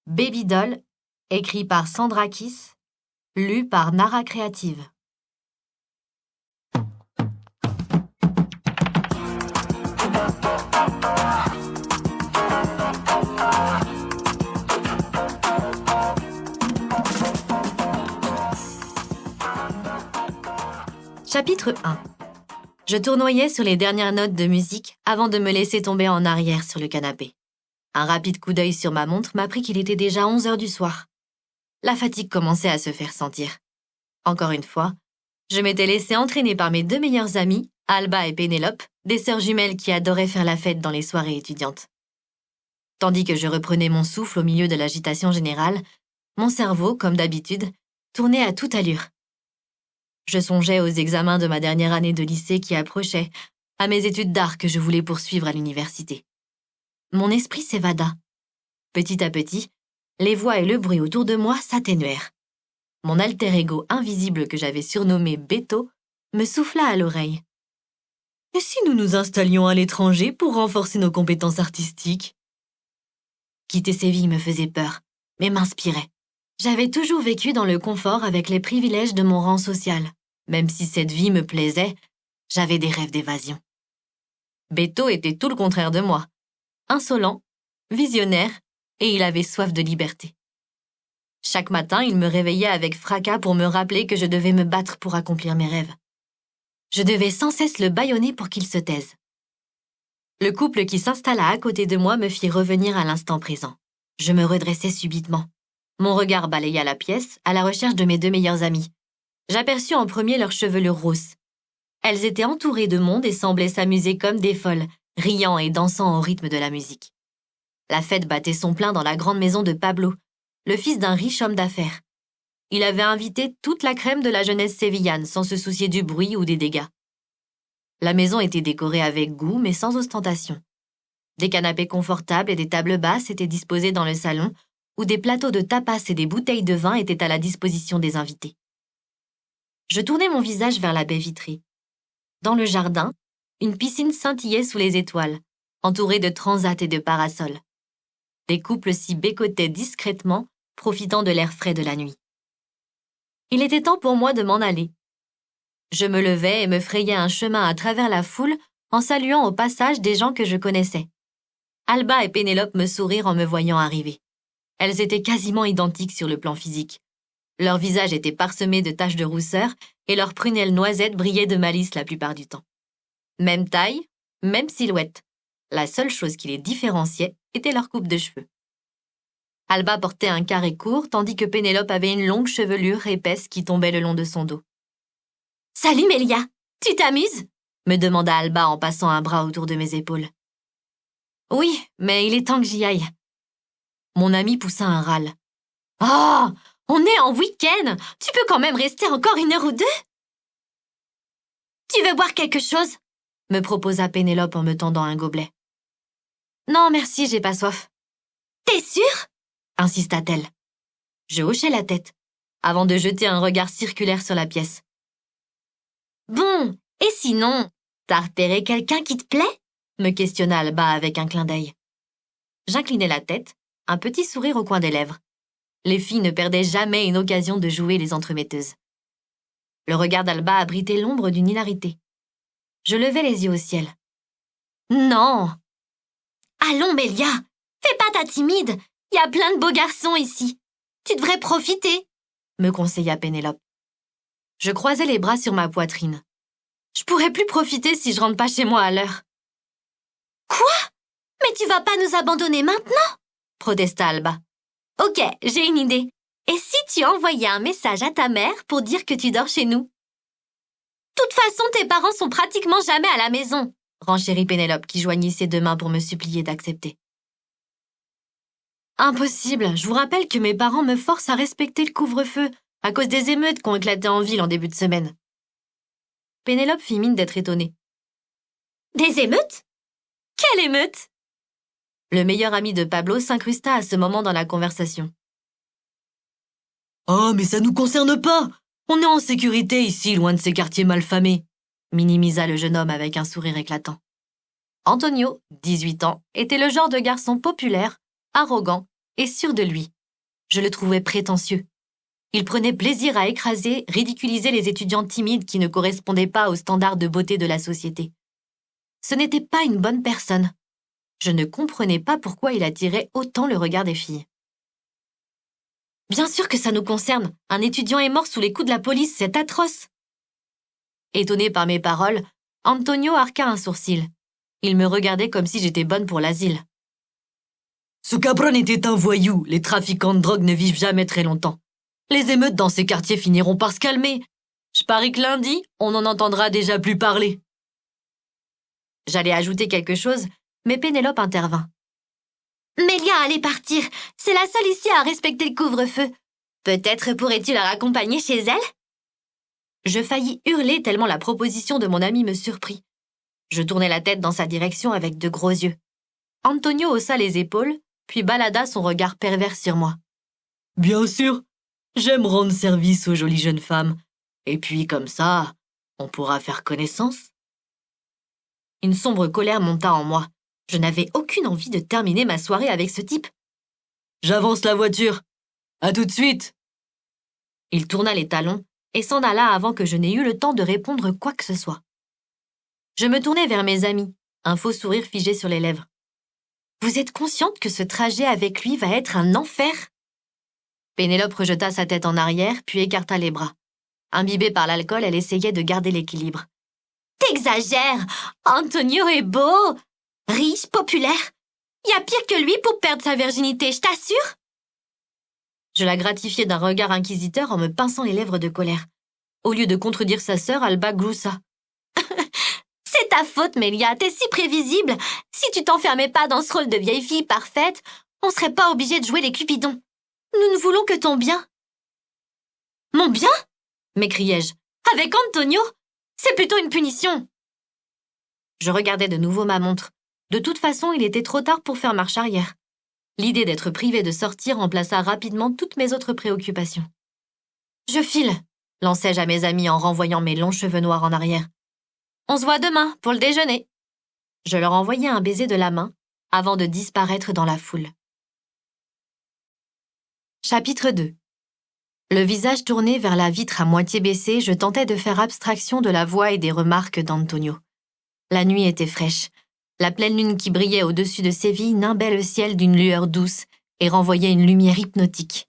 Baby Doll, écrit par Sandra Kiss, lu par Nara Créative. Chapitre 1. Je tournoyais sur les dernières notes de musique avant de me laisser tomber en arrière sur le canapé. Un rapide coup d'œil sur ma montre m'apprit qu'il était déjà 11 heures du soir. La fatigue commençait à se faire sentir. Encore une fois, je m'étais laissée entraîner par mes deux meilleures amies, Alba et Pénélope, des sœurs jumelles qui adoraient faire la fête dans les soirées étudiantes. Tandis que je reprenais mon souffle au milieu de l'agitation générale, mon cerveau, comme d'habitude, tournait à toute allure. Je songeais aux examens de ma dernière année de lycée qui approchaient, à mes études d'art que je voulais poursuivre à l'université. Mon esprit s'évada. Petit à petit, les voix et le bruit autour de moi s'atténuèrent. Mon alter ego invisible que j'avais surnommé Beto me souffla à l'oreille. « Et si nous nous installions à l'étranger pour renforcer nos compétences artistiques ?» Quitter Séville me faisait peur, mais m'inspirait. J'avais toujours vécu dans le confort avec les privilèges de mon rang social. Même si cette vie me plaisait, j'avais des rêves d'évasion. Beto était tout le contraire de moi. Insolent, visionnaire, et il avait soif de liberté. Chaque matin, il me réveillait avec fracas pour me rappeler que je devais me battre pour accomplir mes rêves. Je devais sans cesse le bâillonner pour qu'il se taise. Le couple qui s'installa à côté de moi me fit revenir à l'instant présent. Je me redressai subitement. Mon regard balaya la pièce à la recherche de mes deux meilleures amies. J'aperçus en premier leurs chevelures rousses. Elles étaient entourées de monde et semblaient s'amuser comme des folles, riant et dansant au rythme de la musique. La fête battait son plein dans la grande maison de Pablo, le fils d'un riche homme d'affaires. Il avait invité toute la crème de la jeunesse sévillane sans se soucier du bruit ou des dégâts. La maison était décorée avec goût mais sans ostentation. Des canapés confortables et des tables basses étaient disposés dans le salon, où des plateaux de tapas et des bouteilles de vin étaient à la disposition des invités. Je tournai mon visage vers la baie vitrée. Dans le jardin, une piscine scintillait sous les étoiles, entourée de transats et de parasols. Des couples s'y bécotaient discrètement, profitant de l'air frais de la nuit. Il était temps pour moi de m'en aller. Je me levai et me frayai un chemin à travers la foule en saluant au passage des gens que je connaissais. Alba et Pénélope me sourirent en me voyant arriver. Elles étaient quasiment identiques sur le plan physique. Leurs visages étaient parsemés de taches de rousseur et leurs prunelles noisettes brillaient de malice la plupart du temps. Même taille, même silhouette. La seule chose qui les différenciait était leur coupe de cheveux. Alba portait un carré court, tandis que Pénélope avait une longue chevelure épaisse qui tombait le long de son dos. « Salut Mélia, tu t'amuses ?» me demanda Alba en passant un bras autour de mes épaules. « Oui, mais il est temps que j'y aille. » Mon ami poussa un râle. « Oh, on est en week-end, tu peux quand même rester encore 1 heure ou 2 ?»« Tu veux boire quelque chose ?» me proposa Pénélope en me tendant un gobelet. « Non, merci, j'ai pas soif. »« T'es sûre ?» insista-t-elle. Je hochai la tête, avant de jeter un regard circulaire sur la pièce. « Bon, et sinon, t'as repéré quelqu'un qui te plaît ?» me questionna Alba avec un clin d'œil. J'inclinai la tête, un petit sourire au coin des lèvres. Les filles ne perdaient jamais une occasion de jouer les entremetteuses. Le regard d'Alba abritait l'ombre d'une hilarité. Je levai les yeux au ciel. « Non !»« Allons, Mélia, fais pas ta timide, il y a plein de beaux garçons ici. Tu devrais profiter !» me conseilla Pénélope. Je croisai les bras sur ma poitrine. Je pourrais plus profiter si je rentre pas chez moi à l'heure. « Quoi ? Mais tu vas pas nous abandonner maintenant ?» protesta Alba. « Ok, j'ai une idée. Et si tu envoyais un message à ta mère pour dire que tu dors chez nous ? » « De toute façon, tes parents sont pratiquement jamais à la maison, » renchérit Pénélope qui joignit ses deux mains pour me supplier d'accepter. « Impossible, je vous rappelle que mes parents me forcent à respecter le couvre-feu à cause des émeutes qui ont éclaté en ville en début de semaine. » Pénélope fit mine d'être étonnée. « Des émeutes ? Quelle émeute ?» Le meilleur ami de Pablo s'incrusta à ce moment dans la conversation. « Oh, mais ça nous concerne pas ! On est en sécurité ici, loin de ces quartiers malfamés !» minimisa le jeune homme avec un sourire éclatant. Antonio, 18 ans, était le genre de garçon populaire, arrogant et sûr de lui, Je le trouvais prétentieux. Il prenait plaisir à écraser, ridiculiser les étudiants timides qui ne correspondaient pas aux standards de beauté de la société. Ce n'était pas une bonne personne. Je ne comprenais pas pourquoi il attirait autant le regard des filles. Bien sûr que ça nous concerne. Un étudiant est mort sous les coups de la police, c'est atroce. Étonné par mes paroles, Antonio arqua un sourcil. Il me regardait comme si j'étais bonne pour l'asile. Ce cabron était un voyou. Les trafiquants de drogue ne vivent jamais très longtemps. Les émeutes dans ces quartiers finiront par se calmer. Je parie que lundi, on n'en entendra déjà plus parler. J'allais ajouter quelque chose, mais Pénélope intervint. Mélia allait partir. C'est la seule ici à respecter le couvre-feu. Peut-être pourrais-tu la raccompagner chez elle? Je faillis hurler tellement la proposition de mon ami me surprit. Je tournai la tête dans sa direction avec de gros yeux. Antonio haussa les épaules, puis balada son regard pervers sur moi. Bien sûr, j'aime rendre service aux jolies jeunes femmes. Et puis, comme ça, on pourra faire connaissance. Une sombre colère monta en moi. Je n'avais aucune envie de terminer ma soirée avec ce type. J'avance la voiture. À tout de suite. Il tourna les talons et s'en alla avant que je n'ai eu le temps de répondre quoi que ce soit. Je me tournai vers mes amis, un faux sourire figé sur les lèvres. Vous êtes consciente que ce trajet avec lui va être un enfer? Pénélope rejeta sa tête en arrière, puis écarta les bras. Imbibée par l'alcool, elle essayait de garder l'équilibre. T'exagères! Antonio est beau! Riche, populaire. Y a pire que lui pour perdre sa virginité, je t'assure. Je la gratifiai d'un regard inquisiteur en me pinçant les lèvres de colère. Au lieu de contredire sa sœur, Alba gloussa. C'est ta faute, Mélia, t'es si prévisible. Si tu t'enfermais pas dans ce rôle de vieille fille parfaite, on serait pas obligé de jouer les cupidons. Nous ne voulons que ton bien. Mon bien? M'écriai-je. Avec Antonio? C'est plutôt une punition. Je regardais de nouveau ma montre. De toute façon, il était trop tard pour faire marche arrière. L'idée d'être privée de sortir remplaça rapidement toutes mes autres préoccupations. Je file, lançai-je à mes amis en renvoyant mes longs cheveux noirs en arrière. On se voit demain pour le déjeuner. Je leur envoyai un baiser de la main avant de disparaître dans la foule. Chapitre 2. Le visage tourné vers la vitre à moitié baissée, je tentais de faire abstraction de la voix et des remarques d'Antonio. La nuit était fraîche. La pleine lune qui brillait au-dessus de Séville nimbait le ciel d'une lueur douce et renvoyait une lumière hypnotique.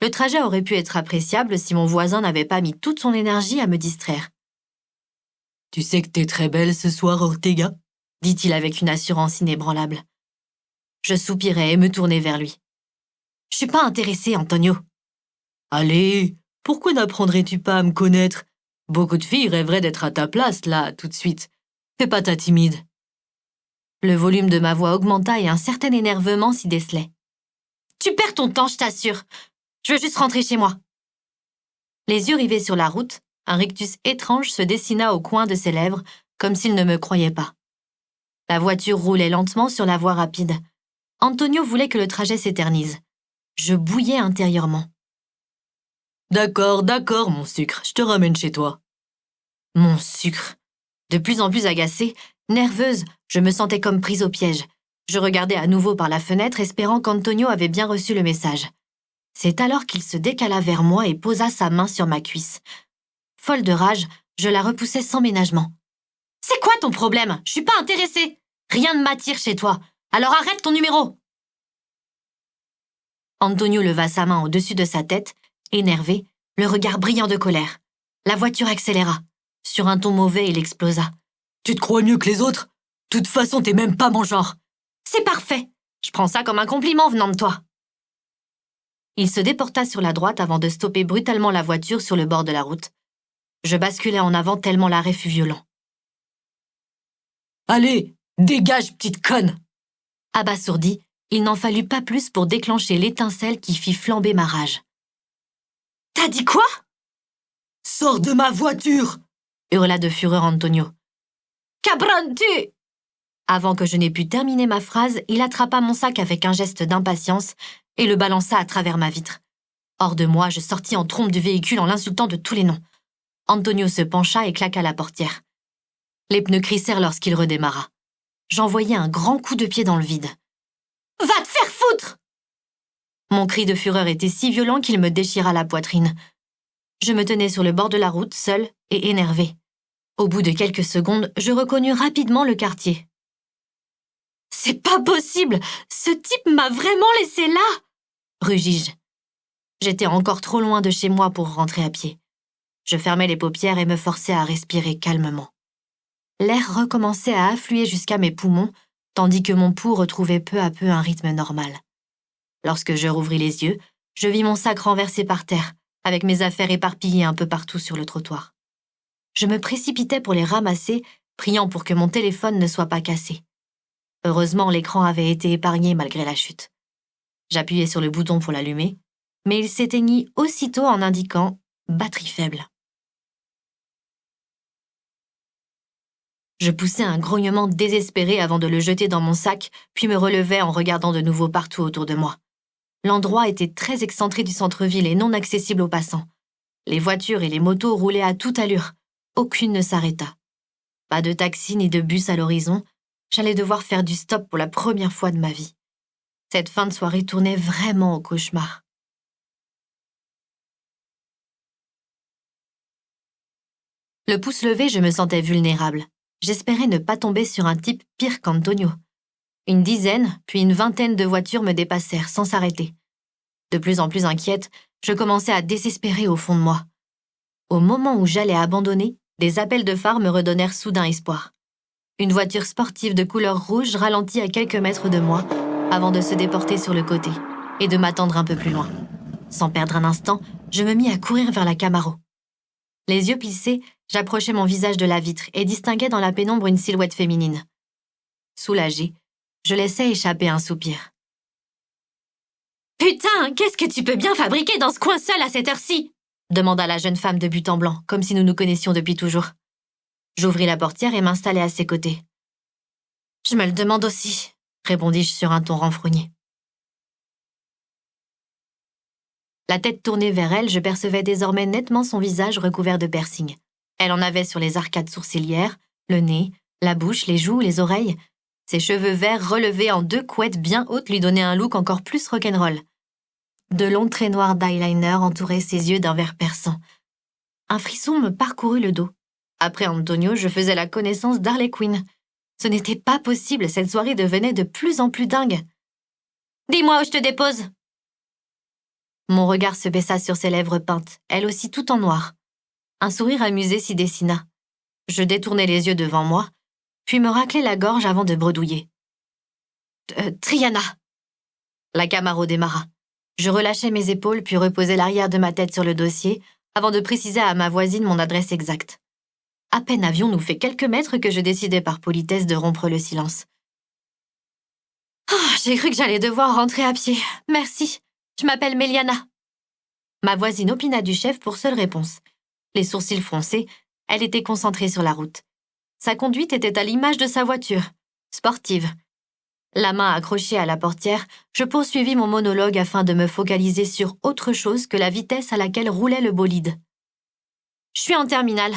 Le trajet aurait pu être appréciable si mon voisin n'avait pas mis toute son énergie à me distraire. « Tu sais que t'es très belle ce soir, Ortega ?» dit-il avec une assurance inébranlable. Je soupirai et me tournai vers lui. « Je suis pas intéressée, Antonio. »« Allez, pourquoi n'apprendrais-tu pas à me connaître? Beaucoup de filles rêveraient d'être à ta place, là, tout de suite. Fais pas ta timide. » Le volume de ma voix augmenta et un certain énervement s'y décelait. « Tu perds ton temps, je t'assure. Je veux juste rentrer chez moi. » Les yeux rivés sur la route, un rictus étrange se dessina au coin de ses lèvres, comme s'il ne me croyait pas. La voiture roulait lentement sur la voie rapide. Antonio voulait que le trajet s'éternise. Je bouillais intérieurement. « D'accord, mon sucre, je te ramène chez toi. » Mon sucre. De plus en plus agacée, nerveuse, je me sentais comme prise au piège. Je regardais à nouveau par la fenêtre, espérant qu'Antonio avait bien reçu le message. C'est alors qu'il se décala vers moi et posa sa main sur ma cuisse. Folle de rage, je la repoussai sans ménagement. « C'est quoi ton problème? Je suis pas intéressée. Rien ne m'attire chez toi. Alors arrête ton numéro. » Antonio leva sa main au-dessus de sa tête, énervé, le regard brillant de colère. La voiture accéléra. Sur un ton mauvais, il explosa. « Tu te crois mieux que les autres? De toute façon, t'es même pas mon genre. »« C'est parfait. Je prends ça comme un compliment venant de toi. » Il se déporta sur la droite avant de stopper brutalement la voiture sur le bord de la route. Je basculai en avant tellement l'arrêt fut violent. « Allez, dégage, petite conne !» Abasourdi, il n'en fallut pas plus pour déclencher l'étincelle qui fit flamber ma rage. « T'as dit quoi? »« Sors de ma voiture !» hurla de fureur Antonio. « Cabron, tu !» Avant que je n'ai pu terminer ma phrase, il attrapa mon sac avec un geste d'impatience et le balança à travers ma vitre. Hors de moi, je sortis en trompe du véhicule en l'insultant de tous les noms. Antonio se pencha et claqua la portière. Les pneus crissèrent lorsqu'il redémarra. J'envoyai un grand coup de pied dans le vide. « Va te faire foutre !» Mon cri de fureur était si violent qu'il me déchira la poitrine. Je me tenais sur le bord de la route, seule et énervée. Au bout de quelques secondes, je reconnus rapidement le quartier. « C'est pas possible! Ce type m'a vraiment laissé là !» rugis-je. J'étais encore trop loin de chez moi pour rentrer à pied. Je fermais les paupières et me forçais à respirer calmement. L'air recommençait à affluer jusqu'à mes poumons, tandis que mon pouls retrouvait peu à peu un rythme normal. Lorsque je rouvris les yeux, je vis mon sac renversé par terre, avec mes affaires éparpillées un peu partout sur le trottoir. Je me précipitais pour les ramasser, priant pour que mon téléphone ne soit pas cassé. Heureusement, l'écran avait été épargné malgré la chute. J'appuyai sur le bouton pour l'allumer, mais il s'éteignit aussitôt en indiquant « batterie faible ». Je poussai un grognement désespéré avant de le jeter dans mon sac, puis me relevai en regardant de nouveau partout autour de moi. L'endroit était très excentré du centre-ville et non accessible aux passants. Les voitures et les motos roulaient à toute allure. Aucune ne s'arrêta. Pas de taxi ni de bus à l'horizon. J'allais devoir faire du stop pour la première fois de ma vie. Cette fin de soirée tournait vraiment au cauchemar. Le pouce levé, je me sentais vulnérable. J'espérais ne pas tomber sur un type pire qu'Antonio. Une dizaine, puis une vingtaine de voitures me dépassèrent sans s'arrêter. De plus en plus inquiète, je commençais à désespérer au fond de moi. Au moment où j'allais abandonner, des appels de phare me redonnèrent soudain espoir. Une voiture sportive de couleur rouge ralentit à quelques mètres de moi avant de se déporter sur le côté et de m'attendre un peu plus loin. Sans perdre un instant, je me mis à courir vers la Camaro. Les yeux plissés, j'approchais mon visage de la vitre et distinguais dans la pénombre une silhouette féminine. Soulagée, je laissais échapper un soupir. « Putain, qu'est-ce que tu peux bien fabriquer dans ce coin seul à cette heure-ci » demanda la jeune femme de but en blanc, comme si nous nous connaissions depuis toujours. J'ouvris la portière et m'installai à ses côtés. « Je me le demande aussi », répondis-je sur un ton renfrogné. La tête tournée vers elle, je percevais désormais nettement son visage recouvert de piercings. Elle en avait sur les arcades sourcilières, le nez, la bouche, les joues, les oreilles. Ses cheveux verts relevés en 2 couettes bien hautes lui donnaient un look encore plus rock'n'roll. De longs traits noirs d'eyeliner entouraient ses yeux d'un vert perçant. Un frisson me parcourut le dos. Après Antonio, je faisais la connaissance d'Harley Quinn. Ce n'était pas possible, cette soirée devenait de plus en plus dingue. « Dis-moi où je te dépose !» Mon regard se baissa sur ses lèvres peintes, elles aussi tout en noir. Un sourire amusé s'y dessina. Je détournai les yeux devant moi, puis me raclai la gorge avant de bredouiller. « Triana !» La Camaro démarra. Je relâchai mes épaules puis reposai l'arrière de ma tête sur le dossier avant de préciser à ma voisine mon adresse exacte. À peine avions-nous fait quelques mètres que je décidai par politesse de rompre le silence. « Oh, j'ai cru que j'allais devoir rentrer à pied. Merci. Je m'appelle Méliana. » Ma voisine opina du chef pour seule réponse. Les sourcils froncés, elle était concentrée sur la route. Sa conduite était à l'image de sa voiture, sportive. La main accrochée à la portière, je poursuivis mon monologue afin de me focaliser sur autre chose que la vitesse à laquelle roulait le bolide. « Je suis en terminale.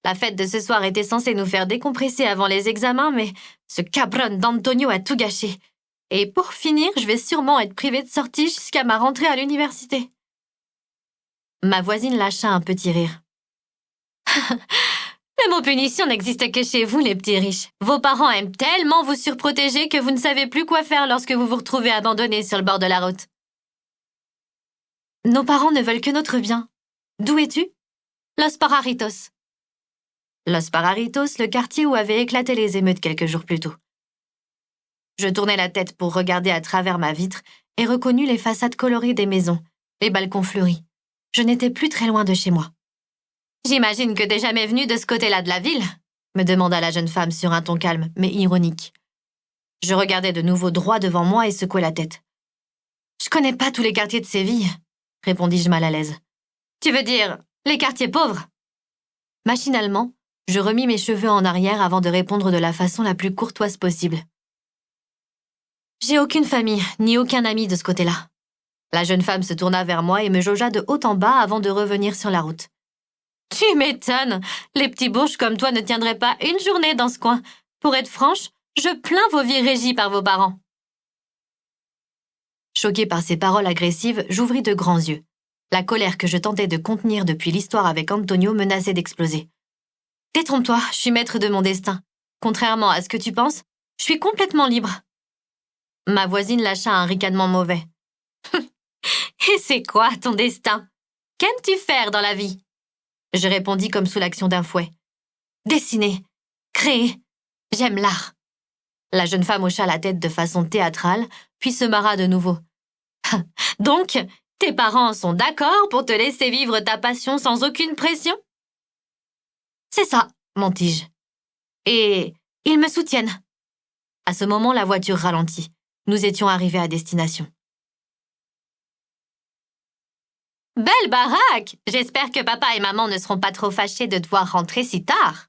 La fête de ce soir était censée nous faire décompresser avant les examens, mais ce cabron d'Antonio a tout gâché. Et pour finir, je vais sûrement être privée de sortie jusqu'à ma rentrée à l'université. » Ma voisine lâcha un petit rire. Le mot punition n'existe que chez vous, les petits riches. Vos parents aiment tellement vous surprotéger que vous ne savez plus quoi faire lorsque vous vous retrouvez abandonnés sur le bord de la route. Nos parents ne veulent que notre bien. D'où es-tu? Los Pararitos. Los Pararitos, le quartier où avaient éclaté les émeutes quelques jours plus tôt. Je tournai la tête pour regarder à travers ma vitre et reconnus les façades colorées des maisons, les balcons fleuris. Je n'étais plus très loin de chez moi. « J'imagine que t'es jamais venue de ce côté-là de la ville ?» me demanda la jeune femme sur un ton calme, mais ironique. Je regardais de nouveau droit devant moi et secouai la tête. « Je connais pas tous les quartiers de Séville, » répondis-je mal à l'aise. « Tu veux dire les quartiers pauvres ?» Machinalement, je remis mes cheveux en arrière avant de répondre de la façon la plus courtoise possible. « J'ai aucune famille, ni aucun ami de ce côté-là. » La jeune femme se tourna vers moi et me jaugea de haut en bas avant de revenir sur la route. « Tu m'étonnes, les petits bourges comme toi ne tiendraient pas une journée dans ce coin. Pour être franche, je plains vos vies régies par vos parents. » Choquée par ces paroles agressives, j'ouvris de grands yeux. La colère que je tentais de contenir depuis l'histoire avec Antonio menaçait d'exploser. « Détrompe-toi, je suis maître de mon destin. Contrairement à ce que tu penses, je suis complètement libre. » Ma voisine lâcha un ricanement mauvais. « Et c'est quoi ton destin? Qu'aimes-tu faire dans la vie ?» Je répondis comme sous l'action d'un fouet. « Dessiner, créer, j'aime l'art. » La jeune femme hocha la tête de façon théâtrale, puis se marra de nouveau. « Donc, tes parents sont d'accord pour te laisser vivre ta passion sans aucune pression? » « C'est ça, mentis-je. Et ils me soutiennent. » À ce moment, la voiture ralentit. Nous étions arrivés à destination. « Belle baraque! J'espère que papa et maman ne seront pas trop fâchés de te voir rentrer si tard. »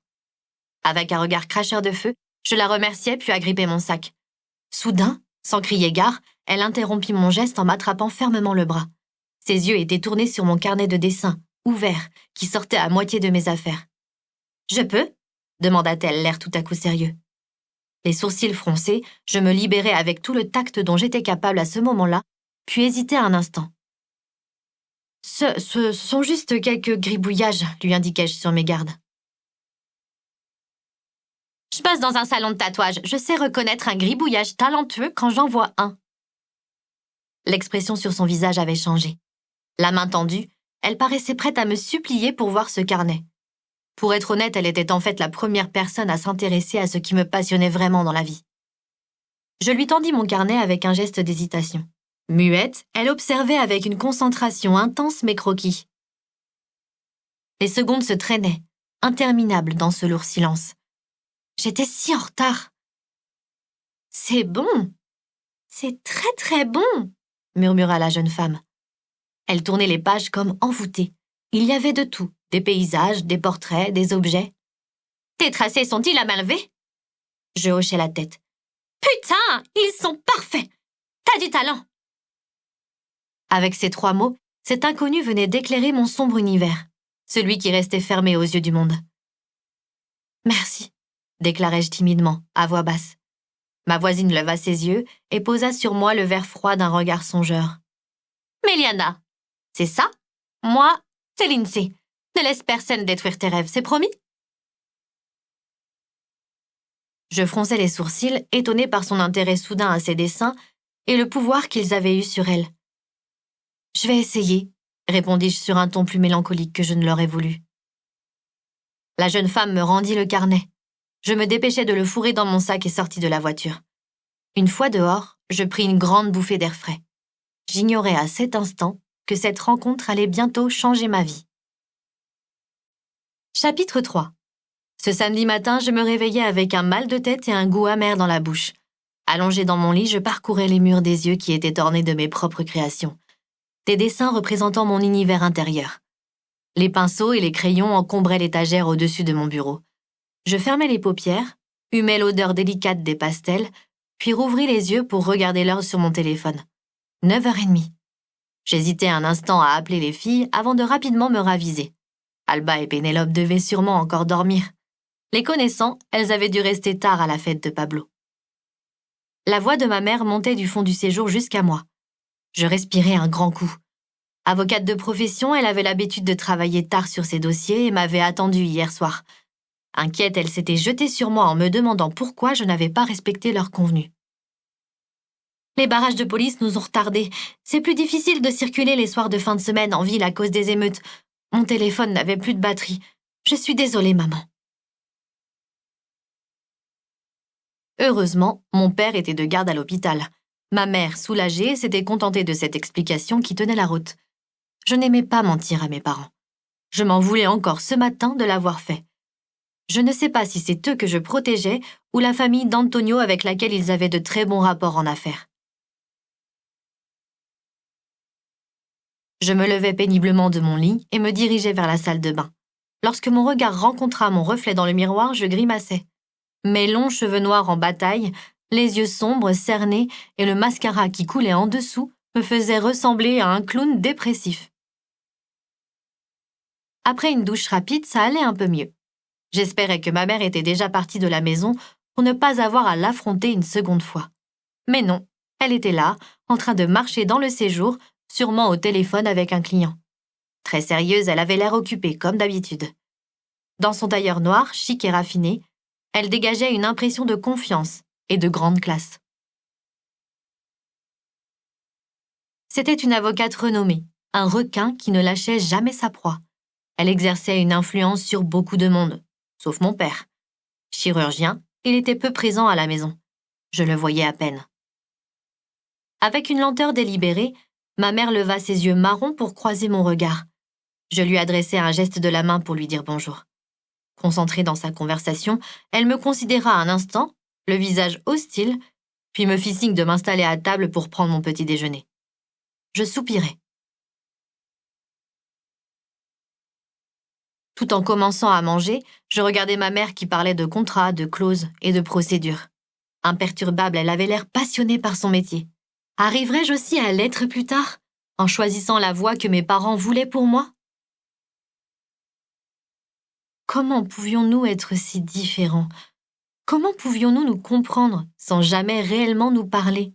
Avec un regard cracheur de feu, je la remerciai puis agrippai mon sac. Soudain, sans crier gare, elle interrompit mon geste en m'attrapant fermement le bras. Ses yeux étaient tournés sur mon carnet de dessin, ouvert, qui sortait à moitié de mes affaires. « Je peux ?» demanda-t-elle, l'air tout à coup sérieux. Les sourcils froncés, je me libérai avec tout le tact dont j'étais capable à ce moment-là, puis hésitai un instant. « Ce sont juste quelques gribouillages, lui indiquai-je sur mes gardes. Je bosse dans un salon de tatouage. Je sais reconnaître un gribouillage talentueux quand j'en vois un. » L'expression sur son visage avait changé. La main tendue, elle paraissait prête à me supplier pour voir ce carnet. Pour être honnête, elle était en fait la première personne à s'intéresser à ce qui me passionnait vraiment dans la vie. Je lui tendis mon carnet avec un geste d'hésitation. Muette, elle observait avec une concentration intense mes croquis. Les secondes se traînaient, interminables dans ce lourd silence. J'étais si en retard. « C'est bon. C'est très très bon, » murmura la jeune femme. Elle tournait les pages comme envoûtée. Il y avait de tout, des paysages, des portraits, des objets. « Tes tracés sont-ils à main levée ?» Je hochai la tête. « Putain, ils sont parfaits! T'as du talent !» Avec ces 3 mots, cet inconnu venait d'éclairer mon sombre univers, celui qui restait fermé aux yeux du monde. « Merci, » déclarai-je timidement, à voix basse. Ma voisine leva ses yeux et posa sur moi le verre froid d'un regard songeur. « Méliana, c'est ça? Moi, c'est Lindsay. Ne laisse personne détruire tes rêves, c'est promis? » Je fronçai les sourcils, étonné par son intérêt soudain à ses dessins et le pouvoir qu'ils avaient eu sur elle. « Je vais essayer, » répondis-je sur un ton plus mélancolique que je ne l'aurais voulu. La jeune femme me rendit le carnet. Je me dépêchai de le fourrer dans mon sac et sortis de la voiture. Une fois dehors, je pris une grande bouffée d'air frais. J'ignorais à cet instant que cette rencontre allait bientôt changer ma vie. Chapitre 3. Ce samedi matin, je me réveillais avec un mal de tête et un goût amer dans la bouche. Allongé dans mon lit, je parcourais les murs des yeux qui étaient ornés de mes propres créations. Des dessins représentant mon univers intérieur. Les pinceaux et les crayons encombraient l'étagère au-dessus de mon bureau. Je fermai les paupières, humai l'odeur délicate des pastels, puis rouvris les yeux pour regarder l'heure sur mon téléphone. 9h30. J'hésitai un instant à appeler les filles avant de rapidement me raviser. Alba et Pénélope devaient sûrement encore dormir. Les connaissant, elles avaient dû rester tard à la fête de Pablo. La voix de ma mère montait du fond du séjour jusqu'à moi. Je respirai un grand coup. Avocate de profession, elle avait l'habitude de travailler tard sur ses dossiers et m'avait attendue hier soir. Inquiète, elle s'était jetée sur moi en me demandant pourquoi je n'avais pas respecté leur convenu. « Les barrages de police nous ont retardés. C'est plus difficile de circuler les soirs de fin de semaine en ville à cause des émeutes. Mon téléphone n'avait plus de batterie. Je suis désolée, maman. » Heureusement, mon père était de garde à l'hôpital. Ma mère, soulagée, s'était contentée de cette explication qui tenait la route. Je n'aimais pas mentir à mes parents. Je m'en voulais encore ce matin de l'avoir fait. Je ne sais pas si c'est eux que je protégeais ou la famille d'Antonio avec laquelle ils avaient de très bons rapports en affaires. Je me levai péniblement de mon lit et me dirigeai vers la salle de bain. Lorsque mon regard rencontra mon reflet dans le miroir, je grimaçai. Mes longs cheveux noirs en bataille, les yeux sombres, cernés et le mascara qui coulait en dessous me faisaient ressembler à un clown dépressif. Après une douche rapide, ça allait un peu mieux. J'espérais que ma mère était déjà partie de la maison pour ne pas avoir à l'affronter une seconde fois. Mais non, Elle était là, en train de marcher dans le séjour, sûrement au téléphone avec un client. Très sérieuse, elle avait l'air occupée, comme d'habitude. Dans son tailleur noir, chic et raffiné, elle dégageait une impression de confiance et de grande classe. C'était une avocate renommée, un requin qui ne lâchait jamais sa proie. Elle exerçait une influence sur beaucoup de monde, sauf mon père. Chirurgien, il était peu présent à la maison. Je le voyais à peine. Avec une lenteur délibérée, ma mère leva ses yeux marrons pour croiser mon regard. Je lui adressai un geste de la main pour lui dire bonjour. Concentrée dans sa conversation, elle me considéra un instant, le visage hostile, puis me fit signe de m'installer à table pour prendre mon petit déjeuner. Je soupirai. Tout en commençant à manger, je regardais ma mère qui parlait de contrats, de clauses et de procédures. Imperturbable, elle avait l'air passionnée par son métier. Arriverais-je aussi à l'être plus tard, en choisissant la voie que mes parents voulaient pour moi? Comment pouvions-nous être si différents? Comment pouvions-nous nous comprendre sans jamais réellement nous parler?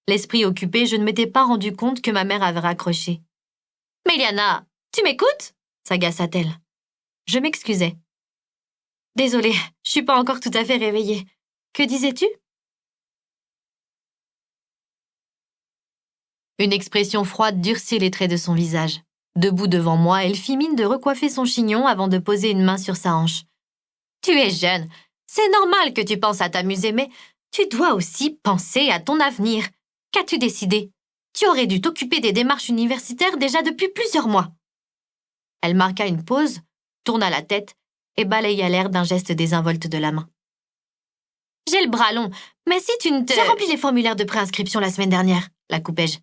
L'esprit occupé, je ne m'étais pas rendu compte que ma mère avait raccroché. « Mais Liana, tu m'écoutes ?» s'agaça-t-elle. Je m'excusai. « Désolée, je suis pas encore tout à fait réveillée. Que disais-tu » Une expression froide durcit les traits de son visage. Debout devant moi, elle fit mine de recoiffer son chignon avant de poser une main sur sa hanche. « Tu es jeune. C'est normal que tu penses à t'amuser, mais tu dois aussi penser à ton avenir. Qu'as-tu décidé? Tu aurais dû t'occuper des démarches universitaires déjà depuis plusieurs mois. » Elle marqua une pause, tourna la tête et balaya l'air d'un geste désinvolte de la main. « J'ai le bras long, mais si tu ne te... »« J'ai rempli les formulaires de préinscription la semaine dernière, » la coupai-je.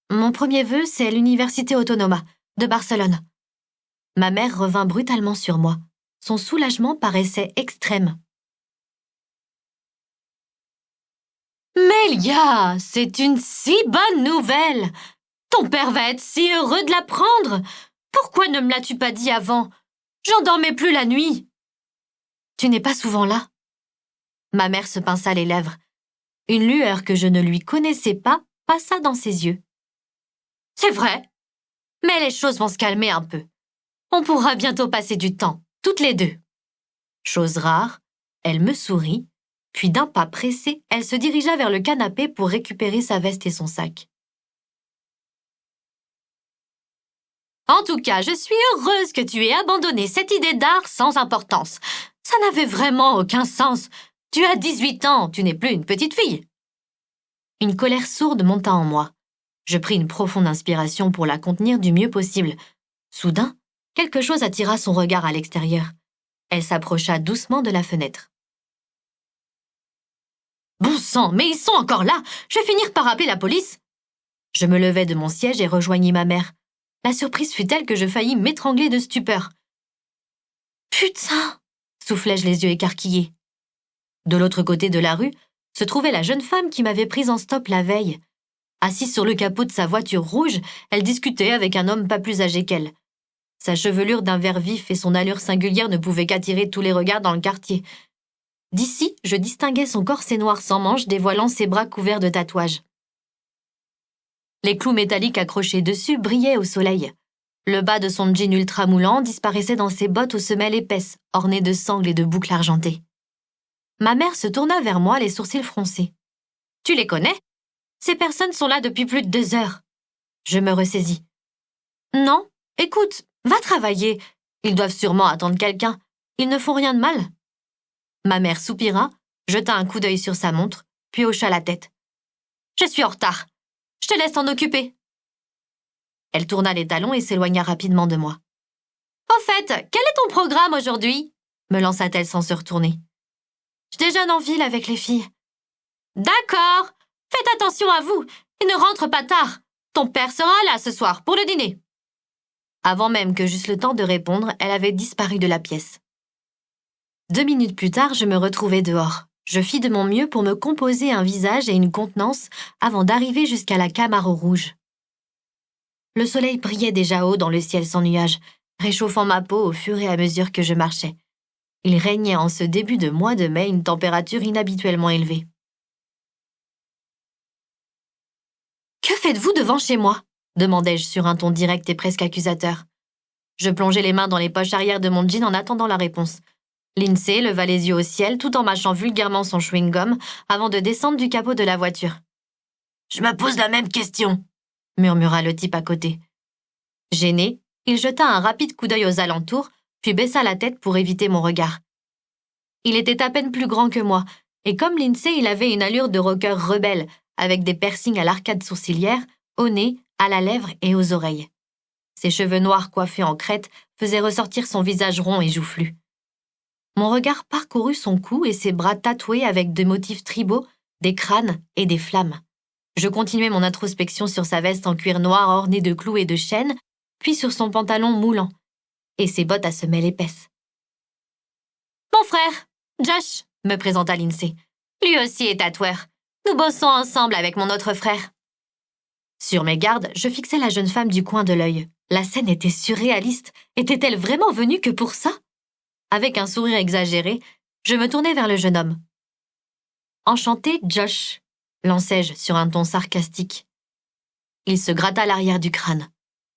« Mon premier vœu, c'est l'Université Autonoma, de Barcelone. » Ma mère revint brutalement sur moi. Son soulagement paraissait extrême. « Mélia, c'est une si bonne nouvelle! Ton père va être si heureux de l'apprendre! Pourquoi ne me l'as-tu pas dit avant? J'en dormais plus la nuit. » « Tu n'es pas souvent là. » Ma mère se pinça les lèvres. Une lueur que je ne lui connaissais pas passa dans ses yeux. « C'est vrai, mais les choses vont se calmer un peu. On pourra bientôt passer du temps, toutes les deux. » Chose rare, elle me sourit, puis d'un pas pressé, elle se dirigea vers le canapé pour récupérer sa veste et son sac. « En tout cas, je suis heureuse que tu aies abandonné cette idée d'art sans importance. Ça n'avait vraiment aucun sens. Tu as 18 ans, tu n'es plus une petite fille. » Une colère sourde monta en moi. Je pris une profonde inspiration pour la contenir du mieux possible. Soudain, quelque chose attira son regard à l'extérieur. Elle s'approcha doucement de la fenêtre. « Bon sang, mais ils sont encore là! Je vais finir par appeler la police !» Je me levai de mon siège et rejoignis ma mère. La surprise fut telle que je faillis m'étrangler de stupeur. « Putain !» soufflai-je les yeux écarquillés. De l'autre côté de la rue se trouvait la jeune femme qui m'avait prise en stop la veille. Assise sur le capot de sa voiture rouge, elle discutait avec un homme pas plus âgé qu'elle. Sa chevelure d'un vert vif et son allure singulière ne pouvaient qu'attirer tous les regards dans le quartier. D'ici, je distinguais son corset noir sans manches dévoilant ses bras couverts de tatouages. Les clous métalliques accrochés dessus brillaient au soleil. Le bas de son jean ultra moulant disparaissait dans ses bottes aux semelles épaisses, ornées de sangles et de boucles argentées. Ma mère se tourna vers moi, les sourcils froncés. « Tu les connais? Ces personnes sont là depuis plus de 2 heures. » Je me ressaisis. « Non, écoute, va travailler. Ils doivent sûrement attendre quelqu'un. Ils ne font rien de mal. » Ma mère soupira, jeta un coup d'œil sur sa montre, puis hocha la tête. « Je suis en retard. Je te laisse t'en occuper. » Elle tourna les talons et s'éloigna rapidement de moi. « Au fait, quel est ton programme aujourd'hui ?» me lança-t-elle sans se retourner. « Je déjeune en ville avec les filles. »« D'accord. Faites attention à vous et ne rentre pas tard. Ton père sera là ce soir pour le dîner. » Avant même que j'eusse le temps de répondre, elle avait disparu de la pièce. 2 minutes plus tard, je me retrouvais dehors. Je fis de mon mieux pour me composer un visage et une contenance avant d'arriver jusqu'à la Camaro rouge. Le soleil brillait déjà haut dans le ciel sans nuages, réchauffant ma peau au fur et à mesure que je marchais. Il régnait en ce début de mois de mai une température inhabituellement élevée. « Que faites-vous devant chez moi ?» demandai-je sur un ton direct et presque accusateur. Je plongeai les mains dans les poches arrière de mon jean en attendant la réponse. Lindsay leva les yeux au ciel tout en mâchant vulgairement son chewing-gum avant de descendre du capot de la voiture. « Je me pose la même question, » murmura le type à côté. Gêné, il jeta un rapide coup d'œil aux alentours, puis baissa la tête pour éviter mon regard. Il était à peine plus grand que moi, et comme Lindsay, il avait une allure de rocker rebelle, avec des piercings à l'arcade sourcilière, au nez, à la lèvre et aux oreilles. Ses cheveux noirs coiffés en crête faisaient ressortir son visage rond et joufflu. Mon regard parcourut son cou et ses bras tatoués avec des motifs tribaux, des crânes et des flammes. Je continuai mon introspection sur sa veste en cuir noir ornée de clous et de chaînes, puis sur son pantalon moulant, et ses bottes à semelles épaisses. « Mon frère, Josh », me présenta Lindsay. « Lui aussi est tatoueur. Nous bossons ensemble avec mon autre frère. » Sur mes gardes, je fixais la jeune femme du coin de l'œil. La scène était surréaliste. Était-elle vraiment venue que pour ça? Avec un sourire exagéré, je me tournai vers le jeune homme. « Enchanté, Josh », lançai-je sur un ton sarcastique. Il se gratta l'arrière du crâne.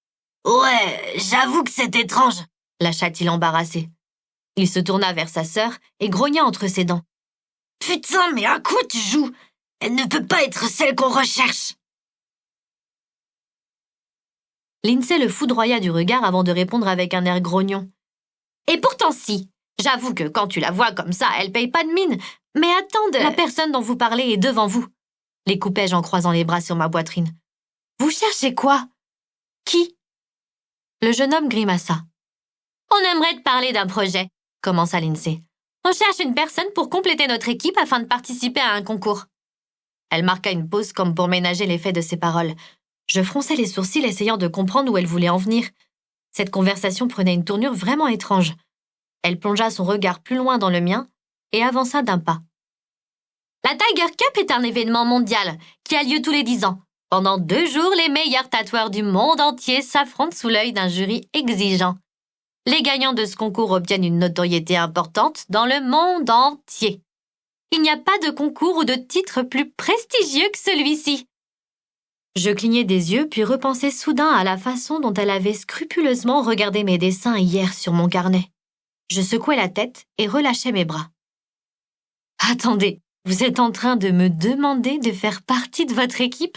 « Ouais, j'avoue que c'est étrange », lâcha-t-il embarrassé. Il se tourna vers sa sœur et grogna entre ses dents. « Putain, mais à quoi tu joues? Elle ne peut pas être celle qu'on recherche !» Lindsay le foudroya du regard avant de répondre avec un air grognon. « Et pourtant si, j'avoue que quand tu la vois comme ça, elle paye pas de mine. Mais attendez, la personne dont vous parlez est devant vous. » Les coupai-je en croisant les bras sur ma poitrine. « Vous cherchez quoi? Qui ?» Le jeune homme grimaça. « On aimerait te parler d'un projet, » commença Lindsay. « On cherche une personne pour compléter notre équipe afin de participer à un concours. » Elle marqua une pause comme pour ménager l'effet de ses paroles. Je fronçai les sourcils essayant de comprendre où elle voulait en venir. Cette conversation prenait une tournure vraiment étrange. Elle plongea son regard plus loin dans le mien et avança d'un pas. « La Tiger Cup est un événement mondial qui a lieu tous les 10 ans. Pendant 2 jours, les meilleurs tatoueurs du monde entier s'affrontent sous l'œil d'un jury exigeant. Les gagnants de ce concours obtiennent une notoriété importante dans le monde entier. Il n'y a pas de concours ou de titre plus prestigieux que celui-ci. » Je clignai des yeux puis repensai soudain à la façon dont elle avait scrupuleusement regardé mes dessins hier sur mon carnet. Je secouai la tête et relâchai mes bras. « Attendez, vous êtes en train de me demander de faire partie de votre équipe ?»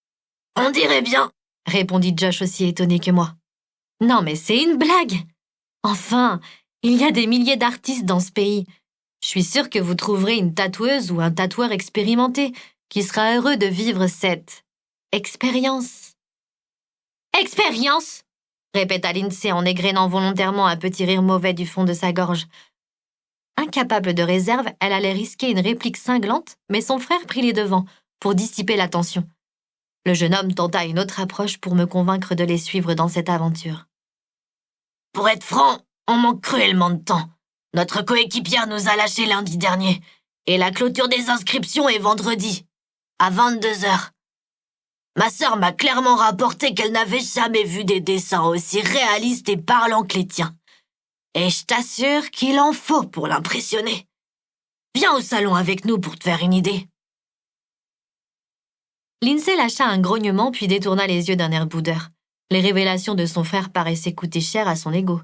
« On dirait bien, » répondit Josh aussi étonné que moi. « Non mais c'est une blague! Enfin, il y a des milliers d'artistes dans ce pays. Je suis sûre que vous trouverez une tatoueuse ou un tatoueur expérimenté qui sera heureux de vivre cette expérience. »« Expérience !» répéta Lindsay en égrénant volontairement un petit rire mauvais du fond de sa gorge. Incapable de réserve, elle allait risquer une réplique cinglante, mais son frère prit les devants pour dissiper la tension. Le jeune homme tenta une autre approche pour me convaincre de les suivre dans cette aventure. « Pour être franc, on manque cruellement de temps. Notre coéquipière nous a lâchés lundi dernier, et la clôture des inscriptions est vendredi, à 22h. Ma sœur m'a clairement rapporté qu'elle n'avait jamais vu des dessins aussi réalistes et parlants que les tiens. Et je t'assure qu'il en faut pour l'impressionner. Viens au salon avec nous pour te faire une idée. » Lindsay lâcha un grognement puis détourna les yeux d'un air boudeur. Les révélations de son frère paraissaient coûter cher à son ego.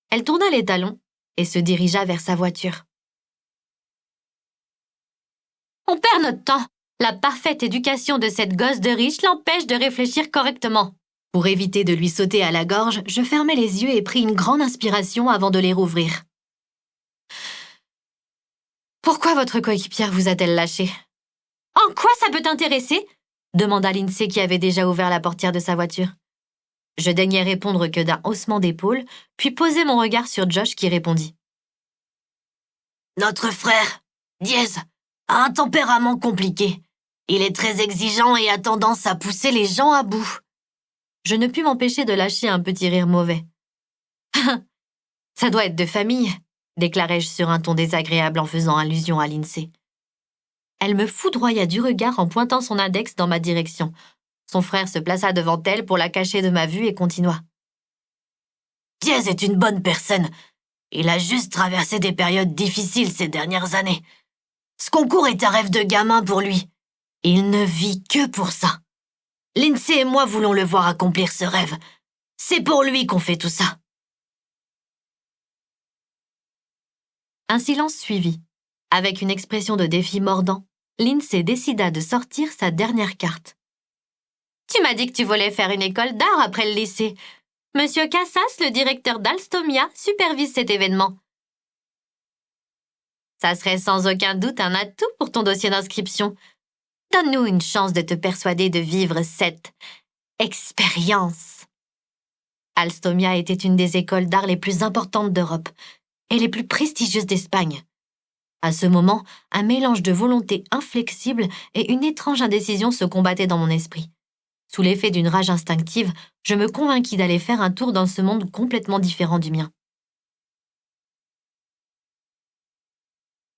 Elle tourna les talons et se dirigea vers sa voiture. « On perd notre temps. La parfaite éducation de cette gosse de riche l'empêche de réfléchir correctement. » Pour éviter de lui sauter à la gorge, je fermai les yeux et pris une grande inspiration avant de les rouvrir. « Pourquoi votre coéquipière vous a-t-elle lâché? »« En quoi ça peut t'intéresser ?» demanda Lindsay qui avait déjà ouvert la portière de sa voiture. Je daignai répondre que d'un haussement d'épaule, puis posai mon regard sur Josh qui répondit. « Notre frère, Diaz, a un tempérament compliqué. Il est très exigeant et a tendance à pousser les gens à bout. » Je ne pus m'empêcher de lâcher un petit rire mauvais. « Ça doit être de famille, » déclarai-je sur un ton désagréable en faisant allusion à Lindsay. Elle me foudroya du regard en pointant son index dans ma direction. Son frère se plaça devant elle pour la cacher de ma vue et continua. « Diaz est une bonne personne. Il a juste traversé des périodes difficiles ces dernières années. Ce concours est un rêve de gamin pour lui. Il ne vit que pour ça. Lindsay et moi voulons le voir accomplir ce rêve. C'est pour lui qu'on fait tout ça. Un silence suivit. Avec une expression de défi mordant, Lindsay décida de sortir sa dernière carte. « Tu m'as dit que tu voulais faire une école d'art après le lycée. Monsieur Cassas, le directeur d'Alstomia, supervise cet événement. Ça serait sans aucun doute un atout pour ton dossier d'inscription. Donne-nous une chance de te persuader de vivre cette expérience. » Alstomia était une des écoles d'art les plus importantes d'Europe et les plus prestigieuses d'Espagne. À ce moment, un mélange de volonté inflexible et une étrange indécision se combattaient dans mon esprit. Sous l'effet d'une rage instinctive, je me convainquis d'aller faire un tour dans ce monde complètement différent du mien.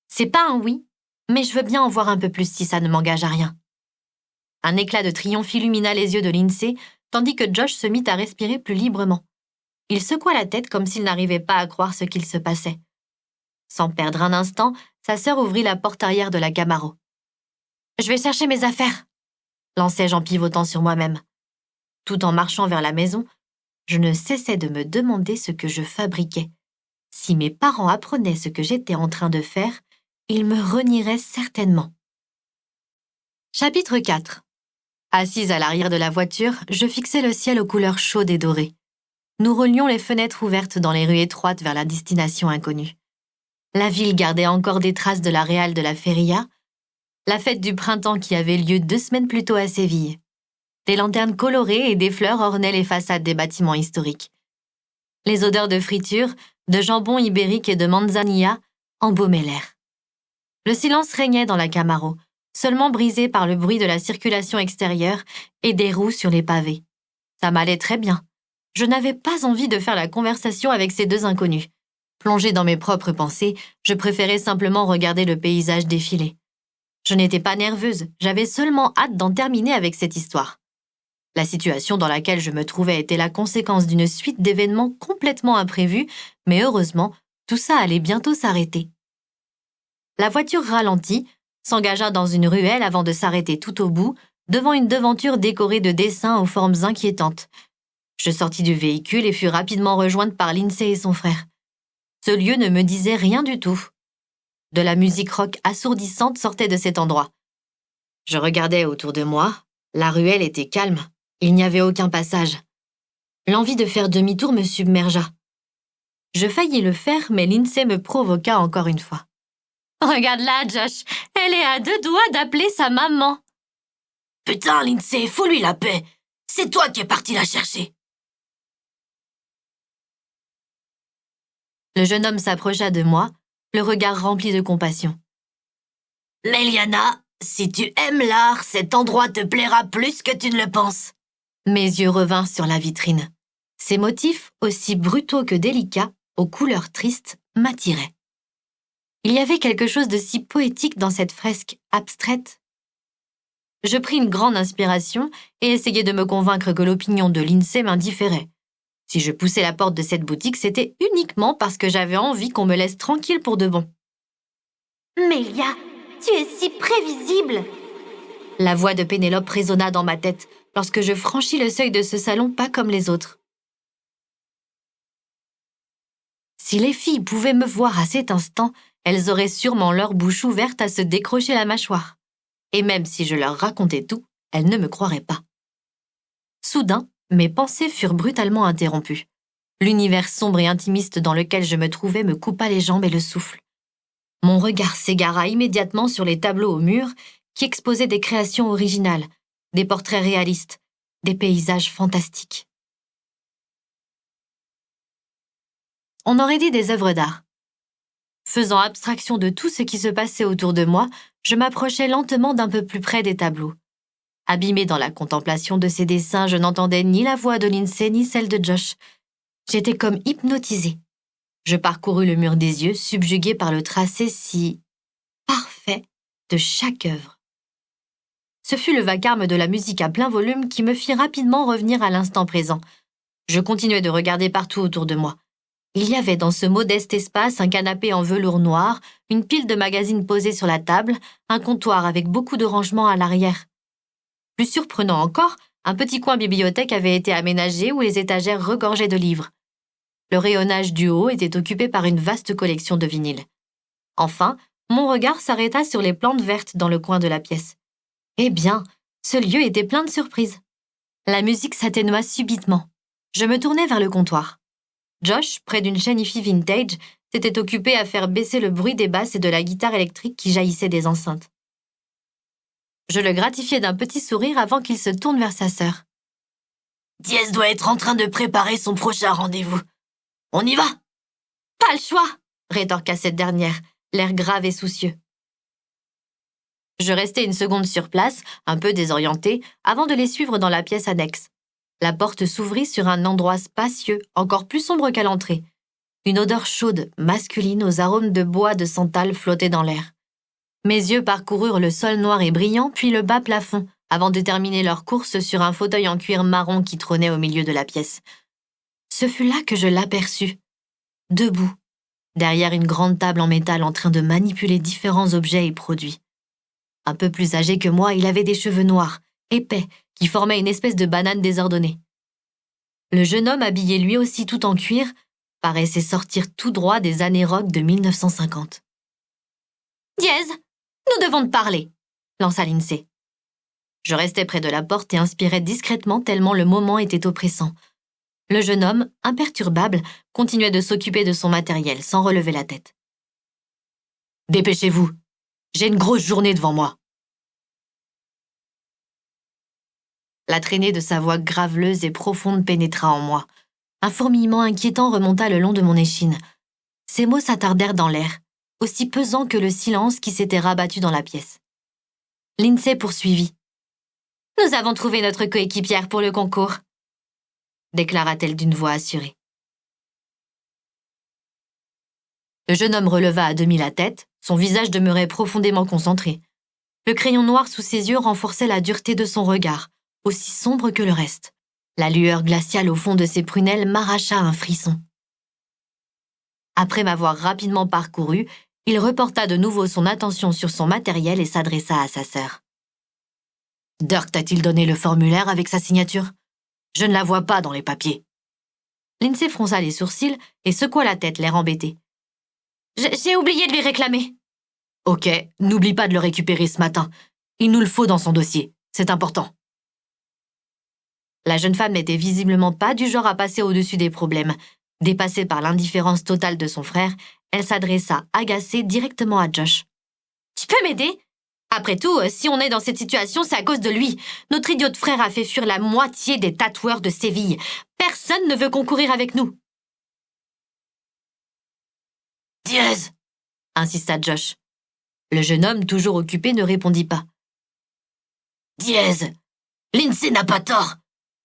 C'est pas un oui, mais je veux bien en voir un peu plus si ça ne m'engage à rien. Un éclat de triomphe illumina les yeux de Lindsay, tandis que Josh se mit à respirer plus librement. Il secoua la tête comme s'il n'arrivait pas à croire ce qu'il se passait. Sans perdre un instant, sa sœur ouvrit la porte arrière de la Camaro. « Je vais chercher mes affaires !» lançai-je en pivotant sur moi-même. Tout en marchant vers la maison, je ne cessais de me demander ce que je fabriquais. Si mes parents apprenaient ce que j'étais en train de faire, ils me renieraient certainement. Chapitre 4. Assise à l'arrière de la voiture, je fixais le ciel aux couleurs chaudes et dorées. Nous roulions les fenêtres ouvertes dans les rues étroites vers la destination inconnue. La ville gardait encore des traces de la réale de la Feria, la fête du printemps qui avait lieu 2 semaines plus tôt à Séville. Des lanternes colorées et des fleurs ornaient les façades des bâtiments historiques. Les odeurs de friture, de jambon ibérique et de manzanilla embaumaient l'air. Le silence régnait dans la Camaro, seulement brisé par le bruit de la circulation extérieure et des roues sur les pavés. Ça m'allait très bien. Je n'avais pas envie de faire la conversation avec ces deux inconnus. Plongée dans mes propres pensées, je préférais simplement regarder le paysage défiler. Je n'étais pas nerveuse, j'avais seulement hâte d'en terminer avec cette histoire. La situation dans laquelle je me trouvais était la conséquence d'une suite d'événements complètement imprévus, mais heureusement, tout ça allait bientôt s'arrêter. La voiture ralentit, s'engagea dans une ruelle avant de s'arrêter tout au bout, devant une devanture décorée de dessins aux formes inquiétantes. Je sortis du véhicule et fus rapidement rejointe par Lindsay et son frère. Ce lieu ne me disait rien du tout. De la musique rock assourdissante sortait de cet endroit. Je regardais autour de moi. La ruelle était calme. Il n'y avait aucun passage. L'envie de faire demi-tour me submergea. Je faillis le faire, mais Lindsay me provoqua encore une fois. « Regarde-la, Josh. Elle est à 2 doigts d'appeler sa maman. »« Putain, Lindsay, fous-lui la paix. C'est toi qui es parti la chercher. » Le jeune homme s'approcha de moi, le regard rempli de compassion. « Meliana, si tu aimes l'art, cet endroit te plaira plus que tu ne le penses. » Mes yeux revinrent sur la vitrine. Ces motifs, aussi brutaux que délicats, aux couleurs tristes, m'attiraient. Il y avait quelque chose de si poétique dans cette fresque abstraite. Je pris une grande inspiration et essayai de me convaincre que l'opinion de Lindsay m'indifférait. Si je poussais la porte de cette boutique, c'était uniquement parce que j'avais envie qu'on me laisse tranquille pour de bon. « Melia, tu es si prévisible !» La voix de Pénélope résonna dans ma tête lorsque je franchis le seuil de ce salon pas comme les autres. Si les filles pouvaient me voir à cet instant, elles auraient sûrement leur bouche ouverte à se décrocher la mâchoire. Et même si je leur racontais tout, elles ne me croiraient pas. Soudain, mes pensées furent brutalement interrompues. L'univers sombre et intimiste dans lequel je me trouvais me coupa les jambes et le souffle. Mon regard s'égara immédiatement sur les tableaux au mur qui exposaient des créations originales, des portraits réalistes, des paysages fantastiques. On aurait dit des œuvres d'art. Faisant abstraction de tout ce qui se passait autour de moi, je m'approchais lentement d'un peu plus près des tableaux. Abîmée dans la contemplation de ces dessins, je n'entendais ni la voix de Lindsay ni celle de Josh. J'étais comme hypnotisée. Je parcourus le mur des yeux, subjuguée par le tracé si parfait de chaque œuvre. Ce fut le vacarme de la musique à plein volume qui me fit rapidement revenir à l'instant présent. Je continuais de regarder partout autour de moi. Il y avait dans ce modeste espace un canapé en velours noir, une pile de magazines posés sur la table, un comptoir avec beaucoup de rangements à l'arrière. Plus surprenant encore, un petit coin bibliothèque avait été aménagé où les étagères regorgeaient de livres. Le rayonnage du haut était occupé par une vaste collection de vinyles. Enfin, mon regard s'arrêta sur les plantes vertes dans le coin de la pièce. Eh bien, ce lieu était plein de surprises. La musique s'atténua subitement. Je me tournai vers le comptoir. Josh, près d'une chaîne hi-fi vintage, s'était occupé à faire baisser le bruit des basses et de la guitare électrique qui jaillissait des enceintes. Je le gratifiai d'un petit sourire avant qu'il se tourne vers sa sœur. Diez doit être en train de préparer son prochain rendez-vous. On y va? Pas le choix, rétorqua cette dernière, l'air grave et soucieux. Je restai une seconde sur place, un peu désorientée, avant de les suivre dans la pièce annexe. La porte s'ouvrit sur un endroit spacieux, encore plus sombre qu'à l'entrée. Une odeur chaude, masculine, aux arômes de bois de santal flottait dans l'air. Mes yeux parcoururent le sol noir et brillant, puis le bas plafond, avant de terminer leur course sur un fauteuil en cuir marron qui trônait au milieu de la pièce. Ce fut là que je l'aperçus, debout, derrière une grande table en métal en train de manipuler différents objets et produits. Un peu plus âgé que moi, il avait des cheveux noirs, épais, qui formaient une espèce de banane désordonnée. Le jeune homme, habillé lui aussi tout en cuir, paraissait sortir tout droit des années rock de 1950. « Diez, nous devons te parler », lança Lindsay. Je restais près de la porte et inspirais discrètement tellement le moment était oppressant. Le jeune homme, imperturbable, continuait de s'occuper de son matériel sans relever la tête. « Dépêchez-vous, j'ai une grosse journée devant moi. » La traînée de sa voix graveleuse et profonde pénétra en moi. Un fourmillement inquiétant remonta le long de mon échine. Ces mots s'attardèrent dans l'air, aussi pesants que le silence qui s'était rabattu dans la pièce. Lindsay poursuivit. « Nous avons trouvé notre coéquipière pour le concours, » déclara-t-elle d'une voix assurée. Le jeune homme releva à demi la tête, son visage demeurait profondément concentré. Le crayon noir sous ses yeux renforçait la dureté de son regard, aussi sombre que le reste. La lueur glaciale au fond de ses prunelles m'arracha un frisson. Après m'avoir rapidement parcouru, il reporta de nouveau son attention sur son matériel et s'adressa à sa sœur. « Dirk t'a-t-il donné le formulaire avec sa signature? Je ne la vois pas dans les papiers. » Lindsay fronça les sourcils et secoua la tête, l'air embêté. « J'ai oublié de lui réclamer. »« Ok, n'oublie pas de le récupérer ce matin. Il nous le faut dans son dossier. C'est important. » La jeune femme n'était visiblement pas du genre à passer au-dessus des problèmes. Dépassée par l'indifférence totale de son frère, elle s'adressa, agacée, directement à Josh. « Tu peux m'aider? Après tout, si on est dans cette situation, c'est à cause de lui. Notre idiot de frère a fait fuir la moitié des tatoueurs de Séville. Personne ne veut concourir avec nous. »« Diez !» insista Josh. Le jeune homme, toujours occupé, ne répondit pas. « Diez, Lindsay n'a pas tort.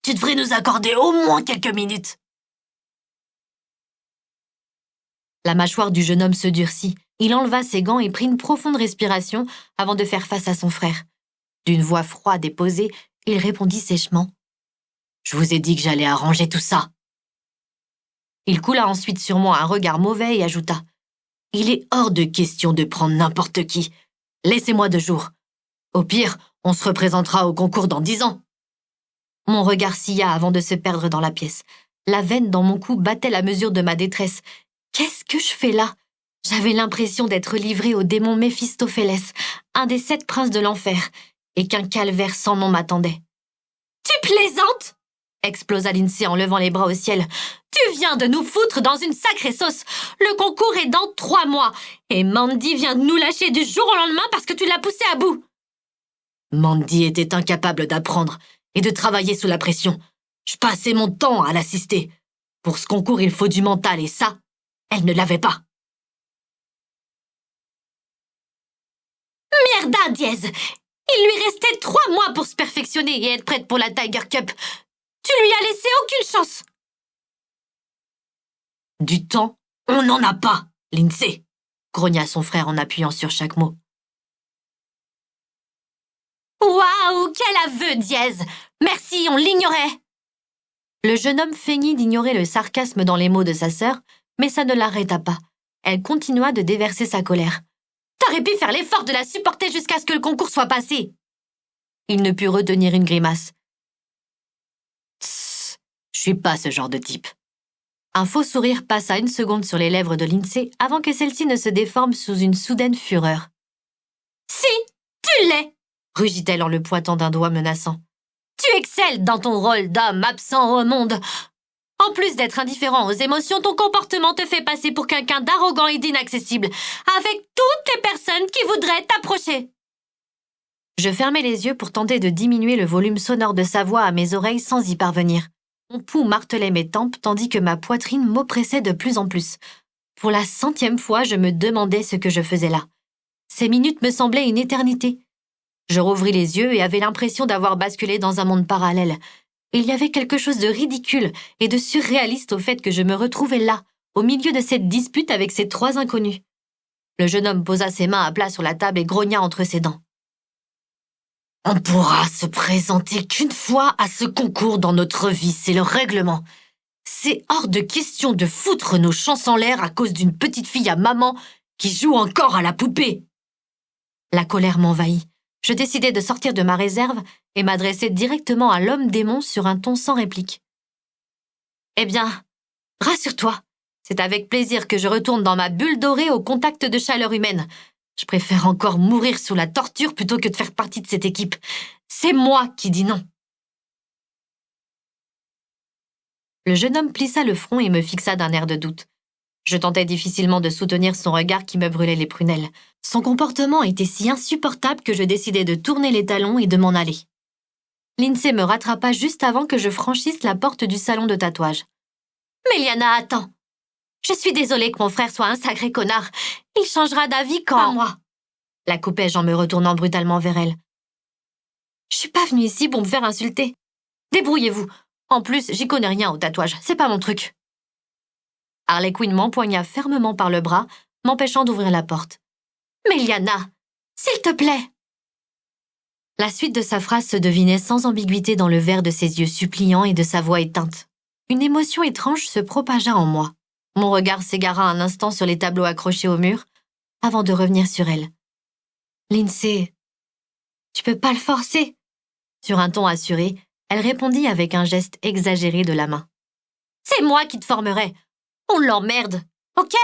Tu devrais nous accorder au moins quelques minutes. » La mâchoire du jeune homme se durcit. Il enleva ses gants et prit une profonde respiration avant de faire face à son frère. D'une voix froide et posée, il répondit sèchement. « Je vous ai dit que j'allais arranger tout ça. » Il coula ensuite sur moi un regard mauvais et ajouta. « Il est hors de question de prendre n'importe qui. Laissez-moi 2 jours. Au pire, on se représentera au concours dans 10 ans. » Mon regard silla avant de se perdre dans la pièce. La veine dans mon cou battait la mesure de ma détresse. Qu'est-ce que je fais là? J'avais l'impression d'être livrée au démon Méphistophélès, un des 7 princes de l'enfer, et qu'un calvaire sans nom m'attendait. « Tu plaisantes ?» explosa Lindsay en levant les bras au ciel. « Tu viens de nous foutre dans une sacrée sauce. Le concours est dans 3 mois, et Mandy vient de nous lâcher du jour au lendemain parce que tu l'as poussée à bout. » Mandy était incapable d'apprendre et de travailler sous la pression. Je passais mon temps à l'assister. Pour ce concours, il faut du mental, et ça, elle ne l'avait pas. Merda, Diez! Il lui restait 3 mois pour se perfectionner et être prête pour la Tiger Cup. Tu lui as laissé aucune chance. Du temps, on n'en a pas, Lindsay, grogna son frère en appuyant sur chaque mot. Waouh, quel aveu, Diez! Merci, on l'ignorait. Le jeune homme feignit d'ignorer le sarcasme dans les mots de sa sœur, Mais ça ne l'arrêta pas. Elle continua de déverser sa colère. « T'aurais pu faire l'effort de la supporter jusqu'à ce que le concours soit passé !» Il ne put retenir une grimace. « Tss, je suis pas ce genre de type. » Un faux sourire passa une seconde sur les lèvres de Lindsay avant que celle-ci ne se déforme sous une soudaine fureur. « Si, tu l'es !» rugit-elle en le pointant d'un doigt menaçant. « Tu excelles dans ton rôle d'homme absent au monde. En plus d'être indifférent aux émotions, ton comportement te fait passer pour quelqu'un d'arrogant et d'inaccessible, avec toutes les personnes qui voudraient t'approcher. » Je fermai les yeux pour tenter de diminuer le volume sonore de sa voix à mes oreilles sans y parvenir. Mon pouls martelait mes tempes tandis que ma poitrine m'oppressait de plus en plus. Pour la 100e fois, je me demandais ce que je faisais là. Ces minutes me semblaient une éternité. Je rouvris les yeux et avais l'impression d'avoir basculé dans un monde parallèle. Il y avait quelque chose de ridicule et de surréaliste au fait que je me retrouvais là, au milieu de cette dispute avec ces 3 inconnus. Le jeune homme posa ses mains à plat sur la table et grogna entre ses dents. « On pourra se présenter qu'une fois à ce concours dans notre vie, c'est le règlement. C'est hors de question de foutre nos chances en l'air à cause d'une petite fille à maman qui joue encore à la poupée. » La colère m'envahit. Je décidai de sortir de ma réserve et m'adresser directement à l'homme démon sur un ton sans réplique. « Eh bien, rassure-toi, c'est avec plaisir que je retourne dans ma bulle dorée au contact de chaleur humaine. Je préfère encore mourir sous la torture plutôt que de faire partie de cette équipe. C'est moi qui dis non. » Le jeune homme plissa le front et me fixa d'un air de doute. Je tentais difficilement de soutenir son regard qui me brûlait les prunelles. Son comportement était si insupportable que je décidai de tourner les talons et de m'en aller. Lindsay me rattrapa juste avant que je franchisse la porte du salon de tatouage. « Méliana, attends. Je suis désolée que mon frère soit un sacré connard. Il changera d'avis quand... » « Pas moi !» la coupai-je en me retournant brutalement vers elle. « Je suis pas venue ici pour me faire insulter. Débrouillez-vous. En plus, j'y connais rien au tatouage. C'est pas mon truc. » Harley Quinn m'empoigna fermement par le bras, m'empêchant d'ouvrir la porte. « Méliana, s'il te plaît !» La suite de sa phrase se devinait sans ambiguïté dans le vert de ses yeux suppliants et de sa voix éteinte. Une émotion étrange se propagea en moi. Mon regard s'égara un instant sur les tableaux accrochés au mur, avant de revenir sur elle. « Lindsay, tu peux pas le forcer !» Sur un ton assuré, elle répondit avec un geste exagéré de la main. « C'est moi qui te formerai. On l'emmerde, ok ?»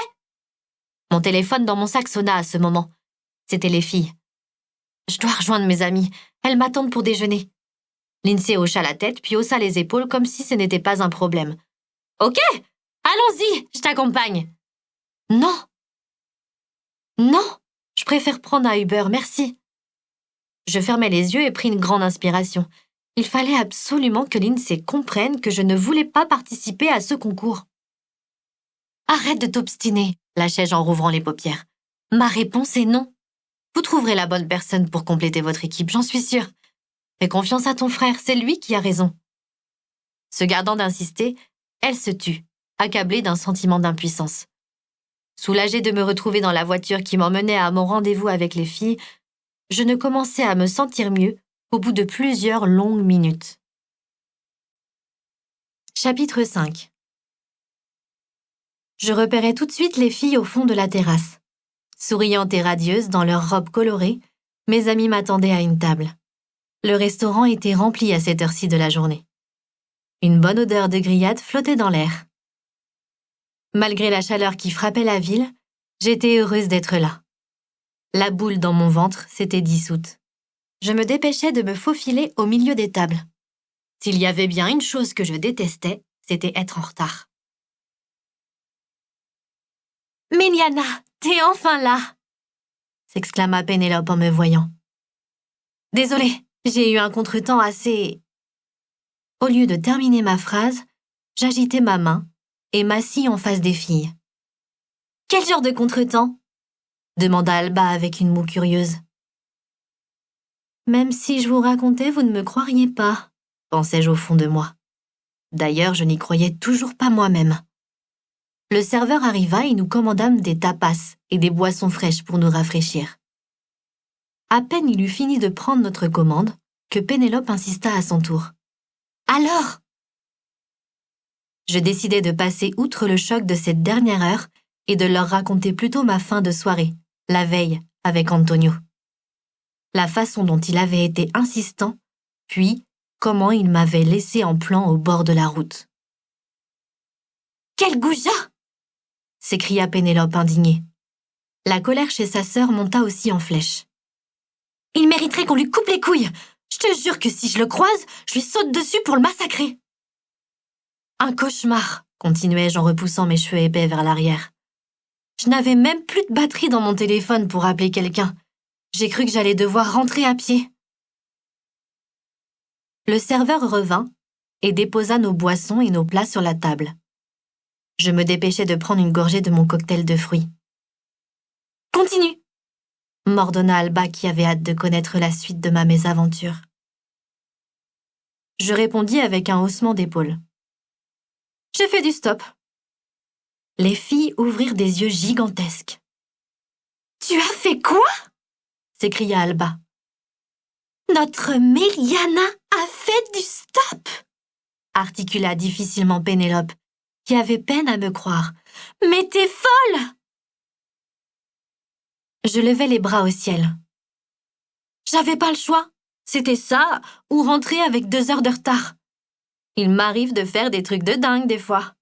Mon téléphone dans mon sac sonna à ce moment. C'étaient les filles. « Je dois rejoindre mes amies. Elles m'attendent pour déjeuner. » Lindsay hocha la tête puis haussa les épaules comme si ce n'était pas un problème. « Ok, allons-y, je t'accompagne. »« Non. Non, je préfère prendre un Uber, merci. » Je fermai les yeux et pris une grande inspiration. Il fallait absolument que Lindsay comprenne que je ne voulais pas participer à ce concours. « Arrête de t'obstiner, » lâchai-je en rouvrant les paupières. « Ma réponse est non. Vous trouverez la bonne personne pour compléter votre équipe, j'en suis sûre. Fais confiance à ton frère, c'est lui qui a raison. » Se gardant d'insister, elle se tut, accablée d'un sentiment d'impuissance. Soulagée de me retrouver dans la voiture qui m'emmenait à mon rendez-vous avec les filles, je ne commençais à me sentir mieux qu'au bout de plusieurs longues minutes. Chapitre 5. Je repérais tout de suite les filles au fond de la terrasse. Souriantes et radieuses dans leurs robes colorées, mes amis m'attendaient à une table. Le restaurant était rempli à cette heure-ci de la journée. Une bonne odeur de grillade flottait dans l'air. Malgré la chaleur qui frappait la ville, j'étais heureuse d'être là. La boule dans mon ventre s'était dissoute. Je me dépêchais de me faufiler au milieu des tables. S'il y avait bien une chose que je détestais, c'était être en retard. « Méliana, t'es enfin là !» s'exclama Pénélope en me voyant. « Désolée, j'ai eu un contretemps assez... » Au lieu de terminer ma phrase, j'agitai ma main et m'assis en face des filles. « Quel genre de contretemps ?» demanda Alba avec une moue curieuse. « Même si je vous racontais, vous ne me croiriez pas, pensai-je au fond de moi. D'ailleurs, je n'y croyais toujours pas moi-même. Le serveur arriva et nous commandâmes des tapas et des boissons fraîches pour nous rafraîchir. À peine il eut fini de prendre notre commande que Pénélope insista à son tour. « Alors ?» Je décidai de passer outre le choc de cette dernière heure et de leur raconter plutôt ma fin de soirée, la veille, avec Antonio. La façon dont il avait été insistant, puis comment il m'avait laissé en plan au bord de la route. « Quel goujat !» s'écria Pénélope indignée. La colère chez sa sœur monta aussi en flèche. « Il mériterait qu'on lui coupe les couilles. Je te jure que si je le croise, je lui saute dessus pour le massacrer. » Un cauchemar, continuai-je en repoussant mes cheveux épais vers l'arrière. Je n'avais même plus de batterie dans mon téléphone pour appeler quelqu'un. J'ai cru que j'allais devoir rentrer à pied. Le serveur revint et déposa nos boissons et nos plats sur la table. Je me dépêchai de prendre une gorgée de mon cocktail de fruits. « Continue !» m'ordonna Alba qui avait hâte de connaître la suite de ma mésaventure. Je répondis avec un haussement d'épaules. J'ai fait du stop. Les filles ouvrirent des yeux gigantesques. Tu as fait quoi? S'écria Alba. Notre Méliana a fait du stop, articula difficilement Pénélope, qui avait peine à me croire. Mais t'es folle! Je levai les bras au ciel. J'avais pas le choix. C'était ça, ou rentrer avec 2 heures de retard. Il m'arrive de faire des trucs de dingue des fois.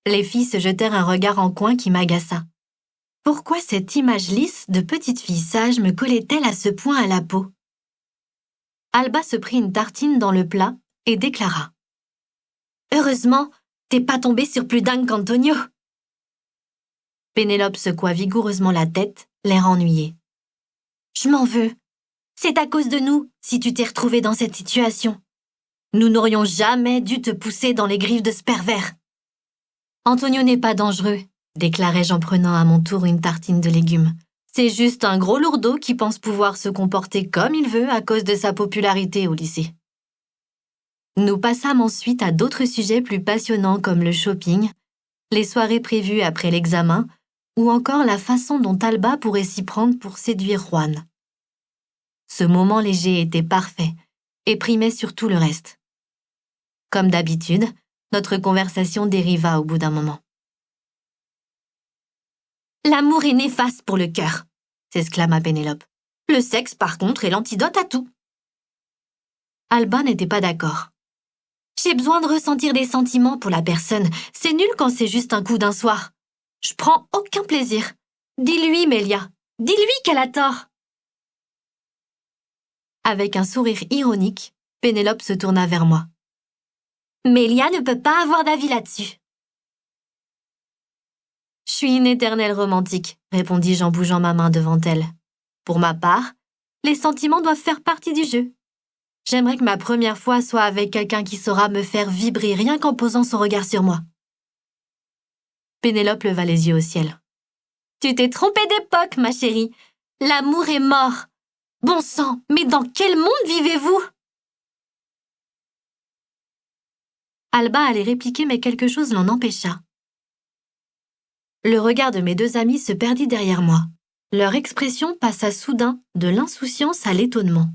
Les filles se jetèrent un regard en coin qui m'agaça. Pourquoi cette image lisse de petite fille sage me collait-elle à ce point à la peau? Alba se prit une tartine dans le plat et déclara. Heureusement, t'es pas tombée sur plus dingue qu'Antonio. Pénélope secoua vigoureusement la tête, l'air ennuyé. Je m'en veux. C'est à cause de nous si tu t'es retrouvée dans cette situation. Nous n'aurions jamais dû te pousser dans les griffes de ce pervers. Antonio n'est pas dangereux, déclarai-je en prenant à mon tour une tartine de légumes. C'est juste un gros lourdeau qui pense pouvoir se comporter comme il veut à cause de sa popularité au lycée. Nous passâmes ensuite à d'autres sujets plus passionnants comme le shopping, les soirées prévues après l'examen ou encore la façon dont Alba pourrait s'y prendre pour séduire Juan. Ce moment léger était parfait et primait sur tout le reste. Comme d'habitude, notre conversation dériva au bout d'un moment. L'amour est néfaste pour le cœur, s'exclama Pénélope. Le sexe, par contre, est l'antidote à tout. Alba n'était pas d'accord. J'ai besoin de ressentir des sentiments pour la personne. C'est nul quand c'est juste un coup d'un soir. Je prends aucun plaisir. Dis-lui, Mélia. Dis-lui qu'elle a tort. Avec un sourire ironique, Pénélope se tourna vers moi. Mélia ne peut pas avoir d'avis là-dessus. Je suis une éternelle romantique, répondis-je en bougeant ma main devant elle. Pour ma part, les sentiments doivent faire partie du jeu. J'aimerais que ma première fois soit avec quelqu'un qui saura me faire vibrer rien qu'en posant son regard sur moi. Pénélope leva les yeux au ciel. Tu t'es trompée d'époque, ma chérie. L'amour est mort. Bon sang, mais dans quel monde vivez-vous? Alba allait répliquer, mais quelque chose l'en empêcha. Le regard de mes 2 amis se perdit derrière moi. Leur expression passa soudain de l'insouciance à l'étonnement.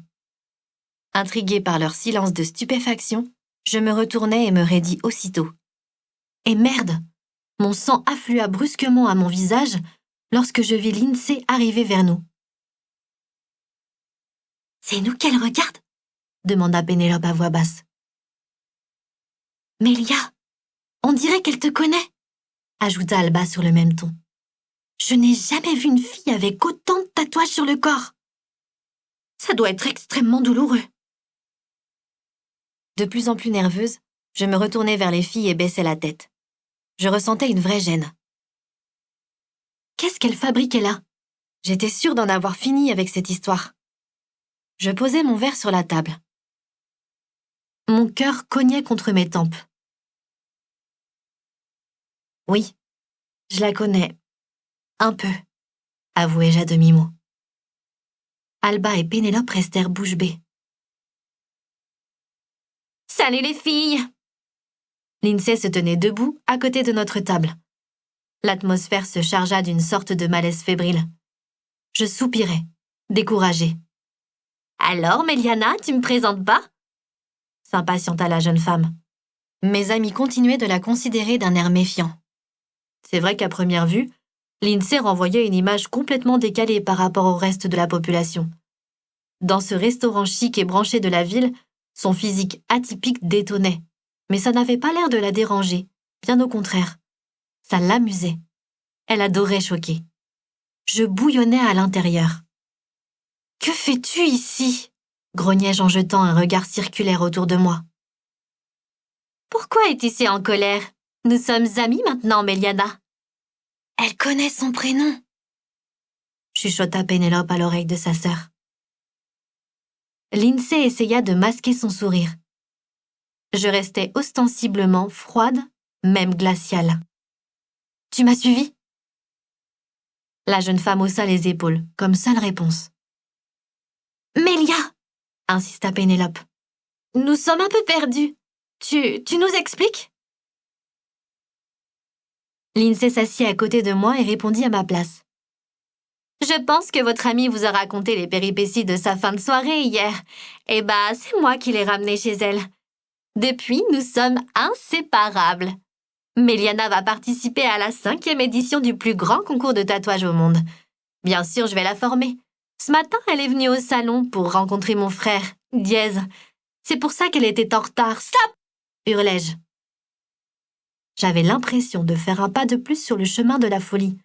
Intriguée par leur silence de stupéfaction, je me retournai et me raidis aussitôt. Et merde! Mon sang afflua brusquement à mon visage lorsque je vis Lindsay arriver vers nous. « C'est nous qu'elle regarde ?» demanda Pénélope à voix basse. « Mélia, on dirait qu'elle te connaît !» ajouta Alba sur le même ton. « Je n'ai jamais vu une fille avec autant de tatouages sur le corps. Ça doit être extrêmement douloureux. » De plus en plus nerveuse, je me retournai vers les filles et baissai la tête. Je ressentais une vraie gêne. Qu'est-ce qu'elle fabriquait là? J'étais sûre d'en avoir fini avec cette histoire. Je posai mon verre sur la table. Mon cœur cognait contre mes tempes. Oui, je la connais. Un peu, avouai-je à demi-mot. Alba et Pénélope restèrent bouche bée. Salut les filles! Lindsay se tenait debout à côté de notre table. L'atmosphère se chargea d'une sorte de malaise fébrile. Je soupirai, découragée. Alors, Méliana, tu me présentes pas? S'impatienta la jeune femme. Mes amis continuaient de la considérer d'un air méfiant. C'est vrai qu'à première vue, Lindsay renvoyait une image complètement décalée par rapport au reste de la population. Dans ce restaurant chic et branché de la ville, son physique atypique détonnait. Mais ça n'avait pas l'air de la déranger, bien au contraire. Ça l'amusait. Elle adorait choquer. Je bouillonnais à l'intérieur. « Que fais-tu ici ?» grognai-je en jetant un regard circulaire autour de moi. « Pourquoi es-tu si en colère? Nous sommes amis maintenant, Meliana. » « Elle connaît son prénom, » chuchota Pénélope à l'oreille de sa sœur. Lindsay essaya de masquer son sourire. Je restais ostensiblement froide, même glaciale. « Tu m'as suivi ?» La jeune femme haussa les épaules, comme seule réponse. « Mélia !» insista Pénélope. « Nous sommes un peu perdus. Tu nous expliques ?» Lindsay s'assit à côté de moi et répondit à ma place. « Je pense que votre amie vous a raconté les péripéties de sa fin de soirée hier. Eh ben, c'est moi qui l'ai ramenée chez elle. Depuis, nous sommes inséparables. Meliana va participer à la 5e édition du plus grand concours de tatouage au monde. Bien sûr, je vais la former. Ce matin, elle est venue au salon pour rencontrer mon frère, Diez. C'est pour ça qu'elle était en retard. Stop ! Hurlai-je. J'avais l'impression de faire un pas de plus sur le chemin de la folie.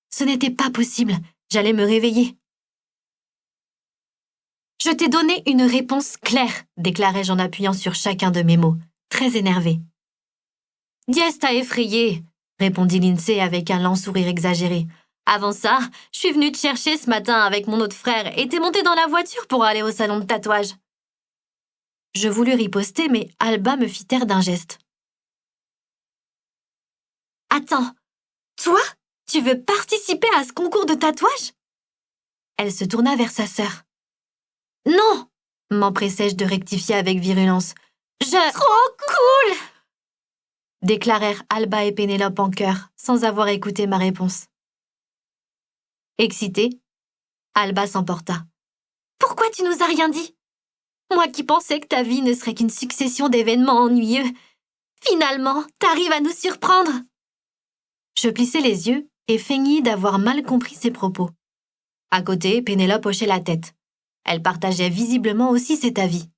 Ce n'était pas possible. J'allais me réveiller. « Je t'ai donné une réponse claire, » déclarai-je en appuyant sur chacun de mes mots, très énervée. « Diez t'a effrayé, » répondit Lindsay avec un lent sourire exagéré. « Avant ça, je suis venue te chercher ce matin avec mon autre frère et t'es montée dans la voiture pour aller au salon de tatouage. » Je voulus riposter, mais Alba me fit taire d'un geste. « Attends, toi, tu veux participer à ce concours de tatouage ?» Elle se tourna vers sa sœur. « Non !» m'empressai-je de rectifier avec virulence. « Trop cool !» déclarèrent Alba et Pénélope en chœur, sans avoir écouté ma réponse. Excitée, Alba s'emporta. « Pourquoi tu nous as rien dit? Moi qui pensais que ta vie ne serait qu'une succession d'événements ennuyeux. Finalement, t'arrives à nous surprendre !» Je plissai les yeux et feignis d'avoir mal compris ses propos. À côté, Pénélope hochait la tête. Elle partageait visiblement aussi cet avis.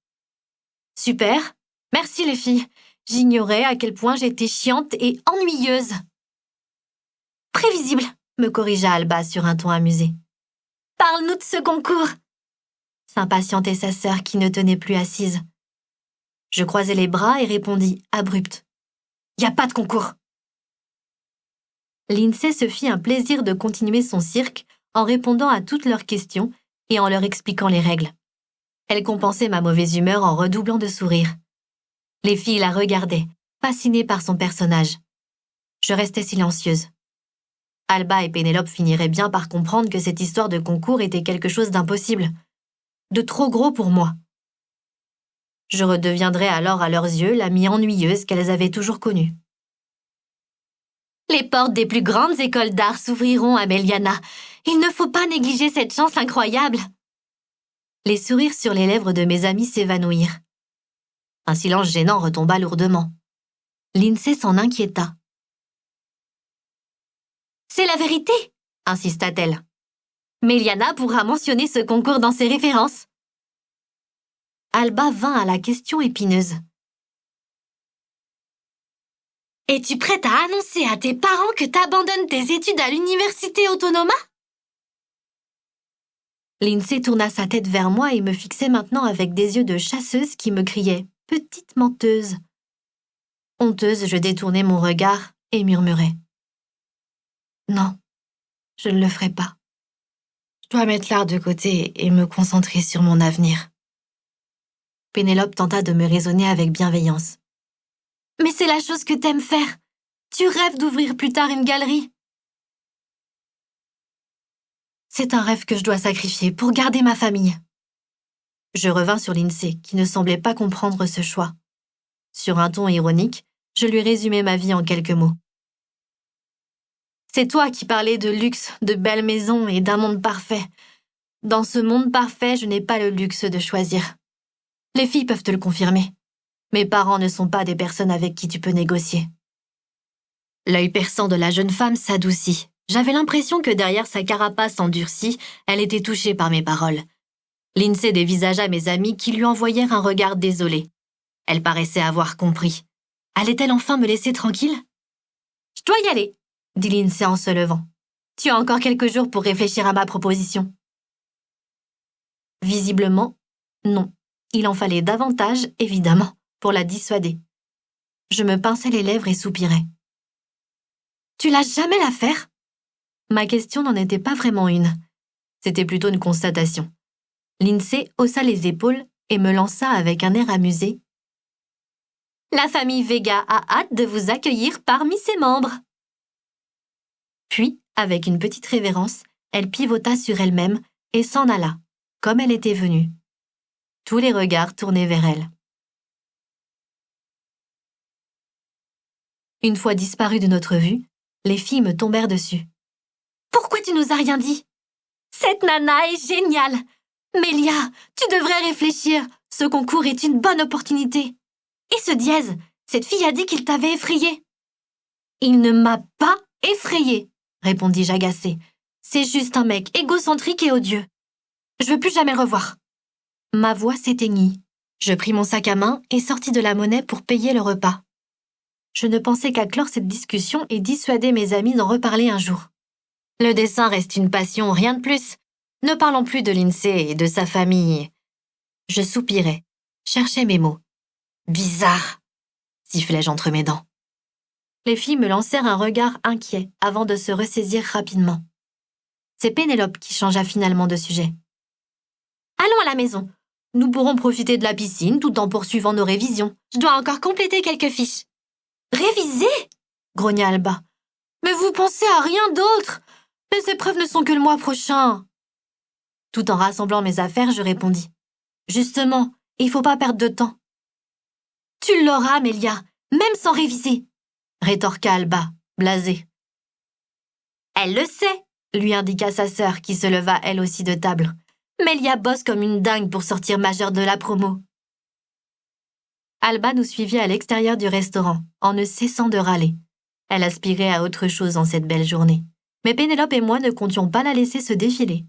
« Super, merci les filles. J'ignorais à quel point j'étais chiante et ennuyeuse. »« Prévisible, » me corrigea Alba sur un ton amusé. « Parle-nous de ce concours !» s'impatientait sa sœur qui ne tenait plus assise. Je croisai les bras et répondis, abrupte. « Y a pas de concours !» Lindsay se fit un plaisir de continuer son cirque en répondant à toutes leurs questions et en leur expliquant les règles. Elle compensait ma mauvaise humeur en redoublant de sourires. Les filles la regardaient, fascinées par son personnage. Je restais silencieuse. Alba et Pénélope finiraient bien par comprendre que cette histoire de concours était quelque chose d'impossible, de trop gros pour moi. Je redeviendrais alors à leurs yeux l'amie ennuyeuse qu'elles avaient toujours connue. Les portes des plus grandes écoles d'art s'ouvriront à Meliana. Il ne faut pas négliger cette chance incroyable. Les sourires sur les lèvres de mes amis s'évanouirent. Un silence gênant retomba lourdement. Lindsay s'en inquiéta. « C'est la vérité !» insista-t-elle. « Meliana pourra mentionner ce concours dans ses références. » Alba vint à la question épineuse. « Es-tu prête à annoncer à tes parents que t'abandonnes tes études à l'université Autonoma ?» Lindsay tourna sa tête vers moi et me fixait maintenant avec des yeux de chasseuse qui me criaient « Petite menteuse !» Honteuse, je détournai mon regard et murmurai. « Non, je ne le ferai pas. Je dois mettre l'art de côté et me concentrer sur mon avenir. » Pénélope tenta de me raisonner avec bienveillance. « Mais c'est la chose que t'aimes faire. Tu rêves d'ouvrir plus tard une galerie. » C'est un rêve que je dois sacrifier pour garder ma famille. Je revins sur Lindsay, qui ne semblait pas comprendre ce choix. Sur un ton ironique, je lui résumai ma vie en quelques mots. C'est toi qui parlais de luxe, de belles maisons et d'un monde parfait. Dans ce monde parfait, je n'ai pas le luxe de choisir. Les filles peuvent te le confirmer. Mes parents ne sont pas des personnes avec qui tu peux négocier. » L'œil perçant de la jeune femme s'adoucit. J'avais l'impression que derrière sa carapace endurcie, elle était touchée par mes paroles. Lindsay dévisagea mes amis qui lui envoyèrent un regard désolé. Elle paraissait avoir compris. Allait-elle enfin me laisser tranquille? « Je dois y aller, » dit Lindsay en se levant. « Tu as encore quelques jours pour réfléchir à ma proposition. » Visiblement, non. Il en fallait davantage, évidemment, pour la dissuader. Je me pinçais les lèvres et soupirais. « Tu lâches jamais l'affaire ?» Ma question n'en était pas vraiment une. C'était plutôt une constatation. Lindsay haussa les épaules et me lança avec un air amusé. « La famille Vega a hâte de vous accueillir parmi ses membres. » Puis, avec une petite révérence, elle pivota sur elle-même et s'en alla, comme elle était venue. Tous les regards tournaient vers elle. Une fois disparue de notre vue, les filles me tombèrent dessus. « Pourquoi tu nous as rien dit? Cette nana est géniale! Mélia, tu devrais réfléchir. Ce concours est une bonne opportunité. Et ce Diez, cette fille a dit qu'il t'avait effrayé. » « Il ne m'a pas effrayé, » répondis-je agacée. « C'est juste un mec égocentrique et odieux. Je veux plus jamais le revoir. » Ma voix s'éteignit. Je pris mon sac à main et sortis de la monnaie pour payer le repas. Je ne pensais qu'à clore cette discussion et dissuader mes amis d'en reparler un jour. Le dessin reste une passion, rien de plus. Ne parlons plus de Lindsay et de sa famille. Je soupirais, cherchais mes mots. Bizarre, sifflai-je entre mes dents. Les filles me lancèrent un regard inquiet avant de se ressaisir rapidement. C'est Pénélope qui changea finalement de sujet. Allons à la maison. Nous pourrons profiter de la piscine tout en poursuivant nos révisions. Je dois encore compléter quelques fiches. Réviser? Grogna Alba. Mais vous pensez à rien d'autre? Les épreuves ne sont que le mois prochain. Tout en rassemblant mes affaires, je répondis. Justement, il faut pas perdre de temps. Tu l'auras, Mélia, même sans réviser, rétorqua Alba, blasée. Elle le sait, lui indiqua sa sœur qui se leva elle aussi de table. Mélia bosse comme une dingue pour sortir majeure de la promo. Alba nous suivit à l'extérieur du restaurant, en ne cessant de râler. Elle aspirait à autre chose en cette belle journée. Mais Pénélope et moi ne comptions pas la laisser se défiler.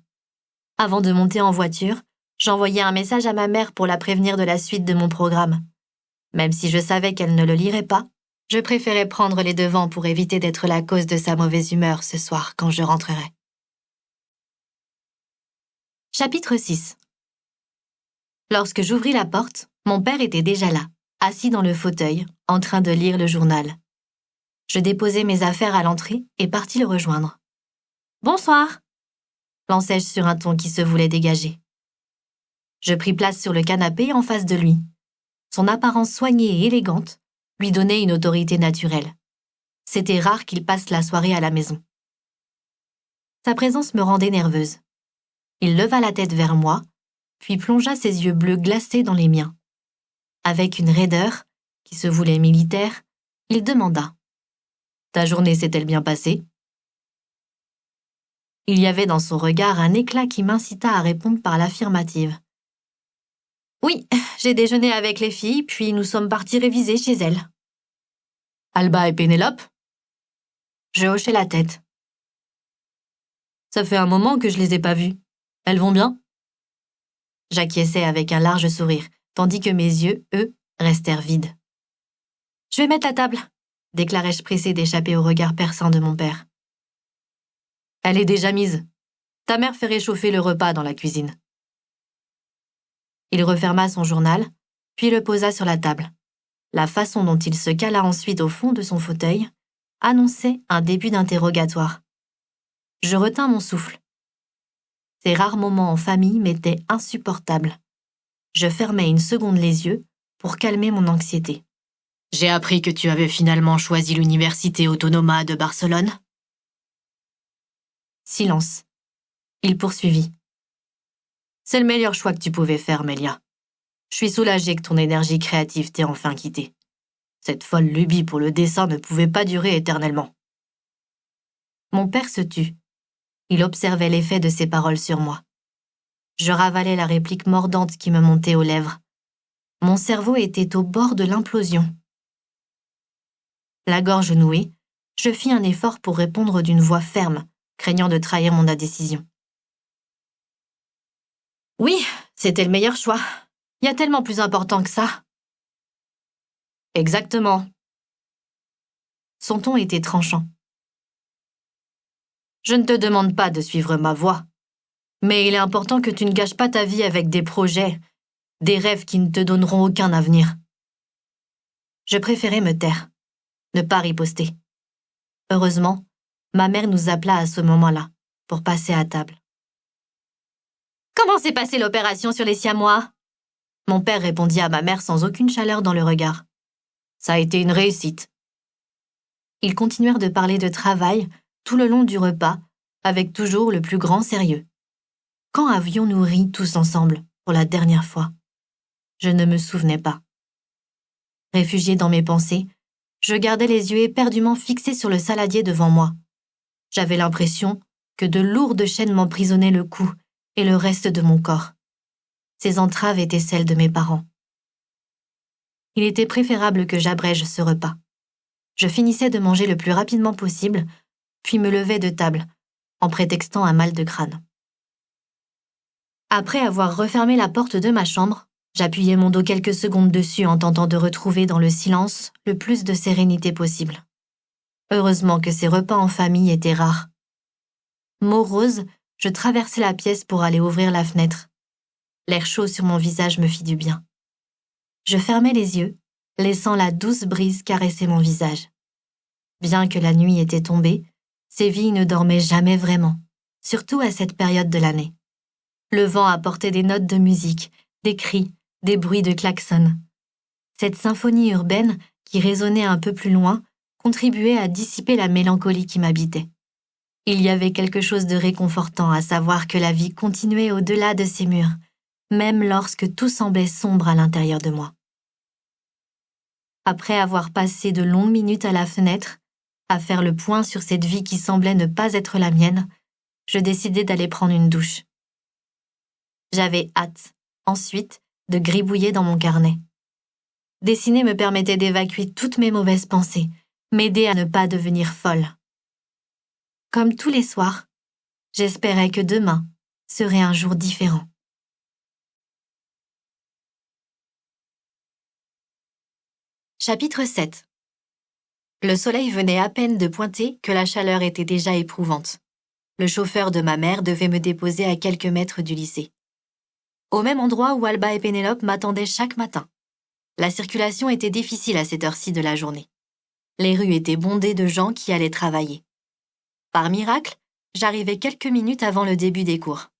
Avant de monter en voiture, j'envoyai un message à ma mère pour la prévenir de la suite de mon programme. Même si je savais qu'elle ne le lirait pas, je préférais prendre les devants pour éviter d'être la cause de sa mauvaise humeur ce soir quand je rentrerai. Chapitre 6. Lorsque j'ouvris la porte, mon père était déjà là, assis dans le fauteuil, en train de lire le journal. Je déposai mes affaires à l'entrée et partis le rejoindre. « Bonsoir !» lançai-je sur un ton qui se voulait dégager. Je pris place sur le canapé en face de lui. Son apparence soignée et élégante lui donnait une autorité naturelle. C'était rare qu'il passe la soirée à la maison. Sa présence me rendait nerveuse. Il leva la tête vers moi, puis plongea ses yeux bleus glacés dans les miens. Avec une raideur, qui se voulait militaire, il demanda « Ta journée s'est-elle bien passée ?» Il y avait dans son regard un éclat qui m'incita à répondre par l'affirmative. « Oui, j'ai déjeuné avec les filles, puis nous sommes partis réviser chez elles. »« Alba et Pénélope ?» Je hochai la tête. « Ça fait un moment que je les ai pas vues. Elles vont bien ?» J'acquiesçai avec un large sourire, tandis que mes yeux, eux, restèrent vides. « Je vais mettre la table !» déclarai-je pressée d'échapper au regard perçant de mon père. « Elle est déjà mise. Ta mère fait réchauffer le repas dans la cuisine. » Il referma son journal, puis le posa sur la table. La façon dont il se cala ensuite au fond de son fauteuil annonçait un début d'interrogatoire. Je retins mon souffle. Ces rares moments en famille m'étaient insupportables. Je fermai une seconde les yeux pour calmer mon anxiété. « J'ai appris que tu avais finalement choisi l'Université Autonoma de Barcelone. » Silence. Il poursuivit. « C'est le meilleur choix que tu pouvais faire, Mélia. Je suis soulagée que ton énergie créative t'ait enfin quittée. Cette folle lubie pour le dessin ne pouvait pas durer éternellement. » Mon père se tut. Il observait l'effet de ses paroles sur moi. Je ravalais la réplique mordante qui me montait aux lèvres. Mon cerveau était au bord de l'implosion. La gorge nouée, je fis un effort pour répondre d'une voix ferme, craignant de trahir mon indécision. Oui, c'était le meilleur choix. Il y a tellement plus important que ça. Exactement. Son ton était tranchant. Je ne te demande pas de suivre ma voie, mais il est important que tu ne gâches pas ta vie avec des projets, des rêves qui ne te donneront aucun avenir. Je préférais me taire, ne pas riposter. Heureusement, ma mère nous appela à ce moment-là, pour passer à table. Comment s'est passée l'opération sur les Siamois? Mon père répondit à ma mère sans aucune chaleur dans le regard. Ça a été une réussite. Ils continuèrent de parler de travail tout le long du repas, avec toujours le plus grand sérieux. Quand avions-nous ri tous ensemble, pour la dernière fois? Je ne me souvenais pas. Réfugié dans mes pensées, je gardais les yeux éperdument fixés sur le saladier devant moi. J'avais l'impression que de lourdes chaînes m'emprisonnaient le cou et le reste de mon corps. Ces entraves étaient celles de mes parents. Il était préférable que j'abrège ce repas. Je finissais de manger le plus rapidement possible, puis me levais de table, en prétextant un mal de crâne. Après avoir refermé la porte de ma chambre, j'appuyais mon dos quelques secondes dessus en tentant de retrouver dans le silence le plus de sérénité possible. Heureusement que ces repas en famille étaient rares. Morose, je traversai la pièce pour aller ouvrir la fenêtre. L'air chaud sur mon visage me fit du bien. Je fermai les yeux, laissant la douce brise caresser mon visage. Bien que la nuit était tombée, Séville ne dormait jamais vraiment, surtout à cette période de l'année. Le vent apportait des notes de musique, des cris, des bruits de klaxons. Cette symphonie urbaine, qui résonnait un peu plus loin, contribuait à dissiper la mélancolie qui m'habitait. Il y avait quelque chose de réconfortant à savoir que la vie continuait au-delà de ces murs, même lorsque tout semblait sombre à l'intérieur de moi. Après avoir passé de longues minutes à la fenêtre, à faire le point sur cette vie qui semblait ne pas être la mienne, je décidai d'aller prendre une douche. J'avais hâte, ensuite, de gribouiller dans mon carnet. Dessiner me permettait d'évacuer toutes mes mauvaises pensées, m'aider à ne pas devenir folle. Comme tous les soirs, j'espérais que demain serait un jour différent. Chapitre 7. Le soleil venait à peine de pointer que la chaleur était déjà éprouvante. Le chauffeur de ma mère devait me déposer à quelques mètres du lycée. Au même endroit où Alba et Pénélope m'attendaient chaque matin. La circulation était difficile à cette heure-ci de la journée. Les rues étaient bondées de gens qui allaient travailler. Par miracle, j'arrivais quelques minutes avant le début des cours.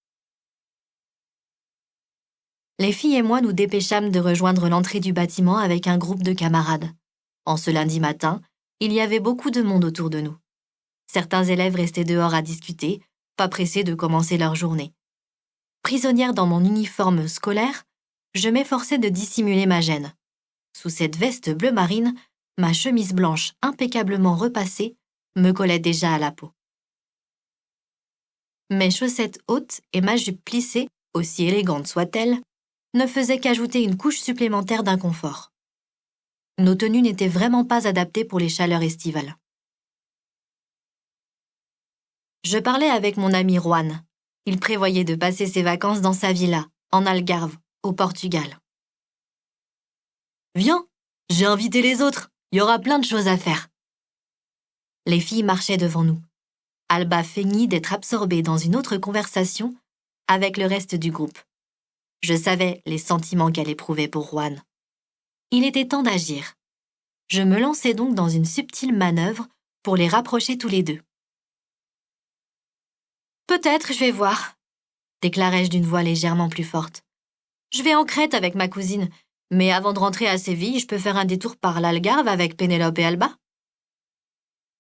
Les filles et moi nous dépêchâmes de rejoindre l'entrée du bâtiment avec un groupe de camarades. En ce lundi matin, il y avait beaucoup de monde autour de nous. Certains élèves restaient dehors à discuter, pas pressés de commencer leur journée. Prisonnière dans mon uniforme scolaire, je m'efforçais de dissimuler ma gêne. Sous cette veste bleu marine, ma chemise blanche impeccablement repassée me collait déjà à la peau. Mes chaussettes hautes et ma jupe plissée, aussi élégante soit-elle, ne faisaient qu'ajouter une couche supplémentaire d'inconfort. Nos tenues n'étaient vraiment pas adaptées pour les chaleurs estivales. Je parlais avec mon ami Juan. Il prévoyait de passer ses vacances dans sa villa, en Algarve, au Portugal. « Viens, j'ai invité les autres, il y aura plein de choses à faire. » Les filles marchaient devant nous. Alba feignit d'être absorbée dans une autre conversation avec le reste du groupe. Je savais les sentiments qu'elle éprouvait pour Juan. Il était temps d'agir. Je me lançai donc dans une subtile manœuvre pour les rapprocher tous les deux. « Peut-être, je vais voir, » déclarai-je d'une voix légèrement plus forte. « Je vais en Crète avec ma cousine, mais avant de rentrer à Séville, je peux faire un détour par l'Algarve avec Pénélope et Alba. »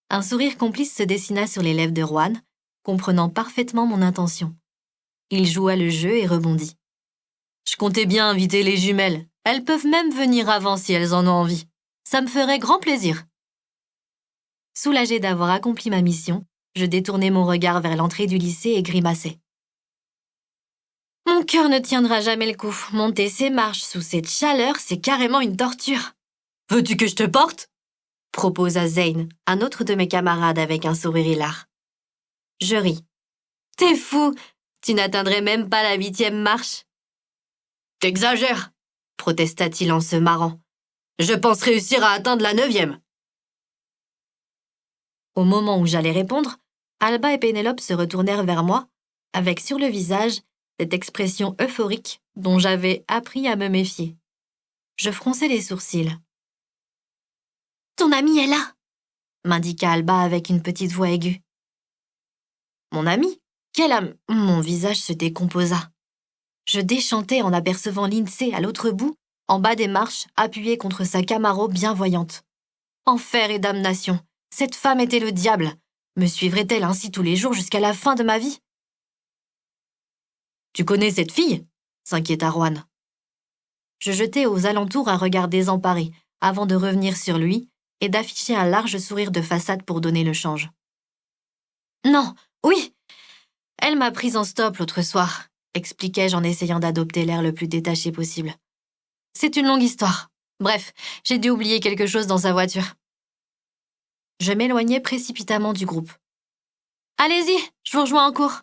Un sourire complice se dessina sur les lèvres de Juan, comprenant parfaitement mon intention. Il joua le jeu et rebondit. « Je comptais bien inviter les jumelles. Elles peuvent même venir avant si elles en ont envie. Ça me ferait grand plaisir. » Soulagée d'avoir accompli ma mission, je détournai mon regard vers l'entrée du lycée et grimaçai. Mon cœur ne tiendra jamais le coup. Monter ces marches sous cette chaleur, c'est carrément une torture. Veux-tu que je te porte? Proposa Zane, un autre de mes camarades avec un sourire hilar. Je ris. T'es fou, tu n'atteindrais même pas la 8e marche. T'exagères, protesta-t-il en se marrant. Je pense réussir à atteindre la 9e. Au moment où j'allais répondre, Alba et Pénélope se retournèrent vers moi, avec sur le visage cette expression euphorique dont j'avais appris à me méfier. Je fronçai les sourcils. « Ton amie est là !» m'indiqua Alba avec une petite voix aiguë. « Mon amie? Quelle âme ?» Mon visage se décomposa. Je déchantai en apercevant Lindsay à l'autre bout, en bas des marches, appuyée contre sa Camaro bienvoyante. Enfer et damnation, cette femme était le diable. Me suivrait-elle ainsi tous les jours jusqu'à la fin de ma vie? « Tu connais cette fille ?» s'inquiéta Juan. Je jetai aux alentours un regard désemparé avant de revenir sur lui et d'afficher un large sourire de façade pour donner le change. « Non, oui! Elle m'a prise en stop l'autre soir, expliquai-je en essayant d'adopter l'air le plus détaché possible. C'est une longue histoire. Bref, j'ai dû oublier quelque chose dans sa voiture. Je m'éloignai précipitamment du groupe. « Allez-y, je vous rejoins en cours. »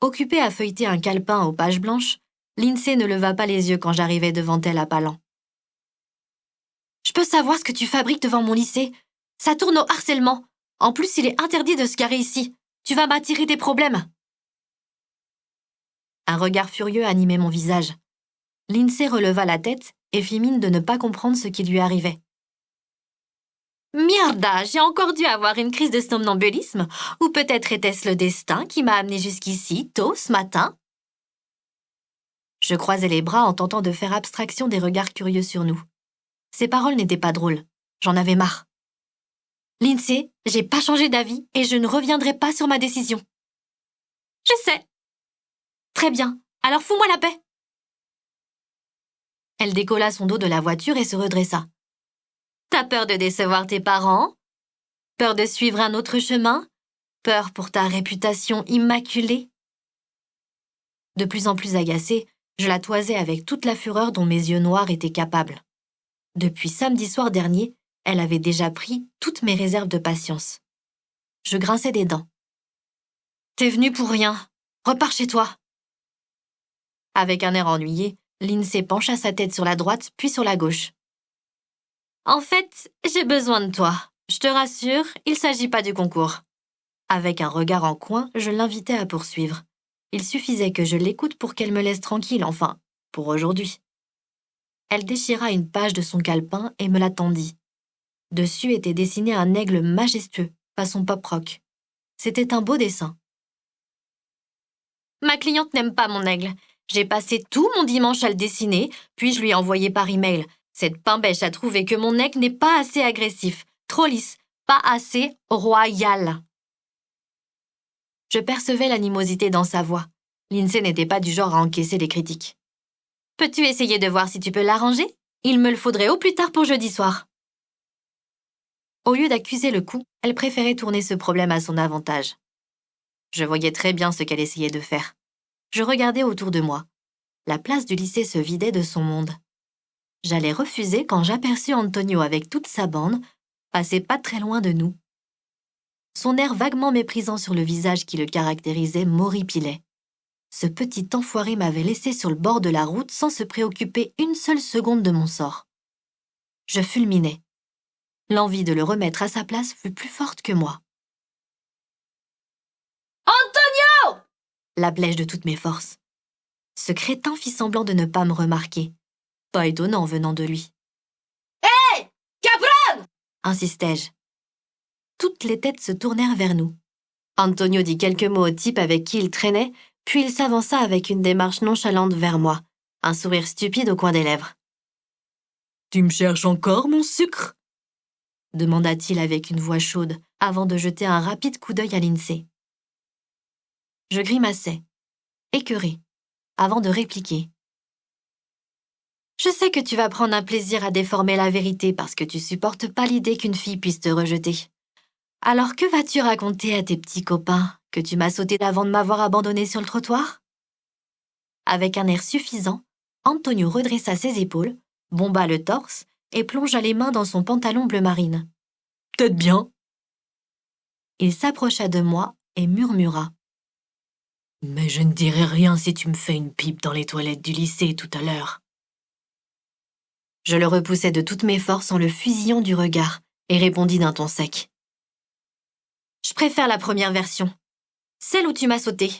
Occupée à feuilleter un calepin aux pages blanches, Lindsay ne leva pas les yeux quand j'arrivai devant elle appelant. « Je peux savoir ce que tu fabriques devant mon lycée? Ça tourne au harcèlement. En plus, il est interdit de se garer ici. Tu vas m'attirer des problèmes. » Un regard furieux animait mon visage. Lindsay releva la tête et fit mine de ne pas comprendre ce qui lui arrivait. « Mierda, j'ai encore dû avoir une crise de somnambulisme, ou peut-être était-ce le destin qui m'a amené jusqu'ici, tôt, ce matin ?» Je croisai les bras en tentant de faire abstraction des regards curieux sur nous. Ces paroles n'étaient pas drôles. J'en avais marre. « Lindsay, j'ai pas changé d'avis et je ne reviendrai pas sur ma décision. »« Je sais. »« Très bien, alors fous-moi la paix. » Elle décolla son dos de la voiture et se redressa. « T'as peur de décevoir tes parents? Peur de suivre un autre chemin? Peur pour ta réputation immaculée? » De plus en plus agacée, je la toisais avec toute la fureur dont mes yeux noirs étaient capables. Depuis samedi soir dernier, elle avait déjà pris toutes mes réserves de patience. Je grinçais des dents. « T'es venu pour rien. Repars chez toi. » Avec un air ennuyé, Lindsay pencha sa tête sur la droite puis sur la gauche. « En fait, j'ai besoin de toi. Je te rassure, il ne s'agit pas du concours. » Avec un regard en coin, je l'invitais à poursuivre. Il suffisait que je l'écoute pour qu'elle me laisse tranquille, enfin, pour aujourd'hui. Elle déchira une page de son calepin et me la tendit. Dessus était dessiné un aigle majestueux, façon pop-rock. C'était un beau dessin. « Ma cliente n'aime pas mon aigle. J'ai passé tout mon dimanche à le dessiner, puis je lui ai envoyé par email. Cette pimbèche a trouvé que mon aigle n'est pas assez agressif, trop lisse, pas assez royal. » Je percevais l'animosité dans sa voix. Lindsay n'était pas du genre à encaisser les critiques. « Peux-tu essayer de voir si tu peux l'arranger? Il me le faudrait au plus tard pour jeudi soir. » Au lieu d'accuser le coup, elle préférait tourner ce problème à son avantage. Je voyais très bien ce qu'elle essayait de faire. Je regardais autour de moi. La place du lycée se vidait de son monde. J'allais refuser quand j'aperçus Antonio avec toute sa bande, passer pas très loin de nous. Son air vaguement méprisant sur le visage qui le caractérisait m'horripilait. Ce petit enfoiré m'avait laissé sur le bord de la route sans se préoccuper une seule seconde de mon sort. Je fulminais. L'envie de le remettre à sa place fut plus forte que moi. « Antonio !» l'appelai-je de toutes mes forces. Ce crétin fit semblant de ne pas me remarquer. Pas étonnant venant de lui. « Hé, cabron !» insistai-je. Toutes les têtes se tournèrent vers nous. Antonio dit quelques mots au type avec qui il traînait, puis il s'avança avec une démarche nonchalante vers moi, un sourire stupide au coin des lèvres. « Tu me cherches encore, mon sucre ?» demanda-t-il avec une voix chaude, avant de jeter un rapide coup d'œil à Lindsay. Je grimaçai, écœurée, avant de répliquer. « Je sais que tu vas prendre un plaisir à déformer la vérité parce que tu supportes pas l'idée qu'une fille puisse te rejeter. Alors que vas-tu raconter à tes petits copains que tu m'as sauté avant de m'avoir abandonné sur le trottoir? Avec un air suffisant, Antonio redressa ses épaules, bomba le torse et plongea les mains dans son pantalon bleu marine. Peut-être bien. Il s'approcha de moi et murmura. Mais je ne dirai rien si tu me fais une pipe dans les toilettes du lycée tout à l'heure. Je le repoussai de toutes mes forces en le fusillant du regard et répondis d'un ton sec. Je préfère la première version, celle où tu m'as sauté.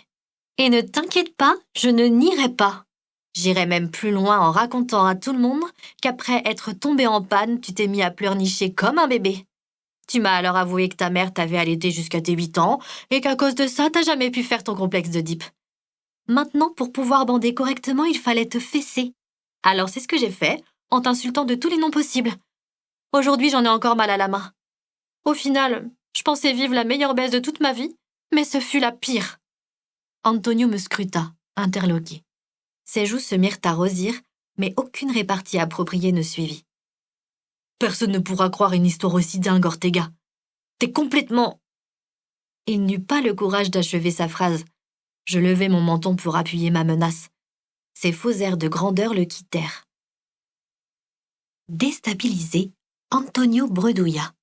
Et ne t'inquiète pas, je ne nierai pas. J'irai même plus loin en racontant à tout le monde qu'après être tombé en panne, tu t'es mis à pleurnicher comme un bébé. Tu m'as alors avoué que ta mère t'avait allaité jusqu'à tes 8 ans et qu'à cause de ça, t'as jamais pu faire ton complexe d'Oedipe. Maintenant, pour pouvoir bander correctement, il fallait te fesser. Alors c'est ce que j'ai fait, en t'insultant de tous les noms possibles. Aujourd'hui, j'en ai encore mal à la main. Au final, je pensais vivre la meilleure baisse de toute ma vie, mais ce fut la pire. Antonio me scruta, interloqué. Ses joues se mirent à rosir, mais aucune répartie appropriée ne suivit. Personne ne pourra croire une histoire aussi dingue, Ortega. T'es complètement... Il n'eut pas le courage d'achever sa phrase. Je levai mon menton pour appuyer ma menace. Ses faux airs de grandeur le quittèrent. Déstabilisé, Antonio bredouilla.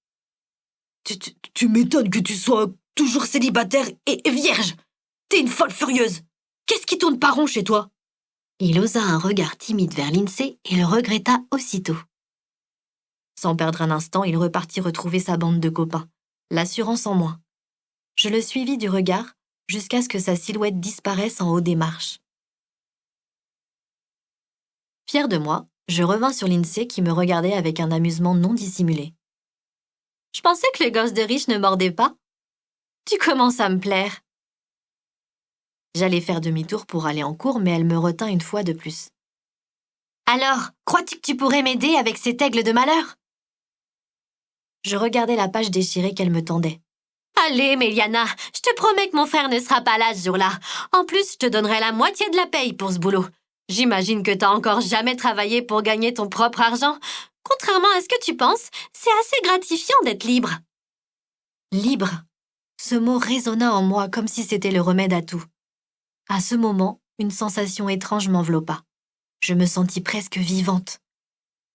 Tu m'étonnes que tu sois toujours célibataire et vierge. T'es une folle furieuse. Qu'est-ce qui tourne pas rond chez toi? Il osa un regard timide vers Lindsay et le regretta aussitôt. Sans perdre un instant, il repartit retrouver sa bande de copains, l'assurance en moins. Je le suivis du regard jusqu'à ce que sa silhouette disparaisse en haut des marches. Fier de moi, je revins sur Lindsay qui me regardait avec un amusement non dissimulé. Je pensais que les gosses de riches ne mordaient pas. Tu commences à me plaire. J'allais faire demi-tour pour aller en cours, mais elle me retint une fois de plus. Alors, crois-tu que tu pourrais m'aider avec cet aigle de malheur? Je regardais la page déchirée qu'elle me tendait. Allez, Méliana, je te promets que mon frère ne sera pas là ce jour-là. En plus, je te donnerai la moitié de la paye pour ce boulot. J'imagine que t'as encore jamais travaillé pour gagner ton propre argent. Contrairement à ce que tu penses, c'est assez gratifiant d'être libre. Libre. Ce mot résonna en moi comme si c'était le remède à tout. À ce moment, une sensation étrange m'enveloppa. Je me sentis presque vivante.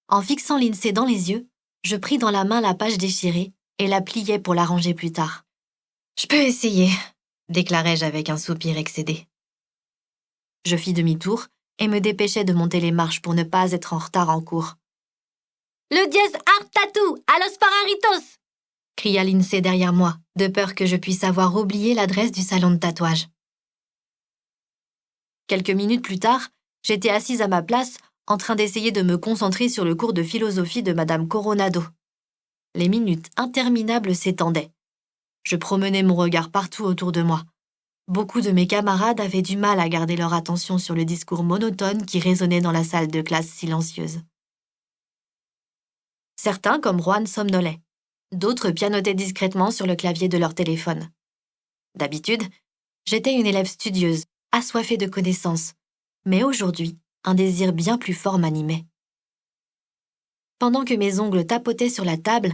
En fixant Lindsay dans les yeux, je pris dans la main la page déchirée et la pliai pour la ranger plus tard. « Je peux essayer », déclarai-je avec un soupir excédé. Je fis demi-tour et me dépêchai de monter les marches pour ne pas être en retard en cours. « Le dièse art tattoo, à los pararitos !» cria Lindsay derrière moi, de peur que je puisse avoir oublié l'adresse du salon de tatouage. Quelques minutes plus tard, j'étais assise à ma place, en train d'essayer de me concentrer sur le cours de philosophie de Madame Coronado. Les minutes interminables s'étendaient. Je promenais mon regard partout autour de moi. Beaucoup de mes camarades avaient du mal à garder leur attention sur le discours monotone qui résonnait dans la salle de classe silencieuse. Certains, comme Juan, somnolaient. D'autres pianotaient discrètement sur le clavier de leur téléphone. D'habitude, j'étais une élève studieuse, assoiffée de connaissances, mais aujourd'hui, un désir bien plus fort m'animait. Pendant que mes ongles tapotaient sur la table,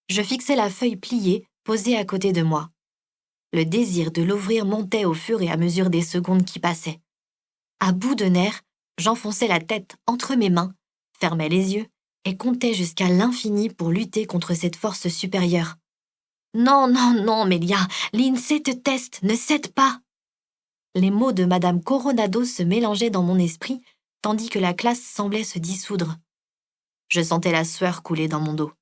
je fixais la feuille pliée posée à côté de moi. Le désir de l'ouvrir montait au fur et à mesure des secondes qui passaient. À bout de nerfs, j'enfonçais la tête entre mes mains, fermais les yeux et comptais jusqu'à l'infini pour lutter contre cette force supérieure. Non, non, non, Mélia, Lindsay te teste, ne cède pas. Les mots de Madame Coronado se mélangeaient dans mon esprit, tandis que la classe semblait se dissoudre. Je sentais la sueur couler dans mon dos.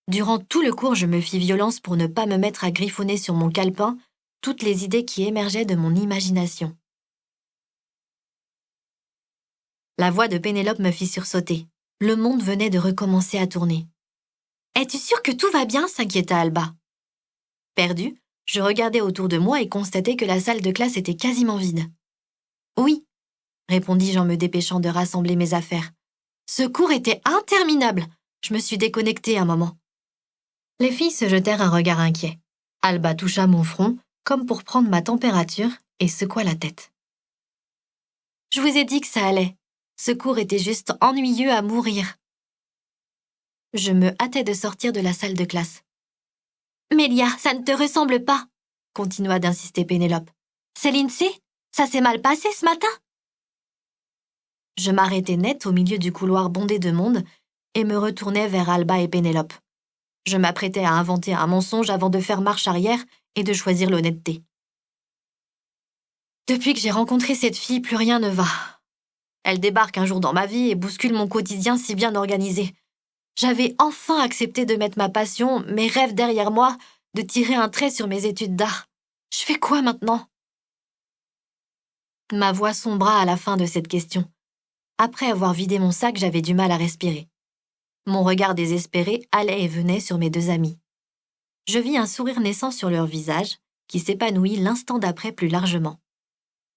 Durant tout le cours, je me fis violence pour ne pas me mettre à griffonner sur mon calepin toutes les idées qui émergeaient de mon imagination. La voix de Pénélope me fit sursauter. Le monde venait de recommencer à tourner. « Es-tu sûre que tout va bien ?» s'inquiéta Alba. Perdue, je regardais autour de moi et constatais que la salle de classe était quasiment vide. « Oui », répondis-je en me dépêchant de rassembler mes affaires. Ce cours était interminable. Je me suis déconnectée un moment. Les filles se jetèrent un regard inquiet. Alba toucha mon front, comme pour prendre ma température, et secoua la tête. « Je vous ai dit que ça allait. Ce cours était juste ennuyeux à mourir. » Je me hâtais de sortir de la salle de classe. Mélia, ça ne te ressemble pas, continua d'insister Pénélope. C'est Lindsay? Ça s'est mal passé ce matin? Je m'arrêtai net au milieu du couloir bondé de monde et me retournai vers Alba et Pénélope. Je m'apprêtais à inventer un mensonge avant de faire marche arrière et de choisir l'honnêteté. Depuis que j'ai rencontré cette fille, plus rien ne va. Elle débarque un jour dans ma vie et bouscule mon quotidien si bien organisé. J'avais enfin accepté de mettre ma passion, mes rêves derrière moi, de tirer un trait sur mes études d'art. Je fais quoi maintenant? Ma voix sombra à la fin de cette question. Après avoir vidé mon sac, j'avais du mal à respirer. Mon regard désespéré allait et venait sur mes deux amis. Je vis un sourire naissant sur leur visage, qui s'épanouit l'instant d'après plus largement.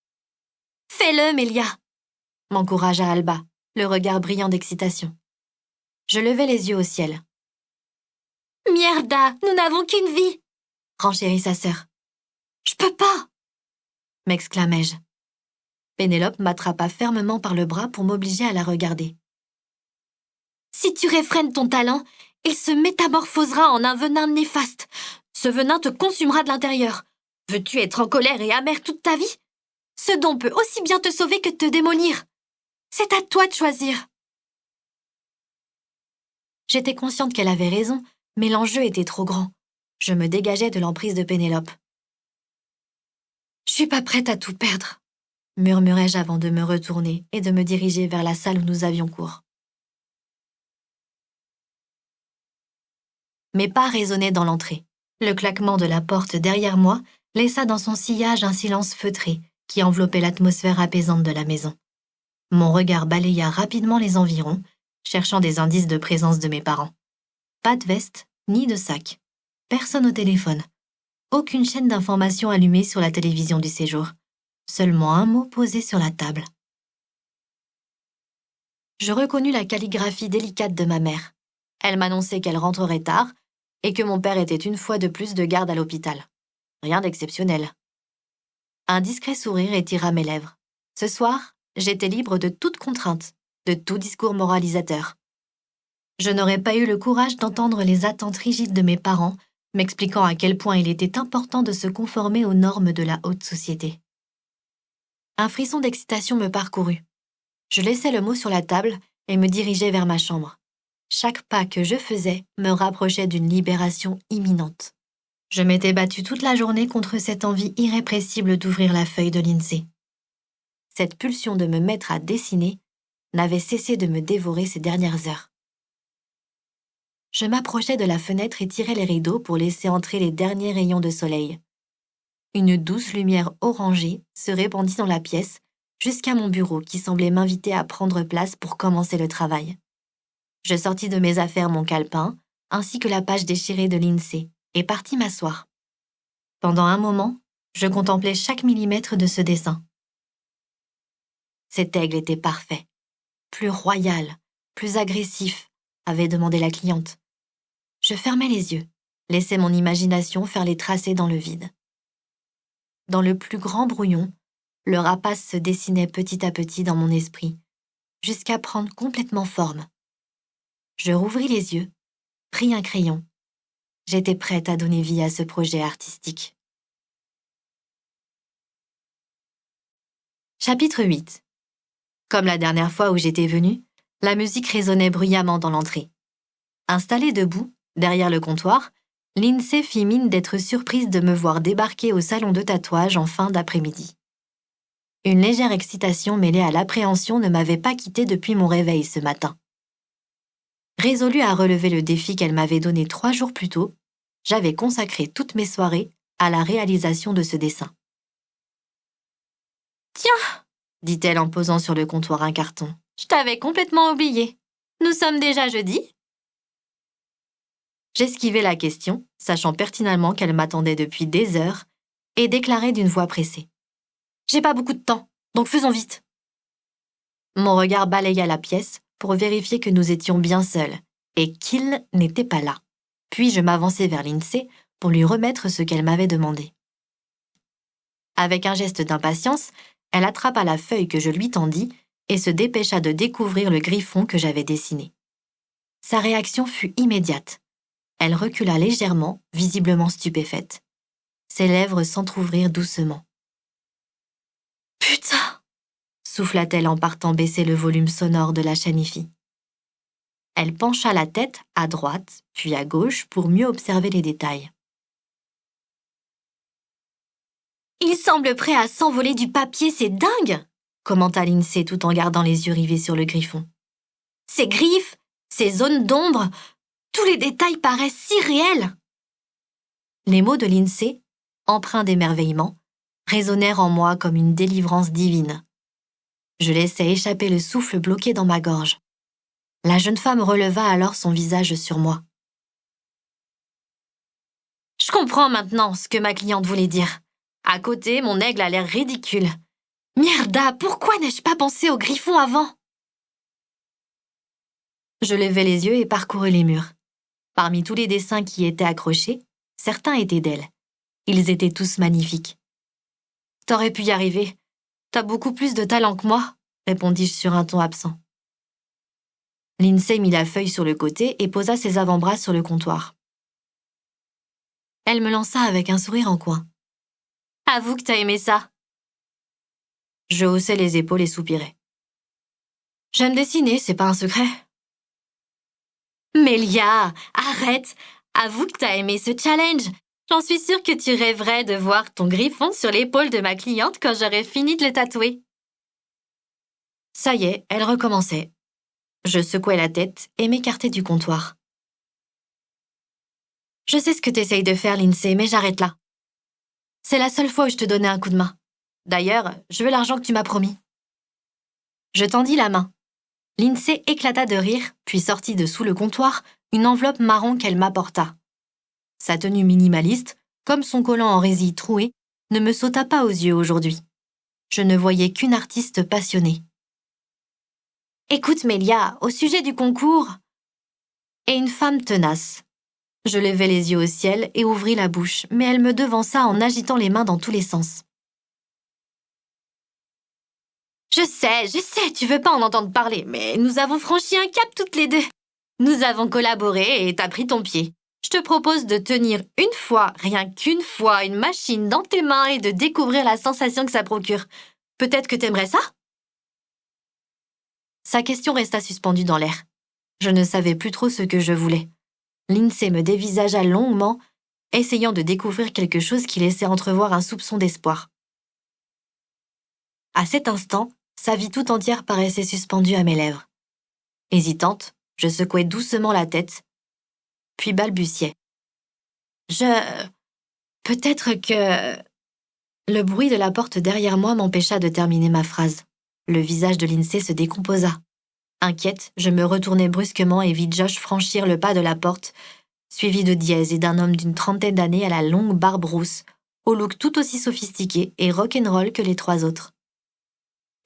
« Fais-le, Mélia !» m'encouragea Alba, le regard brillant d'excitation. Je levai les yeux au ciel. « Mierda, nous n'avons qu'une vie !» renchérit sa sœur. « Je peux pas !» m'exclamai-je. Pénélope m'attrapa fermement par le bras pour m'obliger à la regarder. « Si tu réfrènes ton talent, il se métamorphosera en un venin néfaste. Ce venin te consumera de l'intérieur. Veux-tu être en colère et amer toute ta vie? Ce don peut aussi bien te sauver que te démolir. C'est à toi de choisir. » J'étais consciente qu'elle avait raison, mais l'enjeu était trop grand. Je me dégageais de l'emprise de Pénélope. « Je suis pas prête à tout perdre, » murmurai-je avant de me retourner et de me diriger vers la salle où nous avions cours. Mes pas résonnaient dans l'entrée. Le claquement de la porte derrière moi laissa dans son sillage un silence feutré qui enveloppait l'atmosphère apaisante de la maison. Mon regard balaya rapidement les environs, cherchant des indices de présence de mes parents. Pas de veste, ni de sac. Personne au téléphone. Aucune chaîne d'information allumée sur la télévision du séjour. Seulement un mot posé sur la table. Je reconnus la calligraphie délicate de ma mère. Elle m'annonçait qu'elle rentrerait tard et que mon père était une fois de plus de garde à l'hôpital. Rien d'exceptionnel. Un discret sourire étira mes lèvres. Ce soir, j'étais libre de toute contrainte, de tout discours moralisateur. Je n'aurais pas eu le courage d'entendre les attentes rigides de mes parents, m'expliquant à quel point il était important de se conformer aux normes de la haute société. Un frisson d'excitation me parcourut. Je laissai le mot sur la table et me dirigeai vers ma chambre. Chaque pas que je faisais me rapprochait d'une libération imminente. Je m'étais battue toute la journée contre cette envie irrépressible d'ouvrir la feuille de Lindsay. Cette pulsion de me mettre à dessiner n'avait cessé de me dévorer ces dernières heures. Je m'approchai de la fenêtre et tirai les rideaux pour laisser entrer les derniers rayons de soleil. Une douce lumière orangée se répandit dans la pièce jusqu'à mon bureau qui semblait m'inviter à prendre place pour commencer le travail. Je sortis de mes affaires mon calepin, ainsi que la page déchirée de Lindsay, et partis m'asseoir. Pendant un moment, je contemplais chaque millimètre de ce dessin. Cet aigle était parfait. Plus royal, plus agressif, avait demandé la cliente. Je fermais les yeux, laissais mon imagination faire les tracés dans le vide. Dans le plus grand brouillon, le rapace se dessinait petit à petit dans mon esprit, jusqu'à prendre complètement forme. Je rouvris les yeux, pris un crayon. J'étais prête à donner vie à ce projet artistique. Chapitre 8. Comme la dernière fois où j'étais venue, la musique résonnait bruyamment dans l'entrée. Installée debout, derrière le comptoir, Lindsay fit mine d'être surprise de me voir débarquer au salon de tatouage en fin d'après-midi. Une légère excitation mêlée à l'appréhension ne m'avait pas quittée depuis mon réveil ce matin. Résolue à relever le défi qu'elle m'avait donné 3 jours plus tôt, j'avais consacré toutes mes soirées à la réalisation de ce dessin. « Tiens !» dit-elle en posant sur le comptoir un carton. « Je t'avais complètement oublié. Nous sommes déjà jeudi ?» J'esquivai la question, sachant pertinemment qu'elle m'attendait depuis des heures, et déclarai d'une voix pressée. « J'ai pas beaucoup de temps, donc faisons vite. » Mon regard balaya la pièce pour vérifier que nous étions bien seuls et qu'il n'était pas là. Puis je m'avançai vers Lindsay pour lui remettre ce qu'elle m'avait demandé. Avec un geste d'impatience, elle attrapa la feuille que je lui tendis et se dépêcha de découvrir le griffon que j'avais dessiné. Sa réaction fut immédiate. Elle recula légèrement, visiblement stupéfaite. Ses lèvres s'entr'ouvrirent doucement. « Putain !» souffla-t-elle en partant baisser le volume sonore de la chanifie. Elle pencha la tête à droite, puis à gauche pour mieux observer les détails. « Il semble prêt à s'envoler du papier, c'est dingue !» commenta Lindsay tout en gardant les yeux rivés sur le griffon. « Ces griffes, ces zones d'ombre, tous les détails paraissent si réels !» Les mots de Lindsay, empreints d'émerveillement, résonnèrent en moi comme une délivrance divine. Je laissai échapper le souffle bloqué dans ma gorge. La jeune femme releva alors son visage sur moi. « Je comprends maintenant ce que ma cliente voulait dire. À côté, mon aigle a l'air ridicule. Mierda, pourquoi n'ai-je pas pensé au griffon avant ?» Je levai les yeux et parcourus les murs. Parmi tous les dessins qui y étaient accrochés, certains étaient d'elle. Ils étaient tous magnifiques. « T'aurais pu y arriver. T'as beaucoup plus de talent que moi, » répondis-je sur un ton absent. Lindsay mit la feuille sur le côté et posa ses avant-bras sur le comptoir. Elle me lança avec un sourire en coin. « Avoue que t'as aimé ça. » Je haussai les épaules et soupirai. « J'aime dessiner, c'est pas un secret. » « Mélia, arrête! Avoue que t'as aimé ce challenge. J'en suis sûre que tu rêverais de voir ton griffon sur l'épaule de ma cliente quand j'aurai fini de le tatouer. » Ça y est, elle recommençait. Je secouai la tête et m'écartai du comptoir. « Je sais ce que t'essayes de faire, Lindsay, mais j'arrête là. C'est la seule fois où je te donnais un coup de main. D'ailleurs, je veux l'argent que tu m'as promis. » Je tendis la main. Lindsay éclata de rire, puis sortit de sous le comptoir une enveloppe marron qu'elle m'apporta. Sa tenue minimaliste, comme son collant en résille troué, ne me sauta pas aux yeux aujourd'hui. Je ne voyais qu'une artiste passionnée. « Écoute, Mélia, au sujet du concours... » Et une femme tenace. Je levai les yeux au ciel et ouvris la bouche, mais elle me devança en agitant les mains dans tous les sens. Je sais, tu veux pas en entendre parler, mais nous avons franchi un cap toutes les deux. Nous avons collaboré et t'as pris ton pied. Je te propose de tenir une fois, rien qu'une fois, une machine dans tes mains et de découvrir la sensation que ça procure. Peut-être que t'aimerais ça ? Sa question resta suspendue dans l'air. Je ne savais plus trop ce que je voulais. Lindsay me dévisagea longuement, essayant de découvrir quelque chose qui laissait entrevoir un soupçon d'espoir. À cet instant, sa vie tout entière paraissait suspendue à mes lèvres. Hésitante, je secouai doucement la tête, puis balbutiai. Peut-être que... Le bruit de la porte derrière moi m'empêcha de terminer ma phrase. Le visage de Lindsay se décomposa. Inquiète, je me retournai brusquement et vis Josh franchir le pas de la porte, suivi de Diez et d'un homme d'une trentaine d'années à la longue barbe rousse, au look tout aussi sophistiqué et rock'n'roll que les trois autres.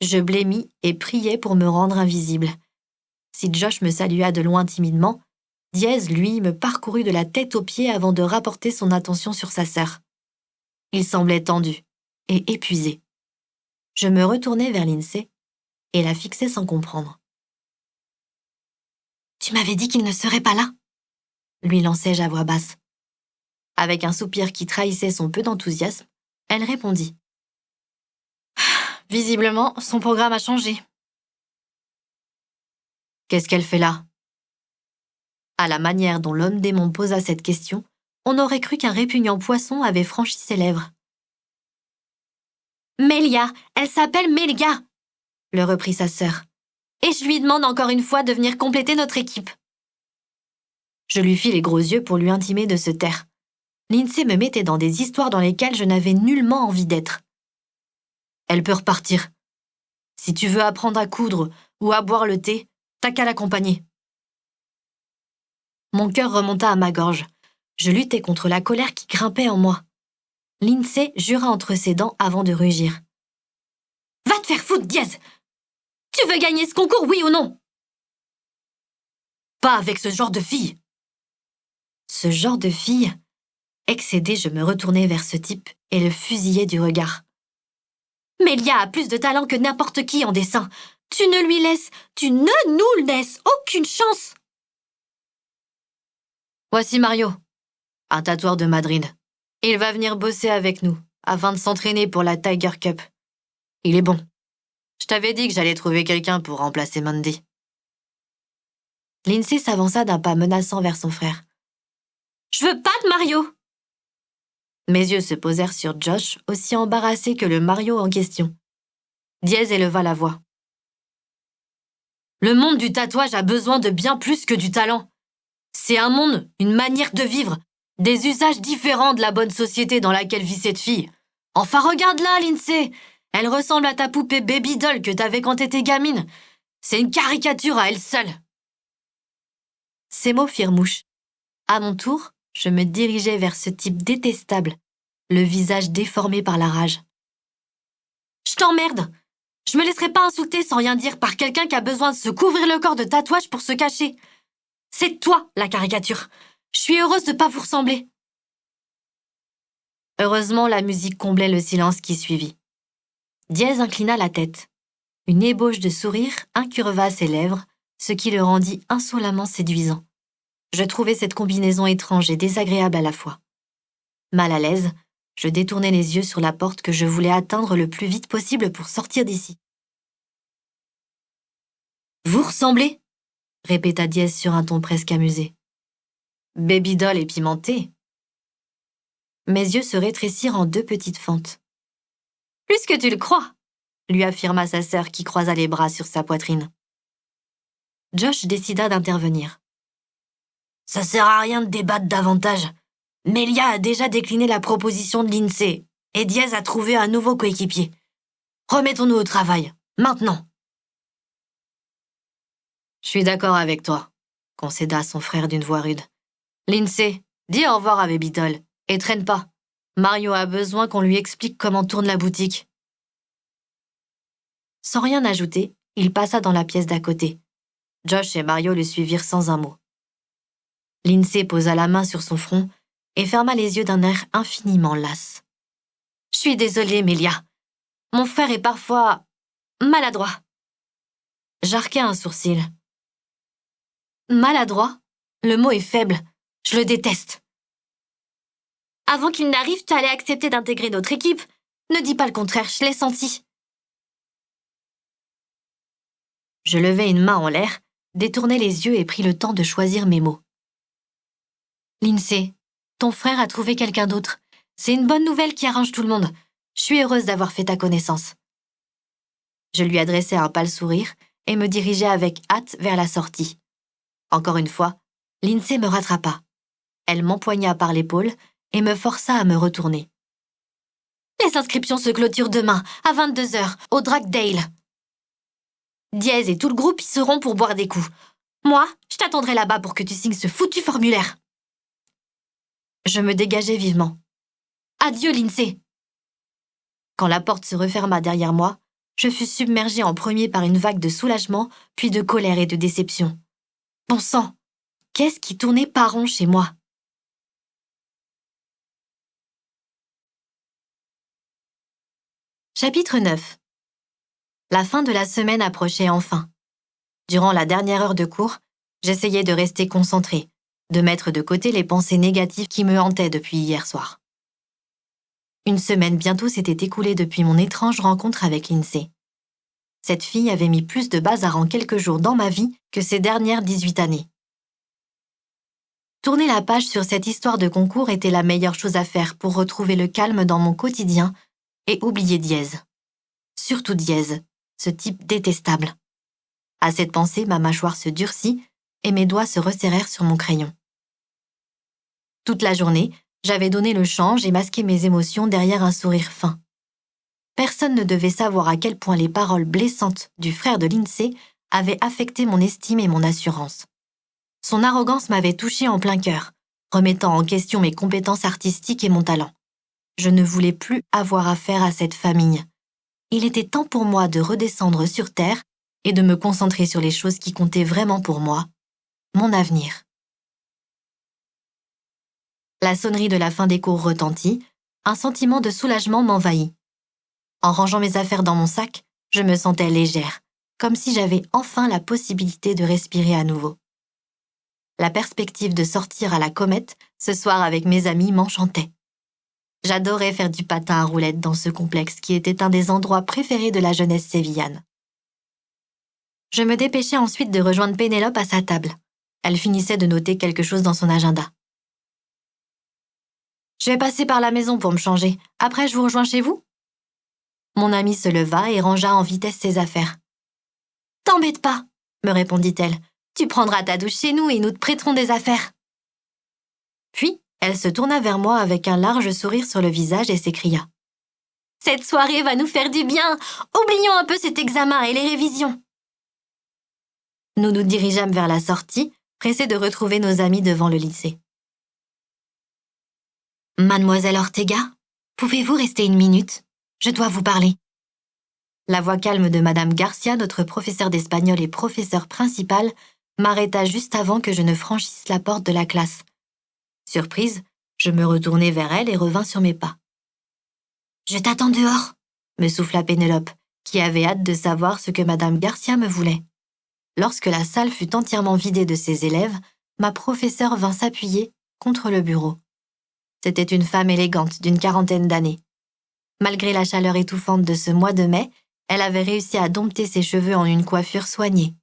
Je blêmis et priai pour me rendre invisible. Si Josh me salua de loin timidement, Diez, lui, me parcourut de la tête aux pieds avant de rapporter son attention sur sa sœur. Il semblait tendu et épuisé. Je me retournai vers Lindsay et la fixai sans comprendre. « Tu m'avais dit qu'il ne serait pas là ?» lui lançai-je à voix basse. Avec un soupir qui trahissait son peu d'enthousiasme, elle répondit. « Visiblement, son programme a changé. » « Qu'est-ce qu'elle fait là ?» À la manière dont l'homme démon posa cette question, on aurait cru qu'un répugnant poisson avait franchi ses lèvres. « Mélia, elle s'appelle Mélia !» le reprit sa sœur. « Et je lui demande encore une fois de venir compléter notre équipe. » Je lui fis les gros yeux pour lui intimer de se taire. Lindsay me mettait dans des histoires dans lesquelles je n'avais nullement envie d'être. « Elle peut repartir. Si tu veux apprendre à coudre ou à boire le thé, t'as qu'à l'accompagner. » Mon cœur remonta à ma gorge. Je luttais contre la colère qui grimpait en moi. Lindsay jura entre ses dents avant de rugir. « Va te faire foutre, Diez! Tu veux gagner ce concours, oui ou non ?»« Pas avec ce genre de fille !» Ce genre de fille? Excédée, je me retournai vers ce type et le fusillai du regard. « Mélia a plus de talent que n'importe qui en dessin. Tu ne nous laisses aucune chance !» Voici Mario, un tatoueur de Madrid. Il va venir bosser avec nous, afin de s'entraîner pour la Tiger Cup. Il est bon. Je t'avais dit que j'allais trouver quelqu'un pour remplacer Mandy. Lindsay s'avança d'un pas menaçant vers son frère. Je veux pas de Mario! Mes yeux se posèrent sur Josh, aussi embarrassé que le Mario en question. Diez éleva la voix. Le monde du tatouage a besoin de bien plus que du talent. C'est un monde, une manière de vivre, des usages différents de la bonne société dans laquelle vit cette fille. Enfin, regarde-la, Lindsay! Elle ressemble à ta poupée Baby Doll que t'avais quand t'étais gamine. C'est une caricature à elle seule. Ces mots firent mouche. À mon tour, je me dirigeai vers ce type détestable, le visage déformé par la rage. Je t'emmerde! Je me laisserai pas insulter sans rien dire par quelqu'un qui a besoin de se couvrir le corps de tatouages pour se cacher. C'est toi, la caricature. Je suis heureuse de pas vous ressembler. Heureusement, la musique comblait le silence qui suivit. Diez inclina la tête. Une ébauche de sourire incurva ses lèvres, ce qui le rendit insolemment séduisant. Je trouvais cette combinaison étrange et désagréable à la fois. Mal à l'aise, je détournai les yeux sur la porte que je voulais atteindre le plus vite possible pour sortir d'ici. « Vous ressemblez ?» répéta Diez sur un ton presque amusé. « Baby Doll et pimenté. » Mes yeux se rétrécirent en deux petites fentes. « Plus que tu le crois !» lui affirma sa sœur qui croisa les bras sur sa poitrine. Josh décida d'intervenir. « Ça sert à rien de débattre davantage. Melia a déjà décliné la proposition de Lindsay et Diez a trouvé un nouveau coéquipier. Remettons-nous au travail, maintenant. » « Je suis d'accord avec toi, » concéda son frère d'une voix rude. « Lindsay, dis au revoir à Baby Doll et traîne pas. Mario a besoin qu'on lui explique comment tourne la boutique. » Sans rien ajouter, il passa dans la pièce d'à côté. Josh et Mario le suivirent sans un mot. Lindsay posa la main sur son front et ferma les yeux d'un air infiniment las. « Je suis désolée, Melia. Mon frère est parfois maladroit. » J'arquai un sourcil. « Maladroit? Le mot est faible. Je le déteste. » « Avant qu'il n'arrive, tu allais accepter d'intégrer notre équipe. Ne dis pas le contraire, je l'ai senti. » Je levai une main en l'air, détournai les yeux et pris le temps de choisir mes mots. « Lindsay, ton frère a trouvé quelqu'un d'autre. C'est une bonne nouvelle qui arrange tout le monde. Je suis heureuse d'avoir fait ta connaissance. » Je lui adressai un pâle sourire et me dirigeai avec hâte vers la sortie. Encore une fois, Lindsay me rattrapa. Elle m'empoigna par l'épaule et me força à me retourner. « Les inscriptions se clôturent demain, à 22h, au Dragdale. Diez et tout le groupe y seront pour boire des coups. Moi, je t'attendrai là-bas pour que tu signes ce foutu formulaire. » Je me dégageai vivement. « Adieu, Lindsay !» Quand la porte se referma derrière moi, je fus submergée en premier par une vague de soulagement, puis de colère et de déception. Bon sang, qu'est-ce qui tournait pas rond chez moi? Chapitre 9. La fin de la semaine approchait enfin. Durant la dernière heure de cours, j'essayais de rester concentrée, de mettre de côté les pensées négatives qui me hantaient depuis hier soir. Une semaine bientôt s'était écoulée depuis mon étrange rencontre avec Lindsay. Cette fille avait mis plus de bazar en quelques jours dans ma vie que ces dernières 18 années. Tourner la page sur cette histoire de concours était la meilleure chose à faire pour retrouver le calme dans mon quotidien et oublier Diez. Surtout Diez, ce type détestable. À cette pensée, ma mâchoire se durcit et mes doigts se resserrèrent sur mon crayon. Toute la journée, j'avais donné le change et masqué mes émotions derrière un sourire fin. Personne ne devait savoir à quel point les paroles blessantes du frère de Lindsay avaient affecté mon estime et mon assurance. Son arrogance m'avait touchée en plein cœur, remettant en question mes compétences artistiques et mon talent. Je ne voulais plus avoir affaire à cette famille. Il était temps pour moi de redescendre sur terre et de me concentrer sur les choses qui comptaient vraiment pour moi, mon avenir. La sonnerie de la fin des cours retentit, un sentiment de soulagement m'envahit. En rangeant mes affaires dans mon sac, je me sentais légère, comme si j'avais enfin la possibilité de respirer à nouveau. La perspective de sortir à la Comète ce soir avec mes amis m'enchantait. J'adorais faire du patin à roulettes dans ce complexe qui était un des endroits préférés de la jeunesse sévillane. Je me dépêchais ensuite de rejoindre Pénélope à sa table. Elle finissait de noter quelque chose dans son agenda. « Je vais passer par la maison pour me changer. Après, je vous rejoins chez vous ?» Mon amie se leva et rangea en vitesse ses affaires. « T'embête pas, » me répondit-elle. « Tu prendras ta douche chez nous et nous te prêterons des affaires. » Puis, elle se tourna vers moi avec un large sourire sur le visage et s'écria. « Cette soirée va nous faire du bien. Oublions un peu cet examen et les révisions. » Nous nous dirigeâmes vers la sortie, pressés de retrouver nos amis devant le lycée. « Mademoiselle Ortega, pouvez-vous rester une minute ? Je dois vous parler. » La voix calme de Madame Garcia, notre professeure d'espagnol et professeure principale, m'arrêta juste avant que je ne franchisse la porte de la classe. Surprise, je me retournai vers elle et revins sur mes pas. « Je t'attends dehors, » me souffla Pénélope, qui avait hâte de savoir ce que Madame Garcia me voulait. Lorsque la salle fut entièrement vidée de ses élèves, ma professeure vint s'appuyer contre le bureau. C'était une femme élégante d'une 40aine d'années. Malgré la chaleur étouffante de ce mois de mai, elle avait réussi à dompter ses cheveux en une coiffure soignée.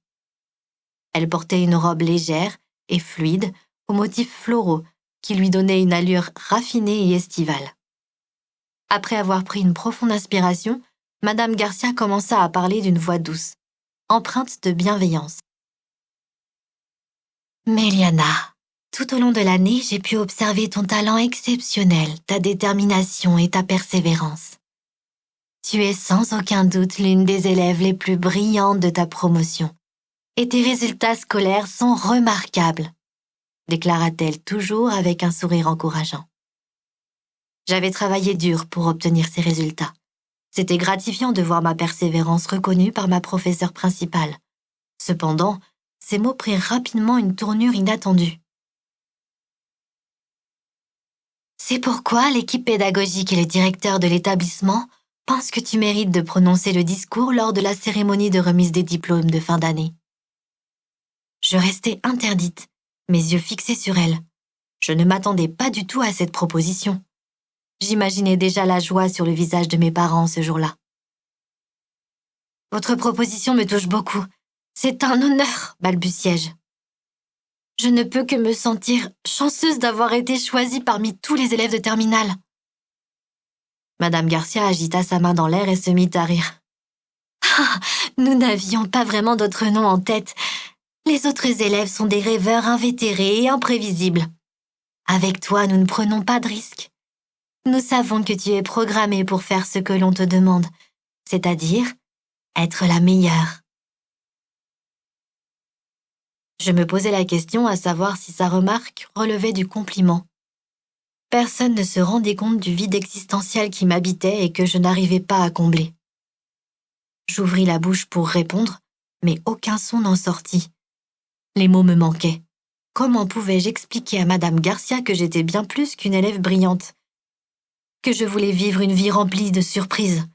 Elle portait une robe légère et fluide, aux motifs floraux, qui lui donnaient une allure raffinée et estivale. Après avoir pris une profonde inspiration, Madame Garcia commença à parler d'une voix douce, empreinte de bienveillance. « Méliana, tout au long de l'année, j'ai pu observer ton talent exceptionnel, ta détermination et ta persévérance. Tu es sans aucun doute l'une des élèves les plus brillantes de ta promotion, et tes résultats scolaires sont remarquables, » déclara-t-elle toujours avec un sourire encourageant. J'avais travaillé dur pour obtenir ces résultats. C'était gratifiant de voir ma persévérance reconnue par ma professeure principale. Cependant, ces mots prirent rapidement une tournure inattendue. C'est pourquoi l'équipe pédagogique et le directeur de l'établissement pensent que tu mérites de prononcer le discours lors de la cérémonie de remise des diplômes de fin d'année. Je restais interdite, mes yeux fixés sur elle. Je ne m'attendais pas du tout à cette proposition. J'imaginais déjà la joie sur le visage de mes parents ce jour-là. « Votre proposition me touche beaucoup. C'est un honneur, » balbutiai-je. Je ne peux que me sentir chanceuse d'avoir été choisie parmi tous les élèves de terminale. Madame Garcia agita sa main dans l'air et se mit à rire. Ah, nous n'avions pas vraiment d'autre nom en tête. Les autres élèves sont des rêveurs invétérés et imprévisibles. Avec toi, nous ne prenons pas de risques. Nous savons que tu es programmée pour faire ce que l'on te demande, c'est-à-dire être la meilleure. Je me posais la question à savoir si sa remarque relevait du compliment. Personne ne se rendait compte du vide existentiel qui m'habitait et que je n'arrivais pas à combler. J'ouvris la bouche pour répondre, mais aucun son n'en sortit. Les mots me manquaient. Comment pouvais-je expliquer à Madame Garcia que j'étais bien plus qu'une élève brillante, que je voulais vivre une vie remplie de surprises?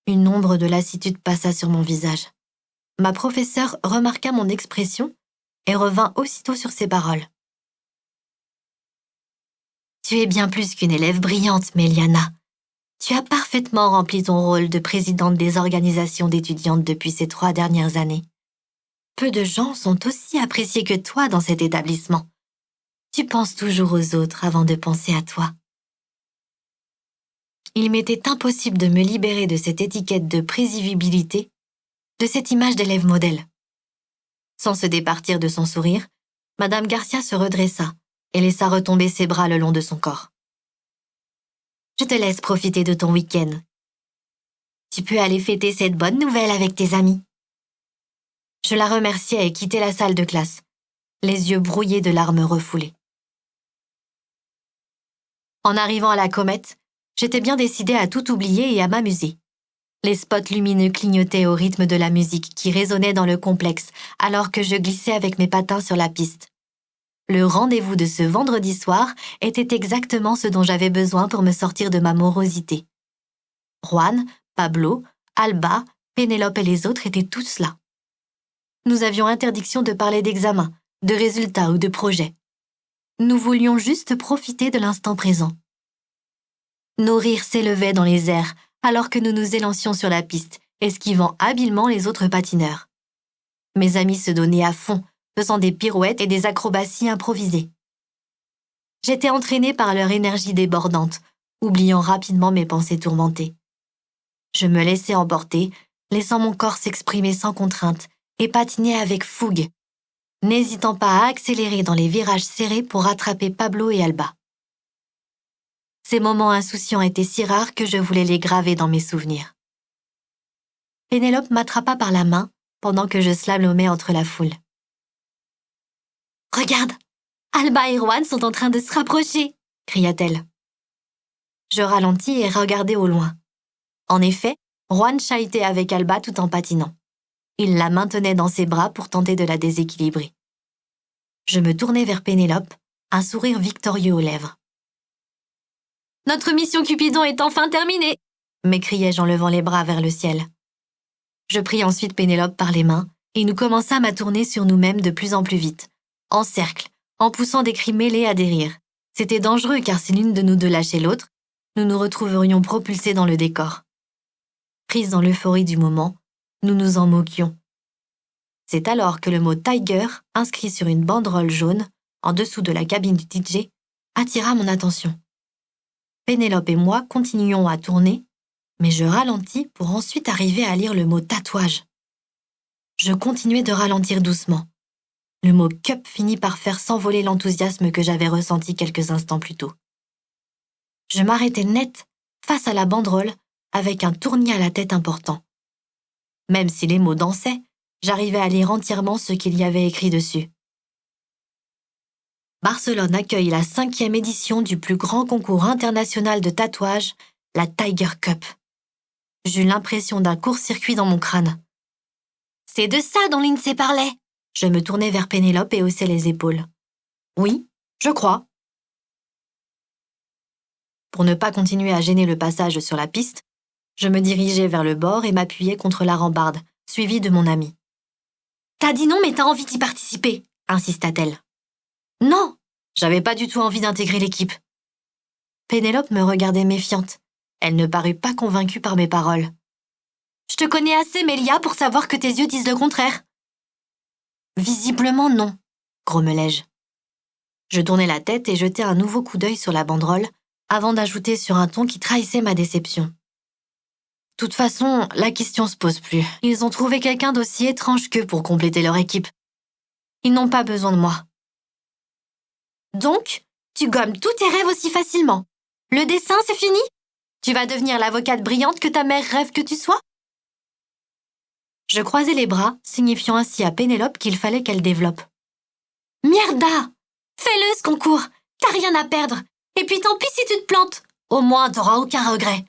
Une ombre de lassitude passa sur mon visage. Ma professeure remarqua mon expression et revint aussitôt sur ses paroles. « Tu es bien plus qu'une élève brillante, Méliana. Tu as parfaitement rempli ton rôle de présidente des organisations d'étudiantes depuis ces 3 dernières années. Peu de gens sont aussi appréciés que toi dans cet établissement. Tu penses toujours aux autres avant de penser à toi. » Il m'était impossible de me libérer de cette étiquette de prévisibilité, de cette image d'élève modèle. Sans se départir de son sourire, Madame Garcia se redressa et laissa retomber ses bras le long de son corps. « Je te laisse profiter de ton week-end. Tu peux aller fêter cette bonne nouvelle avec tes amis. » Je la remerciai et quittai la salle de classe, les yeux brouillés de larmes refoulées. En arrivant à la Comète, j'étais bien décidée à tout oublier et à m'amuser. Les spots lumineux clignotaient au rythme de la musique qui résonnait dans le complexe alors que je glissais avec mes patins sur la piste. Le rendez-vous de ce vendredi soir était exactement ce dont j'avais besoin pour me sortir de ma morosité. Juan, Pablo, Alba, Pénélope et les autres étaient tous là. Nous avions interdiction de parler d'examen, de résultats ou de projets. Nous voulions juste profiter de l'instant présent. Nos rires s'élevaient dans les airs alors que nous nous élancions sur la piste, esquivant habilement les autres patineurs. Mes amis se donnaient à fond, faisant des pirouettes et des acrobaties improvisées. J'étais entraînée par leur énergie débordante, oubliant rapidement mes pensées tourmentées. Je me laissais emporter, laissant mon corps s'exprimer sans contrainte et patiner avec fougue, n'hésitant pas à accélérer dans les virages serrés pour rattraper Pablo et Alba. Ces moments insouciants étaient si rares que je voulais les graver dans mes souvenirs. Pénélope m'attrapa par la main pendant que je slalomais entre la foule. « Regarde, Alba et Juan sont en train de se rapprocher !» cria-t-elle. Je ralentis et regardai au loin. En effet, Juan chahutait avec Alba tout en patinant. Il la maintenait dans ses bras pour tenter de la déséquilibrer. Je me tournai vers Pénélope, un sourire victorieux aux lèvres. « Notre mission Cupidon est enfin terminée !» m'écriai-je en levant les bras vers le ciel. Je pris ensuite Pénélope par les mains et nous commençâmes à tourner sur nous-mêmes de plus en plus vite, en cercle, en poussant des cris mêlés à des rires. C'était dangereux car si l'une de nous deux lâchait l'autre, nous nous retrouverions propulsés dans le décor. Prises dans l'euphorie du moment, nous nous en moquions. C'est alors que le mot « Tiger », inscrit sur une banderole jaune, en dessous de la cabine du DJ, attira mon attention. Pénélope et moi continuions à tourner, mais je ralentis pour ensuite arriver à lire le mot « tatouage ». Je continuais de ralentir doucement. Le mot « cup » finit par faire s'envoler l'enthousiasme que j'avais ressenti quelques instants plus tôt. Je m'arrêtais net face à la banderole avec un tournis à la tête important. Même si les mots dansaient, j'arrivais à lire entièrement ce qu'il y avait écrit dessus. Barcelone accueille la 5e édition du plus grand concours international de tatouage, la Tiger Cup. J'eus l'impression d'un court-circuit dans mon crâne. C'est de ça dont l'INSEE parlait. Je me tournai vers Pénélope et haussai les épaules. Oui, je crois. Pour ne pas continuer à gêner le passage sur la piste, je me dirigeai vers le bord et m'appuyai contre la rambarde, suivie de mon amie. « T'as dit non, mais t'as envie d'y participer !» insista-t-elle. « Non, j'avais pas du tout envie d'intégrer l'équipe. » Pénélope me regardait méfiante. Elle ne parut pas convaincue par mes paroles. « Je te connais assez, Mélia, pour savoir que tes yeux disent le contraire. » Visiblement non, grommelai-je. Je tournai la tête et jetai un nouveau coup d'œil sur la banderole, avant d'ajouter sur un ton qui trahissait ma déception. De toute façon, la question se pose plus. Ils ont trouvé quelqu'un d'aussi étrange qu'eux pour compléter leur équipe. Ils n'ont pas besoin de moi. Donc, tu gommes tous tes rêves aussi facilement. Le dessin, c'est fini? Tu vas devenir l'avocate brillante que ta mère rêve que tu sois? Je croisai les bras, signifiant ainsi à Pénélope qu'il fallait qu'elle développe. Mierda! Fais-le ce concours! T'as rien à perdre! Et puis tant pis si tu te plantes! Au moins, t'auras aucun regret.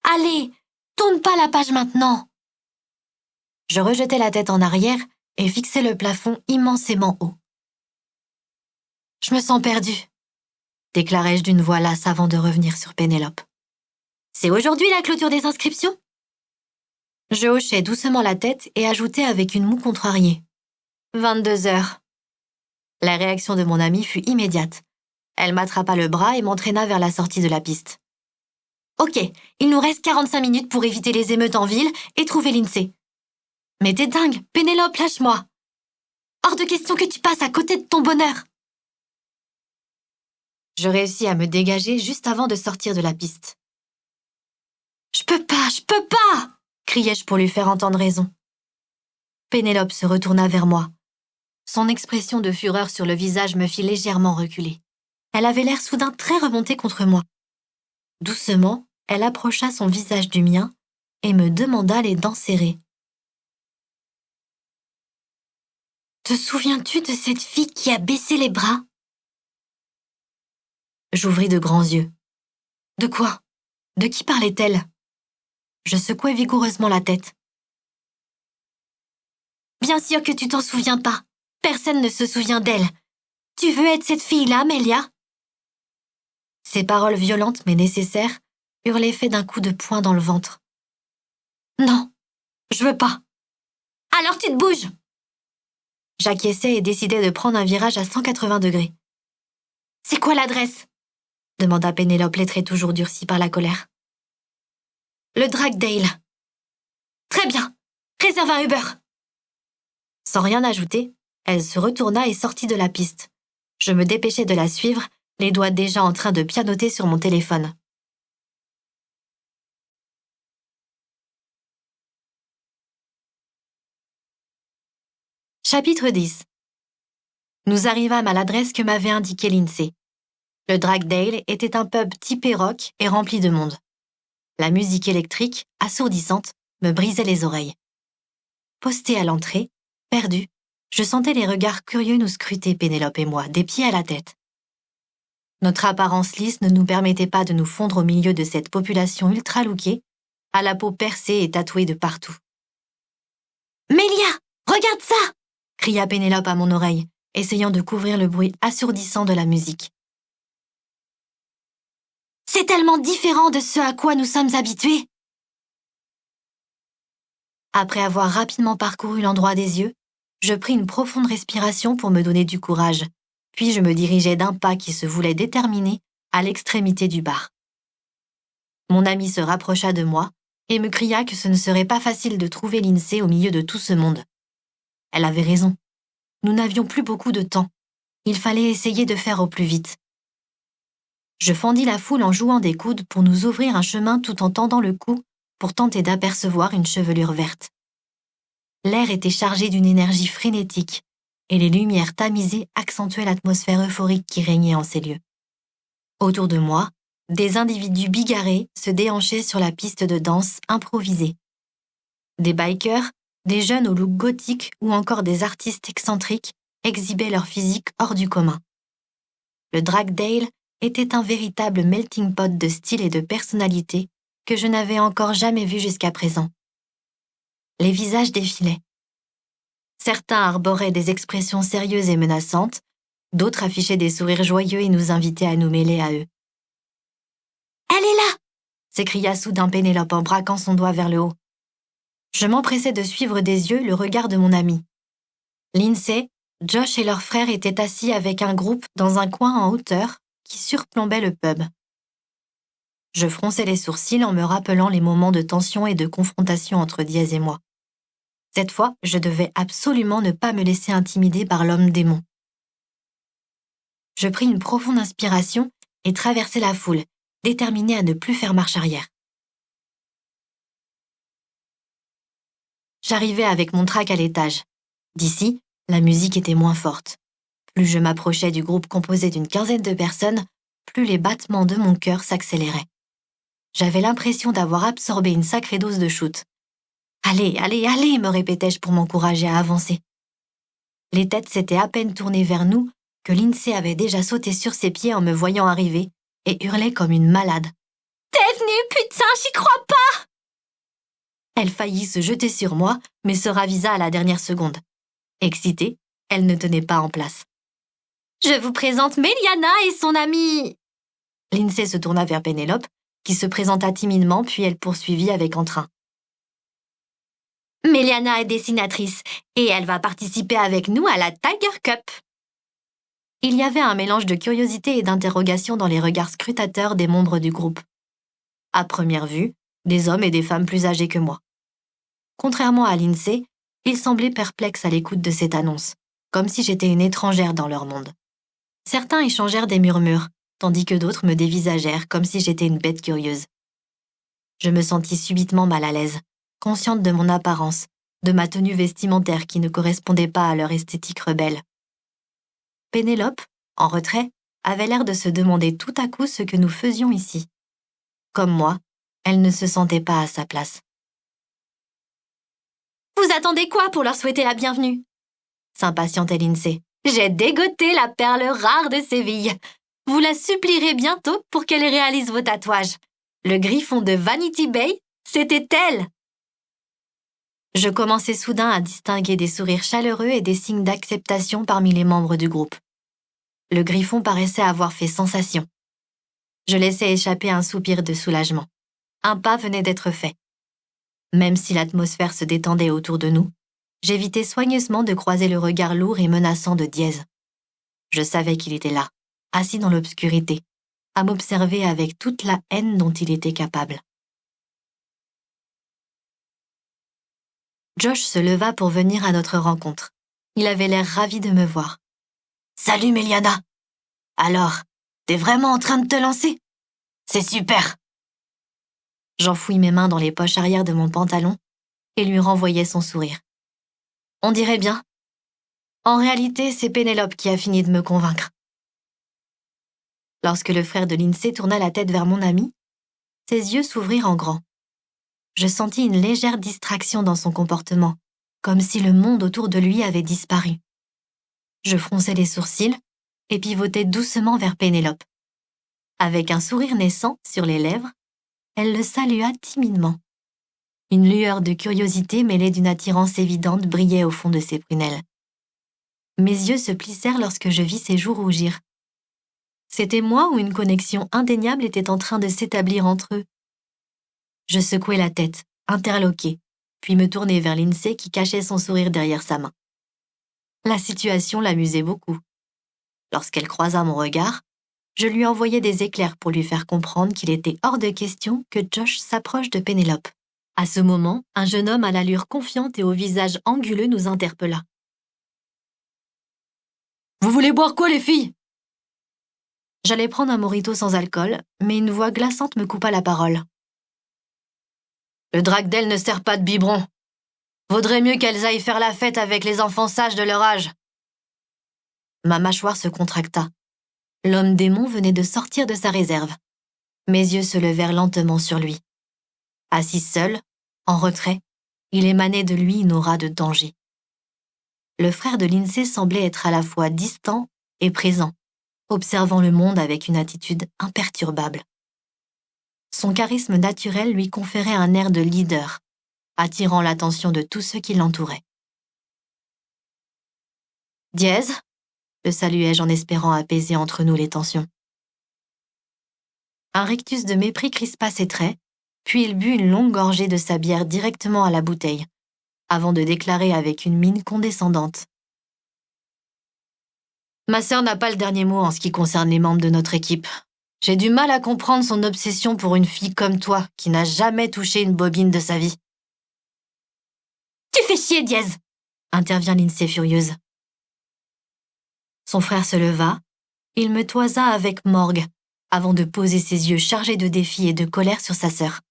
Allez, tourne pas la page maintenant! Je rejetai la tête en arrière et fixai le plafond immensément haut. Je me sens perdue, déclarai-je d'une voix lasse avant de revenir sur Pénélope. C'est aujourd'hui la clôture des inscriptions? Je hochai doucement la tête et ajoutai avec une moue contrariée. 22 heures. La réaction de mon amie fut immédiate. Elle m'attrapa le bras et m'entraîna vers la sortie de la piste. Ok, il nous reste 45 minutes pour éviter les émeutes en ville et trouver l'INSEE. Mais t'es dingue, Pénélope, lâche-moi. Hors de question que tu passes à côté de ton bonheur. Je réussis à me dégager juste avant de sortir de la piste. Je peux pas criai-je pour lui faire entendre raison. Pénélope se retourna vers moi. Son expression de fureur sur le visage me fit légèrement reculer. Elle avait l'air soudain très remontée contre moi. Doucement, elle approcha son visage du mien et me demanda les dents serrées. « Te souviens-tu de cette fille qui a baissé les bras ?» J'ouvris de grands yeux. De quoi? De qui parlait-elle? Je secouai vigoureusement la tête. Bien sûr que tu t'en souviens pas. Personne ne se souvient d'elle. Tu veux être cette fille-là, Mélia? Ces paroles violentes mais nécessaires eurent l'effet d'un coup de poing dans le ventre. Non, je veux pas. Alors tu te bouges! J'acquiesçai et décidai de prendre un virage à 180 degrés. « C'est quoi l'adresse ?» demanda Pénélope, les traits toujours durcis par la colère. « Le Dragdale. »« Très bien. Réserve un Uber. » Sans rien ajouter, elle se retourna et sortit de la piste. Je me dépêchai de la suivre, les doigts déjà en train de pianoter sur mon téléphone. Chapitre 10. Nous arrivâmes à l'adresse que m'avait indiquée Lindsay. Le Dragdale était un pub typé rock et rempli de monde. La musique électrique, assourdissante, me brisait les oreilles. Postée à l'entrée, perdue, je sentais les regards curieux nous scruter, Pénélope et moi, des pieds à la tête. Notre apparence lisse ne nous permettait pas de nous fondre au milieu de cette population ultra-lookée, à la peau percée et tatouée de partout. « Mélia, regarde ça !» cria Pénélope à mon oreille, essayant de couvrir le bruit assourdissant de la musique. « C'est tellement différent de ce à quoi nous sommes habitués !» Après avoir rapidement parcouru l'endroit des yeux, je pris une profonde respiration pour me donner du courage, puis je me dirigeai d'un pas qui se voulait déterminé à l'extrémité du bar. Mon amie se rapprocha de moi et me cria que ce ne serait pas facile de trouver Lindsay au milieu de tout ce monde. Elle avait raison. Nous n'avions plus beaucoup de temps. Il fallait essayer de faire au plus vite. Je fendis la foule en jouant des coudes pour nous ouvrir un chemin tout en tendant le cou pour tenter d'apercevoir une chevelure verte. L'air était chargé d'une énergie frénétique et les lumières tamisées accentuaient l'atmosphère euphorique qui régnait en ces lieux. Autour de moi, des individus bigarrés se déhanchaient sur la piste de danse improvisée. Des bikers, des jeunes au look gothique ou encore des artistes excentriques exhibaient leur physique hors du commun. Le Dragdale était un véritable melting pot de style et de personnalité que je n'avais encore jamais vu jusqu'à présent. Les visages défilaient. Certains arboraient des expressions sérieuses et menaçantes, d'autres affichaient des sourires joyeux et nous invitaient à nous mêler à eux. « Elle est là !» s'écria soudain Pénélope en braquant son doigt vers le haut. Je m'empressai de suivre des yeux le regard de mon ami. Lindsay, Josh et leur frère étaient assis avec un groupe dans un coin en hauteur qui surplombait le pub. Je fronçai les sourcils en me rappelant les moments de tension et de confrontation entre Diez et moi. Cette fois, je devais absolument ne pas me laisser intimider par l'homme démon. Je pris une profonde inspiration et traversai la foule, déterminée à ne plus faire marche arrière. J'arrivais avec mon track à l'étage. D'ici, la musique était moins forte. Plus je m'approchais du groupe composé d'une quinzaine de personnes, plus les battements de mon cœur s'accéléraient. J'avais l'impression d'avoir absorbé une sacrée dose de shoot. « Allez, allez, allez !» me répétais-je pour m'encourager à avancer. Les têtes s'étaient à peine tournées vers nous que Lindsay avait déjà sauté sur ses pieds en me voyant arriver et hurlait comme une malade. « T'es venue, putain, j'y crois pas !» Elle faillit se jeter sur moi, mais se ravisa à la dernière seconde. Excitée, elle ne tenait pas en place. « Je vous présente Méliana et son amie !» Lindsay se tourna vers Pénélope, qui se présenta timidement, puis elle poursuivit avec entrain. « Méliana est dessinatrice, et elle va participer avec nous à la Tiger Cup. » Il y avait un mélange de curiosité et d'interrogation dans les regards scrutateurs des membres du groupe. À première vue, des hommes et des femmes plus âgés que moi. Contrairement à Lindsay, ils semblaient perplexes à l'écoute de cette annonce, comme si j'étais une étrangère dans leur monde. Certains échangèrent des murmures, tandis que d'autres me dévisagèrent comme si j'étais une bête curieuse. Je me sentis subitement mal à l'aise, consciente de mon apparence, de ma tenue vestimentaire qui ne correspondait pas à leur esthétique rebelle. Pénélope, en retrait, avait l'air de se demander tout à coup ce que nous faisions ici. Comme moi, elle ne se sentait pas à sa place. « Vous attendez quoi pour leur souhaiter la bienvenue ?» s'impatientait Lindsay. « J'ai dégoté la perle rare de Séville. Vous la supplierez bientôt pour qu'elle réalise vos tatouages. Le griffon de Vanity Bay, c'était elle !» Je commençais soudain à distinguer des sourires chaleureux et des signes d'acceptation parmi les membres du groupe. Le griffon paraissait avoir fait sensation. Je laissai échapper un soupir de soulagement. Un pas venait d'être fait. Même si l'atmosphère se détendait autour de nous, J'évitais soigneusement de croiser le regard lourd et menaçant de Diez. Je savais qu'il était là, assis dans l'obscurité, à m'observer avec toute la haine dont il était capable. Josh se leva pour venir à notre rencontre. Il avait l'air ravi de me voir. « Salut, Meliana. Alors, t'es vraiment en train de te lancer? C'est super !» J'enfouis mes mains dans les poches arrière de mon pantalon et lui renvoyai son sourire. On dirait bien. En réalité, c'est Pénélope qui a fini de me convaincre. Lorsque le frère de Lindsay tourna la tête vers mon ami, ses yeux s'ouvrirent en grand. Je sentis une légère distraction dans son comportement, comme si le monde autour de lui avait disparu. Je fronçai les sourcils et pivotai doucement vers Pénélope. Avec un sourire naissant sur les lèvres, elle le salua timidement. Une lueur de curiosité mêlée d'une attirance évidente brillait au fond de ses prunelles. Mes yeux se plissèrent lorsque je vis ses joues rougir. C'était moi ou une connexion indéniable était en train de s'établir entre eux. Je secouai la tête, interloquée, puis me tournai vers Lindsay qui cachait son sourire derrière sa main. La situation l'amusait beaucoup. Lorsqu'elle croisa mon regard, je lui envoyai des éclairs pour lui faire comprendre qu'il était hors de question que Josh s'approche de Pénélope. À ce moment, un jeune homme à l'allure confiante et au visage anguleux nous interpella. « Vous voulez boire quoi, les filles ?» J'allais prendre un mojito sans alcool, mais une voix glaçante me coupa la parole. « Le drac d'elle ne sert pas de biberon. Vaudrait mieux qu'elles aillent faire la fête avec les enfants sages de leur âge. » Ma mâchoire se contracta. L'homme démon venait de sortir de sa réserve. Mes yeux se levèrent lentement sur lui. Assis seul, en retrait, il émanait de lui une aura de danger. Le frère de Lindsay semblait être à la fois distant et présent, observant le monde avec une attitude imperturbable. Son charisme naturel lui conférait un air de leader, attirant l'attention de tous ceux qui l'entouraient. « Diez ?» le saluai-je en espérant apaiser entre nous les tensions. Un rictus de mépris crispa ses traits, puis il but une longue gorgée de sa bière directement à la bouteille, avant de déclarer avec une mine condescendante. « Ma sœur n'a pas le dernier mot en ce qui concerne les membres de notre équipe. J'ai du mal à comprendre son obsession pour une fille comme toi qui n'a jamais touché une bobine de sa vie. »« Tu fais chier, Diez !» intervient Lindsay furieuse. Son frère se leva, il me toisa avec morgue, avant de poser ses yeux chargés de défi et de colère sur sa sœur.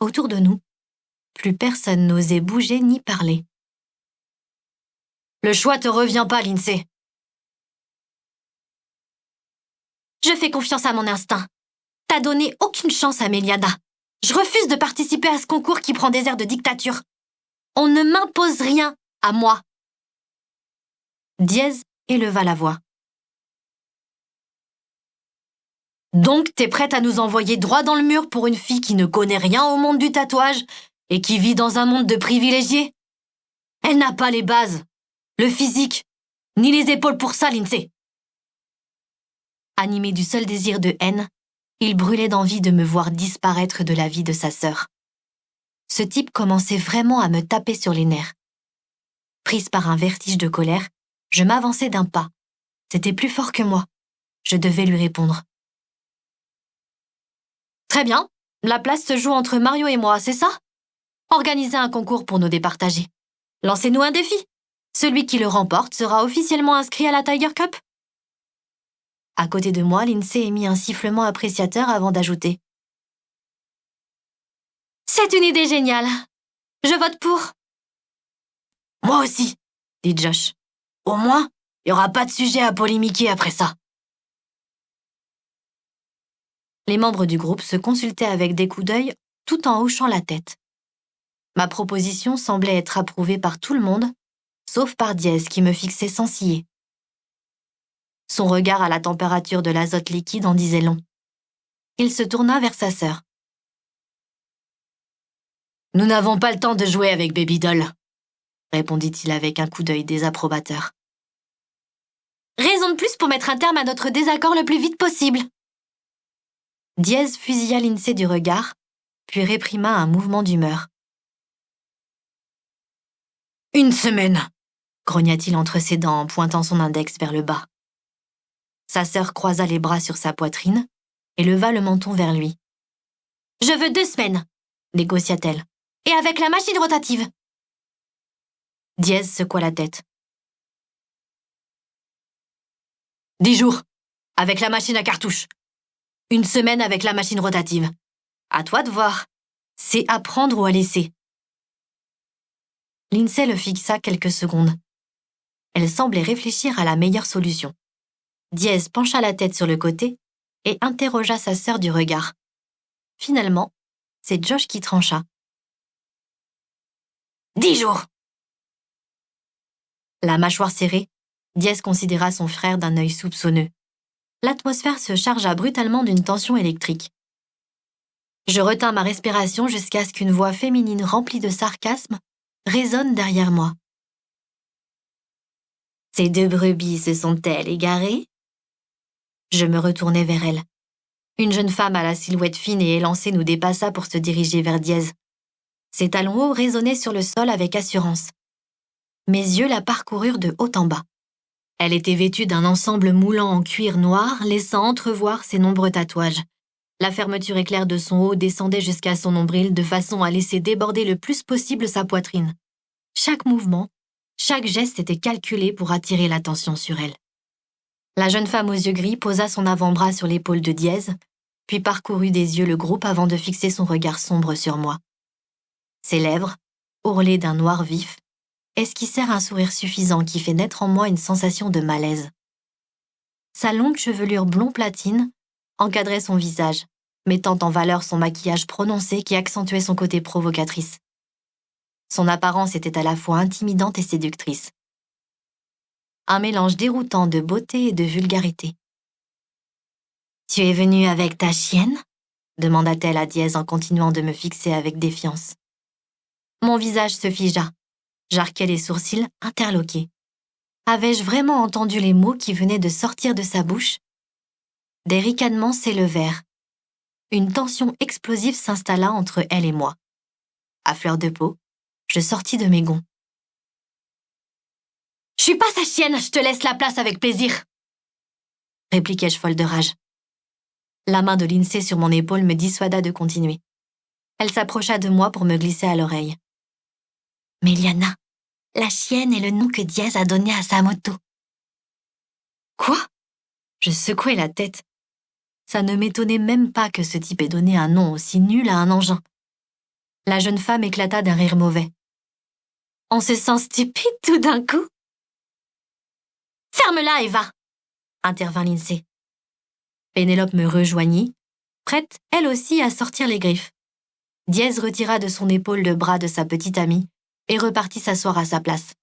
Autour de nous, plus personne n'osait bouger ni parler. « Le choix te revient pas, Lindsay. » Je fais confiance à mon instinct. T'as donné aucune chance à Meliana. Je refuse de participer à ce concours qui prend des airs de dictature. On ne m'impose rien à moi. Diez éleva la voix. « Donc t'es prête à nous envoyer droit dans le mur pour une fille qui ne connaît rien au monde du tatouage et qui vit dans un monde de privilégiés? Elle n'a pas les bases, le physique, ni les épaules pour ça, Lindsay. » Animé du seul désir de haine, il brûlait d'envie de me voir disparaître de la vie de sa sœur. Ce type commençait vraiment à me taper sur les nerfs. Prise par un vertige de colère, je m'avançai d'un pas. C'était plus fort que moi. Je devais lui répondre. « Très bien, la place se joue entre Mario et moi, c'est ça? Organisez un concours pour nous départager. Lancez-nous un défi. Celui qui le remporte sera officiellement inscrit à la Tiger Cup. » À côté de moi, Lindsay émit un sifflement appréciateur avant d'ajouter. « C'est une idée géniale. Je vote pour. »« Moi aussi, » dit Josh. « Au moins, il n'y aura pas de sujet à polémiquer après ça. » Les membres du groupe se consultaient avec des coups d'œil tout en hochant la tête. Ma proposition semblait être approuvée par tout le monde, sauf par Diez qui me fixait sans ciller. Son regard à la température de l'azote liquide en disait long. Il se tourna vers sa sœur. « Nous n'avons pas le temps de jouer avec Baby Doll, » répondit-il avec un coup d'œil désapprobateur. « Raison de plus pour mettre un terme à notre désaccord le plus vite possible. » Diez fusilla Lindsay du regard, puis réprima un mouvement d'humeur. Une semaine, grogna-t-il entre ses dents en pointant son index vers le bas. Sa sœur croisa les bras sur sa poitrine et leva le menton vers lui. Je veux 2 semaines, négocia-t-elle. Et avec la machine rotative. Diez secoua la tête. 10 jours, avec la machine à cartouche. 1 semaine avec la machine rotative. À toi de voir. C'est à prendre ou à laisser. Lindsay le fixa quelques secondes. Elle semblait réfléchir à la meilleure solution. Diez pencha la tête sur le côté et interrogea sa sœur du regard. Finalement, c'est Josh qui trancha. 10 jours. La mâchoire serrée, Diez considéra son frère d'un œil soupçonneux. L'atmosphère se chargea brutalement d'une tension électrique. Je retins ma respiration jusqu'à ce qu'une voix féminine remplie de sarcasme résonne derrière moi. Ces 2 brebis se sont-elles égarées? Je me retournai vers elle. Une jeune femme à la silhouette fine et élancée nous dépassa pour se diriger vers Diez. Ses talons hauts résonnaient sur le sol avec assurance. Mes yeux la parcoururent de haut en bas. Elle était vêtue d'un ensemble moulant en cuir noir, laissant entrevoir ses nombreux tatouages. La fermeture éclair de son haut descendait jusqu'à son nombril de façon à laisser déborder le plus possible sa poitrine. Chaque mouvement, chaque geste était calculé pour attirer l'attention sur elle. La jeune femme aux yeux gris posa son avant-bras sur l'épaule de Diez, puis parcourut des yeux le groupe avant de fixer son regard sombre sur moi. Ses lèvres, ourlées d'un noir vif, esquissèrent un sourire suffisant qui fait naître en moi une sensation de malaise. Sa longue chevelure blond platine encadrait son visage, mettant en valeur son maquillage prononcé qui accentuait son côté provocatrice. Son apparence était à la fois intimidante et séductrice. Un mélange déroutant de beauté et de vulgarité. « Tu es venue avec ta chienne ?» demanda-t-elle à Diez en continuant de me fixer avec défiance. Mon visage se figea. J'arquai les sourcils interloqués. Avais-je vraiment entendu les mots qui venaient de sortir de sa bouche? Des ricanements s'élevèrent. Une tension explosive s'installa entre elle et moi. À fleur de peau, je sortis de mes gonds. « Je suis pas sa chienne, je te laisse la place avec plaisir !» répliquai-je folle de rage. La main de Lindsay sur mon épaule me dissuada de continuer. Elle s'approcha de moi pour me glisser à l'oreille. « Méliana, la chienne est le nom que Diez a donné à sa moto. » Quoi? Je secouai la tête. Ça ne m'étonnait même pas que ce type ait donné un nom aussi nul à un engin. La jeune femme éclata d'un rire mauvais. On se sent stupide tout d'un coup. « Ferme-la, Eva !» intervint Lindsay. Pénélope me rejoignit, prête elle aussi à sortir les griffes. Diez retira de son épaule le bras de sa petite amie et repartit s'asseoir à sa place.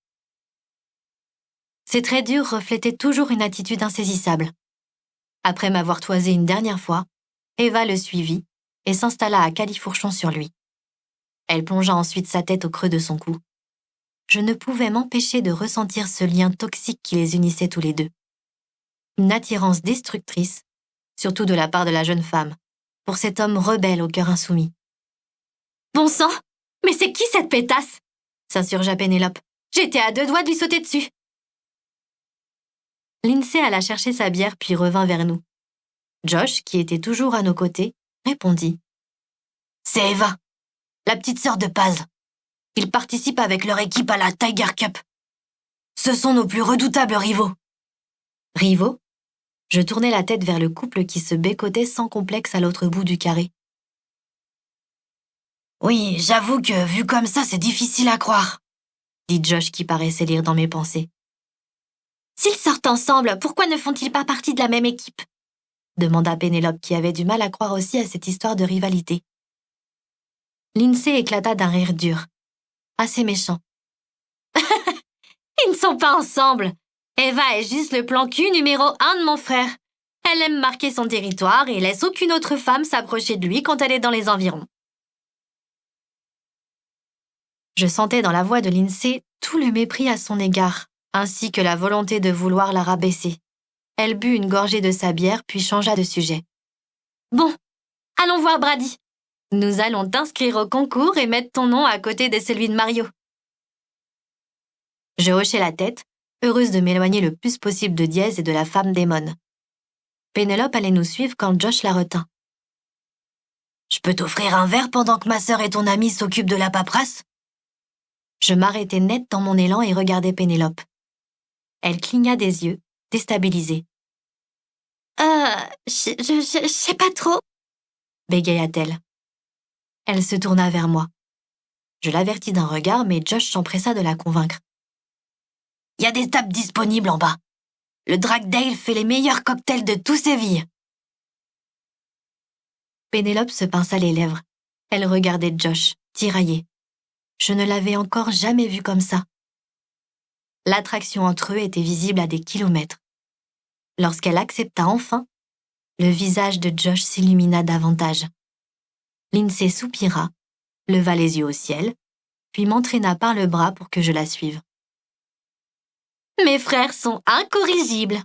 Ses traits durs reflétaient toujours une attitude insaisissable. Après m'avoir toisé une dernière fois, Eva le suivit et s'installa à califourchon sur lui. Elle plongea ensuite sa tête au creux de son cou. Je ne pouvais m'empêcher de ressentir ce lien toxique qui les unissait tous les deux. Une attirance destructrice, surtout de la part de la jeune femme, pour cet homme rebelle au cœur insoumis. « Bon sang, mais c'est qui cette pétasse ?» s'insurgea Pénélope. « J'étais à 2 doigts de lui sauter dessus. » Lindsay alla chercher sa bière puis revint vers nous. Josh, qui était toujours à nos côtés, répondit. « C'est Eva, la petite sœur de Paz. Ils participent avec leur équipe à la Tiger Cup. Ce sont nos plus redoutables rivaux. » Rivaux? Je tournai la tête vers le couple qui se bécotait sans complexe à l'autre bout du carré. « Oui, j'avoue que vu comme ça, c'est difficile à croire, » dit Josh qui paraissait lire dans mes pensées. « S'ils sortent ensemble, pourquoi ne font-ils pas partie de la même équipe ?» demanda Pénélope qui avait du mal à croire aussi à cette histoire de rivalité. Lindsay éclata d'un rire dur, assez méchant. « Ils ne sont pas ensemble. Eva est juste le plan cul numéro 1 de mon frère. Elle aime marquer son territoire et laisse aucune autre femme s'approcher de lui quand elle est dans les environs. » Je sentais dans la voix de Lindsay tout le mépris à son égard, ainsi que la volonté de vouloir la rabaisser. Elle but une gorgée de sa bière puis changea de sujet. « Bon, allons voir Brady. Nous allons t'inscrire au concours et mettre ton nom à côté de celui de Mario. » Je hochai la tête, heureuse de m'éloigner le plus possible de Dièse et de la femme démon. Pénélope allait nous suivre quand Josh la retint. « Je peux t'offrir un verre pendant que ma sœur et ton amie s'occupent de la paperasse ?» Je m'arrêtai net dans mon élan et regardai Pénélope. Elle cligna des yeux, déstabilisée. Je sais pas trop. » bégaya-t-elle. Elle se tourna vers moi. Je l'avertis d'un regard, mais Josh s'empressa de la convaincre. « Il y a des tables disponibles en bas. Le Dragdale fait les meilleurs cocktails de tout Séville. » Pénélope se pinça les lèvres. Elle regardait Josh, tiraillée. Je ne l'avais encore jamais vu comme ça. L'attraction entre eux était visible à des kilomètres. Lorsqu'elle accepta enfin, le visage de Josh s'illumina davantage. Lindsay soupira, leva les yeux au ciel, puis m'entraîna par le bras pour que je la suive. Mes frères sont incorrigibles.